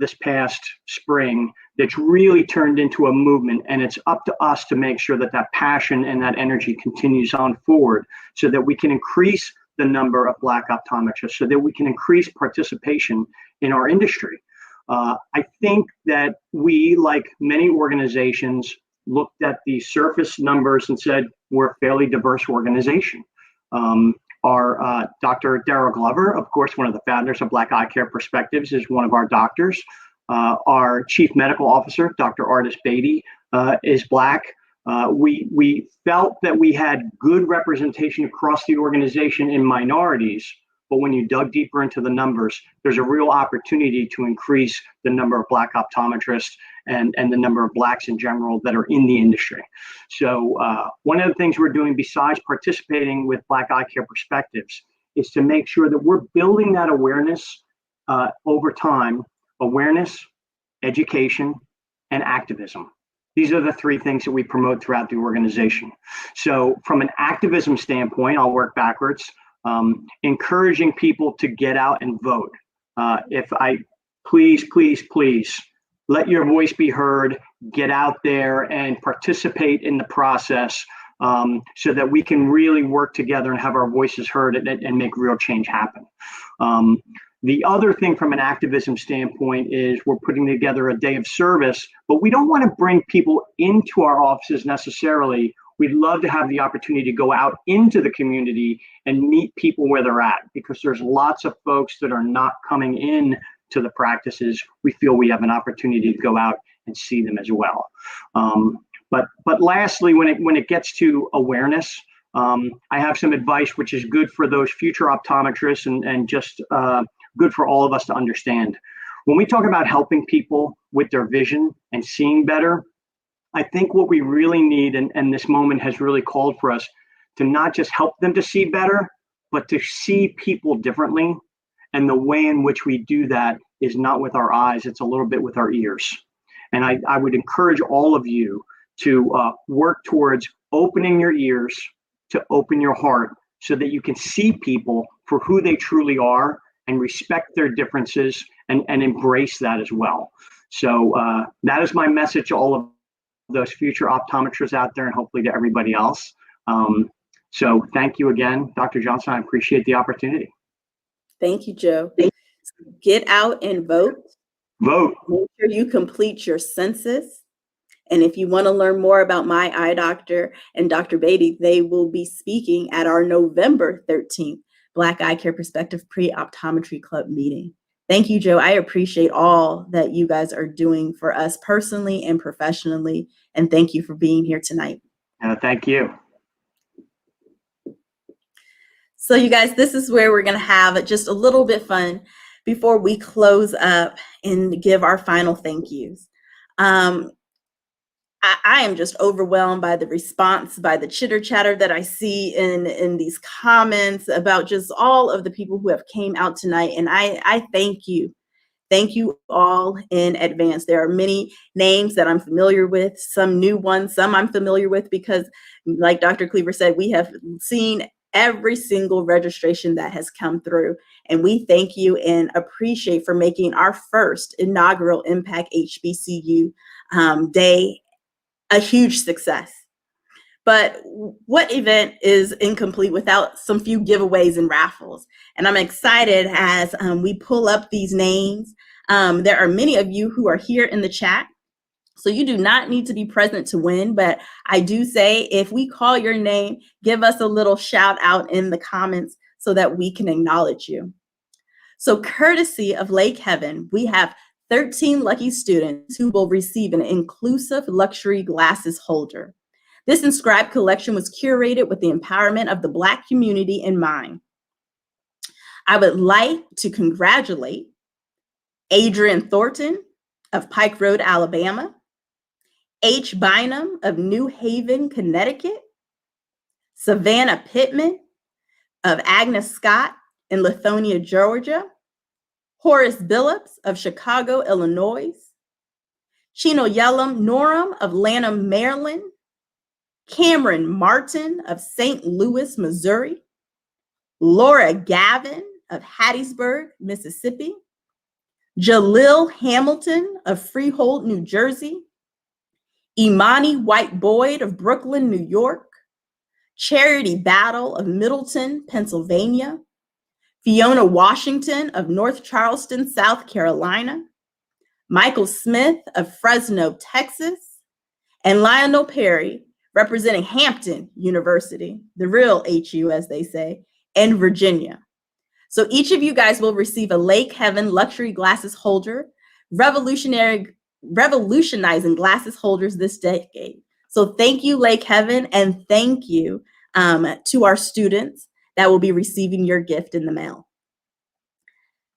this past spring that's really turned into a movement, and it's up to us to make sure that that passion and that energy continues on forward so that we can increase the number of Black optometrists, so that we can increase participation in our industry. I think that we, like many organizations, looked at the surface numbers and said, we're a fairly diverse organization. Our Dr. Darrell Glover, of course, one of the founders of Black Eyecare Perspectives, is one of our doctors. Our Chief Medical Officer, Dr. Artis Beatty, is Black. We felt that we had good representation across the organization in minorities, but when you dug deeper into the numbers, there's a real opportunity to increase the number of Black optometrists and the number of Blacks in general that are in the industry. So one of the things we're doing besides participating with Black Eye Care Perspectives is to make sure that we're building that awareness over time, awareness, education, and activism. These are the three things that we promote throughout the organization. So from an activism standpoint, I'll work backwards, encouraging people to get out and vote. Please, let your voice be heard, get out there and participate in the process so that we can really work together and have our voices heard and make real change happen. The other thing from an activism standpoint is we're putting together a day of service, but we don't want to bring people into our offices necessarily. We'd love to have the opportunity to go out into the community and meet people where they're at, because there's lots of folks that are not coming in to the practices. We feel we have an opportunity to go out and see them as well. But lastly, when it gets to awareness, I have some advice which is good for those future optometrists and just good for all of us to understand. When we talk about helping people with their vision and seeing better, I think what we really need, and this moment has really called for us, to not just help them to see better, but to see people differently. And the way in which we do that is not with our eyes, it's a little bit with our ears. And I would encourage all of you to work towards opening your ears, to open your heart, so that you can see people for who they truly are and respect their differences and embrace that as well. So that is my message to all of those future optometrists out there and hopefully to everybody else. So thank you again, Dr. Johnson. I appreciate the opportunity. Thank you, Joe. Get out and vote. Vote. Make sure you complete your census. And if you want to learn more about my eye doctor and Dr. Beatty, they will be speaking at our November 13th Black Eye Care Perspective Pre-optometry Club meeting. Thank you, Joe. I appreciate all that you guys are doing for us personally and professionally. And thank you for being here tonight. Thank you. So you guys, this is where we're going to have just a little bit fun before we close up and give our final thank yous. I am just overwhelmed by the response, by the chitter chatter that I see in these comments about just all of the people who have came out tonight. And I thank you. Thank you all in advance. There are many names that I'm familiar with, some new ones, some I'm familiar with because, like Dr. Cleaver said, we have seen every single registration that has come through. And we thank you and appreciate for making our first inaugural Impact HBCU Day a huge success. But what event is incomplete without some few giveaways and raffles? And I'm excited as we pull up these names. There are many of you who are here in the chat, so you do not need to be present to win. But I do say, if we call your name, give us a little shout out in the comments so that we can acknowledge you. So courtesy of Lake Heaven, we have 13 lucky students who will receive an inclusive luxury glasses holder. This inscribed collection was curated with the empowerment of the Black community in mind. I would like to congratulate Adrian Thornton of Pike Road, Alabama, H. Bynum of New Haven, Connecticut, Savannah Pittman of Agnes Scott in Lithonia, Georgia, Horace Billups of Chicago, Illinois, Chinoyelam Norum of Lanham, Maryland, Cameron Martin of St. Louis, Missouri, Laura Gavin of Hattiesburg, Mississippi, Jalil Hamilton of Freehold, New Jersey, Imani White Boyd of Brooklyn, New York, Charity Battle of Middleton, Pennsylvania, Fiona Washington of North Charleston, South Carolina, Michael Smith of Fresno, Texas, and Lionel Perry, representing Hampton University, the real HU as they say, and Virginia. So each of you guys will receive a Lake Heaven luxury glasses holder, revolutionary revolutionizing glasses holders this decade. So thank you, Lake Heaven, and thank you to our students that will be receiving your gift in the mail.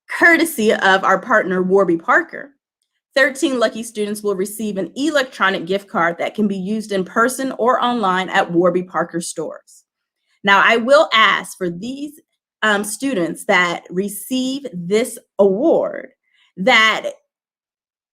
Courtesy of our partner, Warby Parker, 13 lucky students will receive an electronic gift card that can be used in person or online at Warby Parker stores. Now, I will ask for these students that receive this award that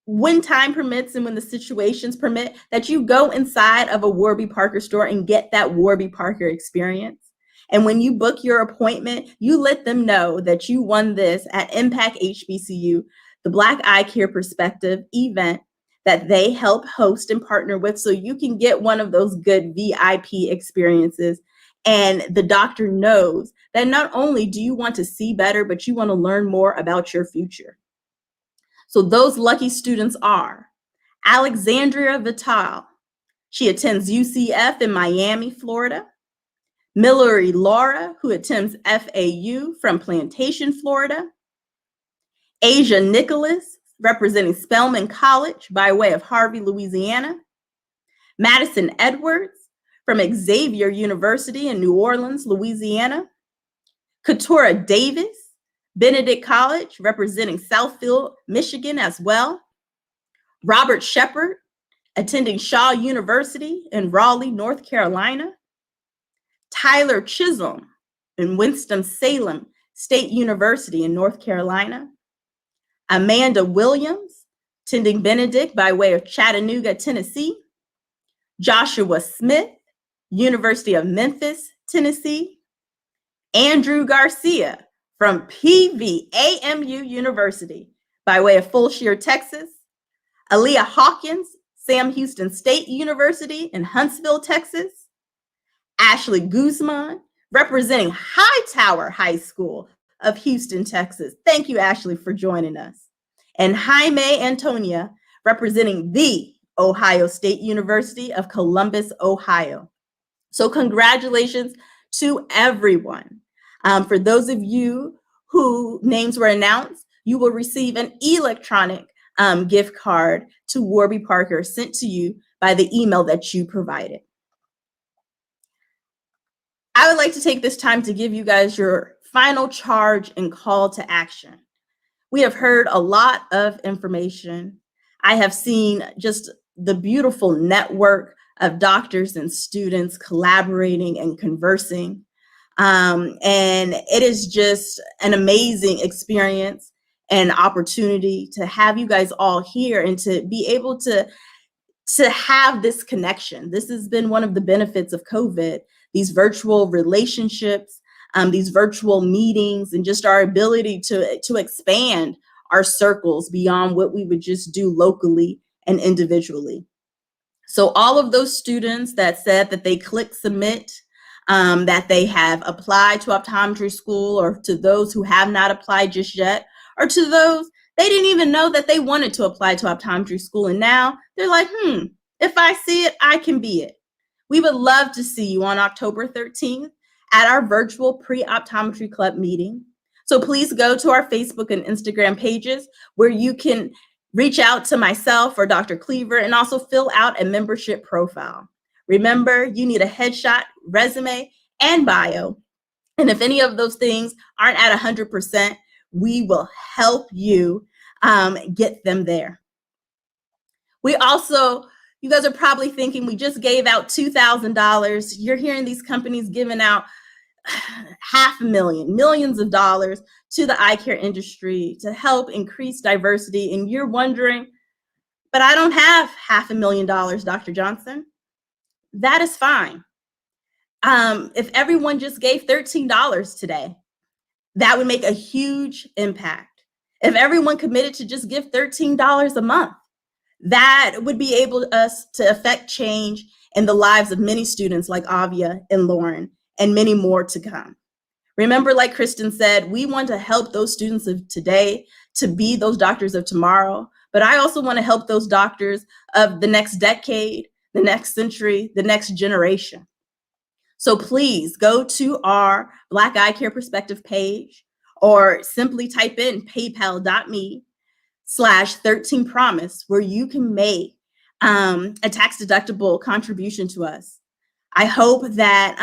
when time permits and when the situations permit, that you go inside of a Warby Parker store and get that Warby Parker experience. And when you book your appointment, you let them know that you won this at Impact HBCU, the Black Eyecare Perspective event that they help host and partner with, so you can get one of those good VIP experiences. And the doctor knows that not only do you want to see better, but you want to learn more about your future. So those lucky students are Alexandria Vital. She attends UCF in Miami, Florida. Millery Laura, who attends FAU from Plantation, Florida. Asia Nicholas, representing Spelman College by way of Harvey, Louisiana. Madison Edwards from Xavier University in New Orleans, Louisiana. Katura Davis, Benedict College, representing Southfield, Michigan as well. Robert Shepard, attending Shaw University in Raleigh, North Carolina. Tyler Chisholm in Winston-Salem State University in North Carolina. Amanda Williams, attending Benedict by way of Chattanooga, Tennessee. Joshua Smith, University of Memphis, Tennessee. Andrew Garcia from PVAMU University by way of Fulshire, Texas. Aaliyah Hawkins, Sam Houston State University in Huntsville, Texas. Ashley Guzman, representing Hightower High School of Houston, Texas. Thank you, Ashley, for joining us. And Jaime Antonia, representing the Ohio State University of Columbus, Ohio. So congratulations to everyone. For those of you whose names were announced, you will receive an electronic gift card to Warby Parker sent to you by the email that you provided. I would like to take this time to give you guys your final charge and call to action. We have heard a lot of information. I have seen just the beautiful network of doctors and students collaborating and conversing. And it is just an amazing experience and opportunity to have you guys all here and to be able to have this connection. This has been one of the benefits of COVID, these virtual relationships, these virtual meetings, and just our ability to expand our circles beyond what we would just do locally and individually. So all of those students that said that they clicked submit, that they have applied to optometry school, or to those who have not applied just yet, or to those they didn't even know that they wanted to apply to optometry school, and now they're like, if I see it, I can be it. We would love to see you on October 13th at our virtual Pre-optometry Club meeting. So please go to our Facebook and Instagram pages where you can reach out to myself or Dr. Cleaver and also fill out a membership profile. Remember, you need a headshot, resume, and bio. And if any of those things aren't at 100%, we will help you get them there. We also, you guys are probably thinking, we just gave out $2,000. You're hearing these companies giving out $500,000, millions of dollars to the eye care industry to help increase diversity. And you're wondering, but I don't have $500,000, Dr. Johnson. That is fine. If everyone just gave $13 today, that would make a huge impact. If everyone committed to just give $13 a month, that would be able us to affect change in the lives of many students like Avia and Lauren, and many more to come. Remember, like Kristen said, we want to help those students of today to be those doctors of tomorrow, but I also want to help those doctors of the next decade, the next century, the next generation. So please go to our Black Eye Care Perspective page, or simply type in paypal.me 13promise, where you can make a tax-deductible contribution to us. I hope that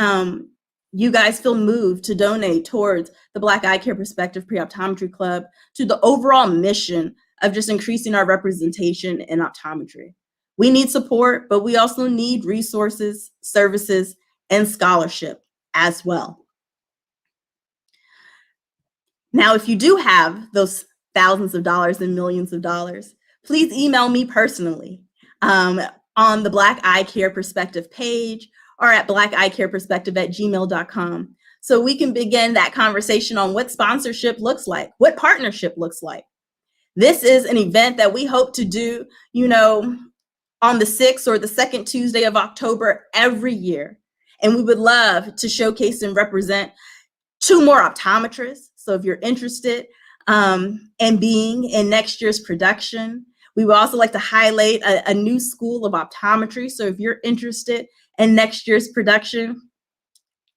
you guys feel moved to donate towards the Black Eye Care Perspective Pre-optometry Club, to the overall mission of just increasing our representation in optometry. We need support, but we also need resources, services, and scholarship as well. Now, if you do have those thousands of dollars and millions of dollars, please email me personally on the Black Eye Care Perspective page or at blackeyecareperspective@gmail.com, so we can begin that conversation on what sponsorship looks like, what partnership looks like. This is an event that we hope to do, on the 6th or the second Tuesday of October every year. And we would love to showcase and represent 2 more optometrists. So if you're interested in being in next year's production, we would also like to highlight a new school of optometry. So if you're interested in next year's production,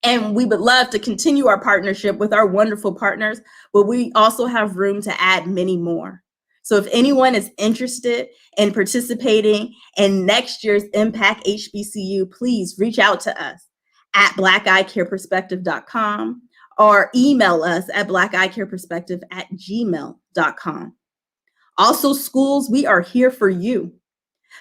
and we would love to continue our partnership with our wonderful partners, but we also have room to add many more. So if anyone is interested in participating in next year's Impact HBCU, please reach out to us at blackeyecareperspective.com or email us at blackeyecareperspective@gmail.com. Also, schools, we are here for you.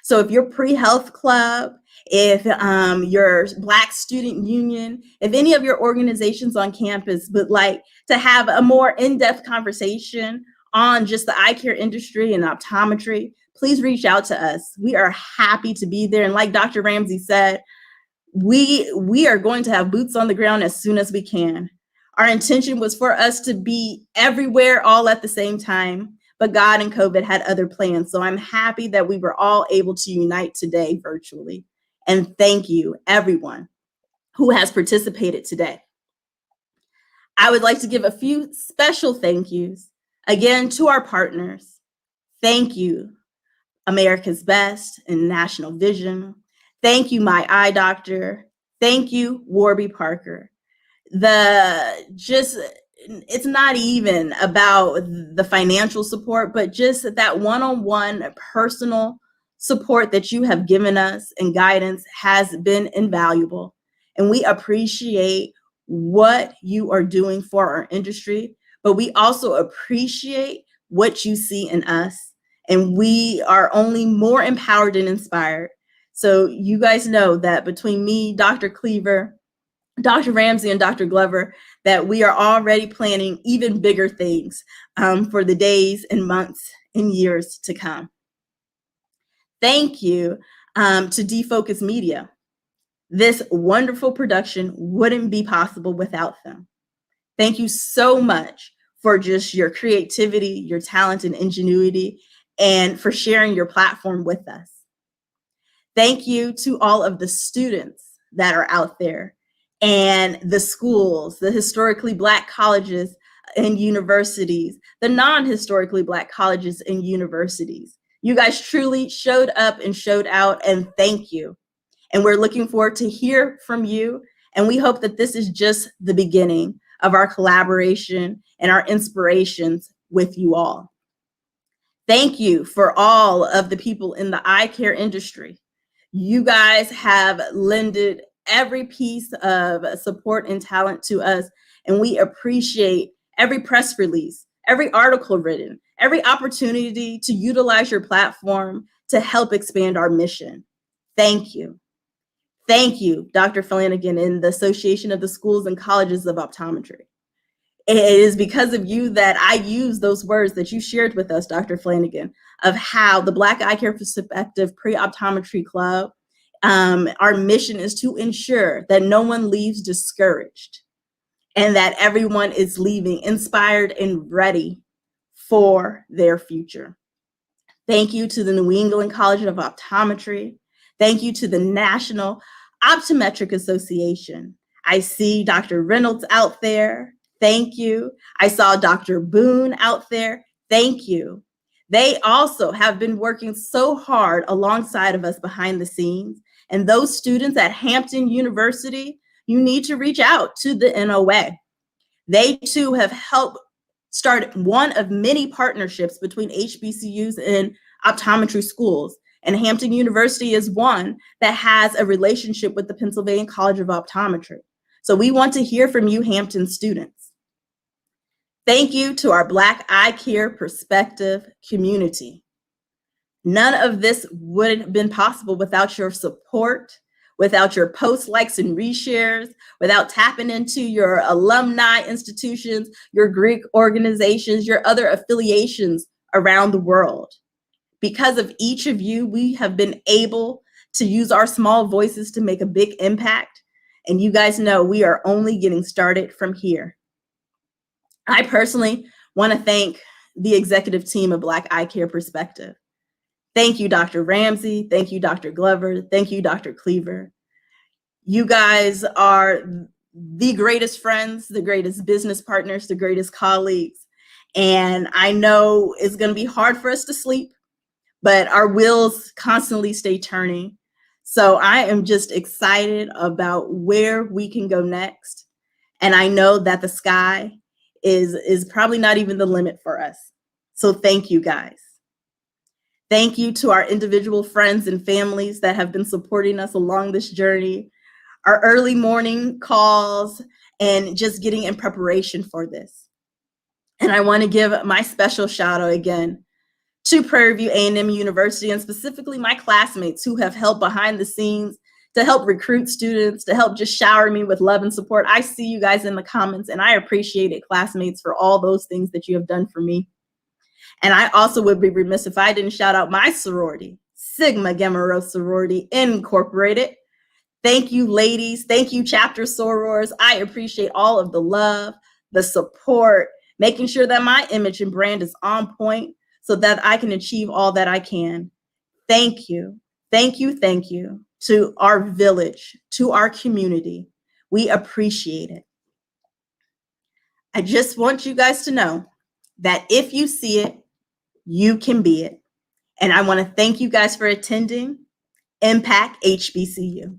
So if your pre-health club, if your Black Student Union, if any of your organizations on campus would like to have a more in-depth conversation on just the eye care industry and optometry, please reach out to us. We are happy to be there. And like Dr. Ramsey said, we are going to have boots on the ground as soon as we can. Our intention was for us to be everywhere all at the same time, but God and COVID had other plans. So I'm happy that we were all able to unite today virtually. And thank you, everyone who has participated today. I would like to give a few special thank yous again to our partners. Thank you, America's Best and National Vision. Thank you, My Eye Doctor. Thank you, Warby Parker. It's not even about the financial support, but just that one-on-one personal support that you have given us and guidance has been invaluable. And we appreciate what you are doing for our industry, but we also appreciate what you see in us. And we are only more empowered and inspired. So you guys know that between me, Dr. Cleaver, Dr. Ramsey, and Dr. Glover, that we are already planning even bigger things for the days and months and years to come. Thank you to Defocus Media. This wonderful production wouldn't be possible without them. Thank you so much for just your creativity, your talent and ingenuity, and for sharing your platform with us. Thank you to all of the students that are out there and the schools, the historically Black colleges and universities, the non-historically Black colleges and universities. You guys truly showed up and showed out, and thank you. And we're looking forward to hear from you. And we hope that this is just the beginning of our collaboration and our inspirations with you all. Thank you for all of the people in the eye care industry. You guys have lended every piece of support and talent to us, and we appreciate every press release, every article written, every opportunity to utilize your platform to help expand our mission. Thank you. Thank you, Dr. Flanagan and the Association of the Schools and Colleges of Optometry. It is because of you that I use those words that you shared with us, Dr. Flanagan, of how the Black Eye Care Perspective Pre-optometry Club, our mission is to ensure that no one leaves discouraged and that everyone is leaving inspired and ready for their future. Thank you to the New England College of Optometry. Thank you to the National Optometric Association. I see Dr. Reynolds out there. Thank you. I saw Dr. Boone out there. Thank you. They also have been working so hard alongside of us behind the scenes. And those students at Hampton University, you need to reach out to the NOA. They too have helped started one of many partnerships between HBCUs and optometry schools. And Hampton University is one that has a relationship with the Pennsylvania College of Optometry. So we want to hear from you, Hampton students. Thank you to our Black Eyecare Perspective community. None of this would have been possible without your support, without your post likes and reshares, without tapping into your alumni institutions, your Greek organizations, your other affiliations around the world. Because of each of you, we have been able to use our small voices to make a big impact. And you guys know we are only getting started from here. I personally want to thank the executive team of Black Eyecare Perspective. Thank you, Dr. Ramsey. Thank you, Dr. Glover. Thank you, Dr. Cleaver. You guys are the greatest friends, the greatest business partners, the greatest colleagues. And I know it's going to be hard for us to sleep, but our wheels constantly stay turning. So I am just excited about where we can go next. And I know that the sky is probably not even the limit for us. So thank you, guys. Thank you to our individual friends and families that have been supporting us along this journey, our early morning calls, and just getting in preparation for this. And I want to give my special shout out again to Prairie View A&M University, and specifically my classmates who have helped behind the scenes to help recruit students, to help just shower me with love and support. I see you guys in the comments, and I appreciate it, classmates, for all those things that you have done for me. And I also would be remiss if I didn't shout out my sorority, Sigma Gamma Rho Sorority Incorporated. Thank you, ladies. Thank you, chapter sorors. I appreciate all of the love, the support, making sure that my image and brand is on point so that I can achieve all that I can. Thank you. Thank you. Thank you to our village, to our community. We appreciate it. I just want you guys to know that if you see it, you can be it. And I want to thank you guys for attending Impact HBCU.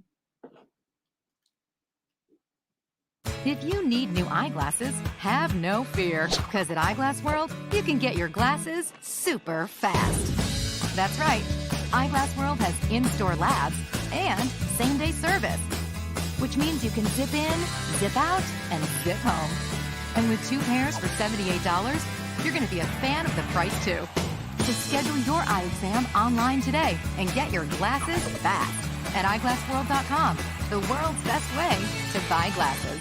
If you need new eyeglasses, have no fear, because at Eyeglass World, you can get your glasses super fast. That's right. Eyeglass World has in-store labs and same-day service, which means you can zip in, zip out, and zip home. And with 2 pairs for $78, you're going to be a fan of the price, too. So schedule your eye exam online today and get your glasses fast at eyeglassworld.com, the world's best way to buy glasses.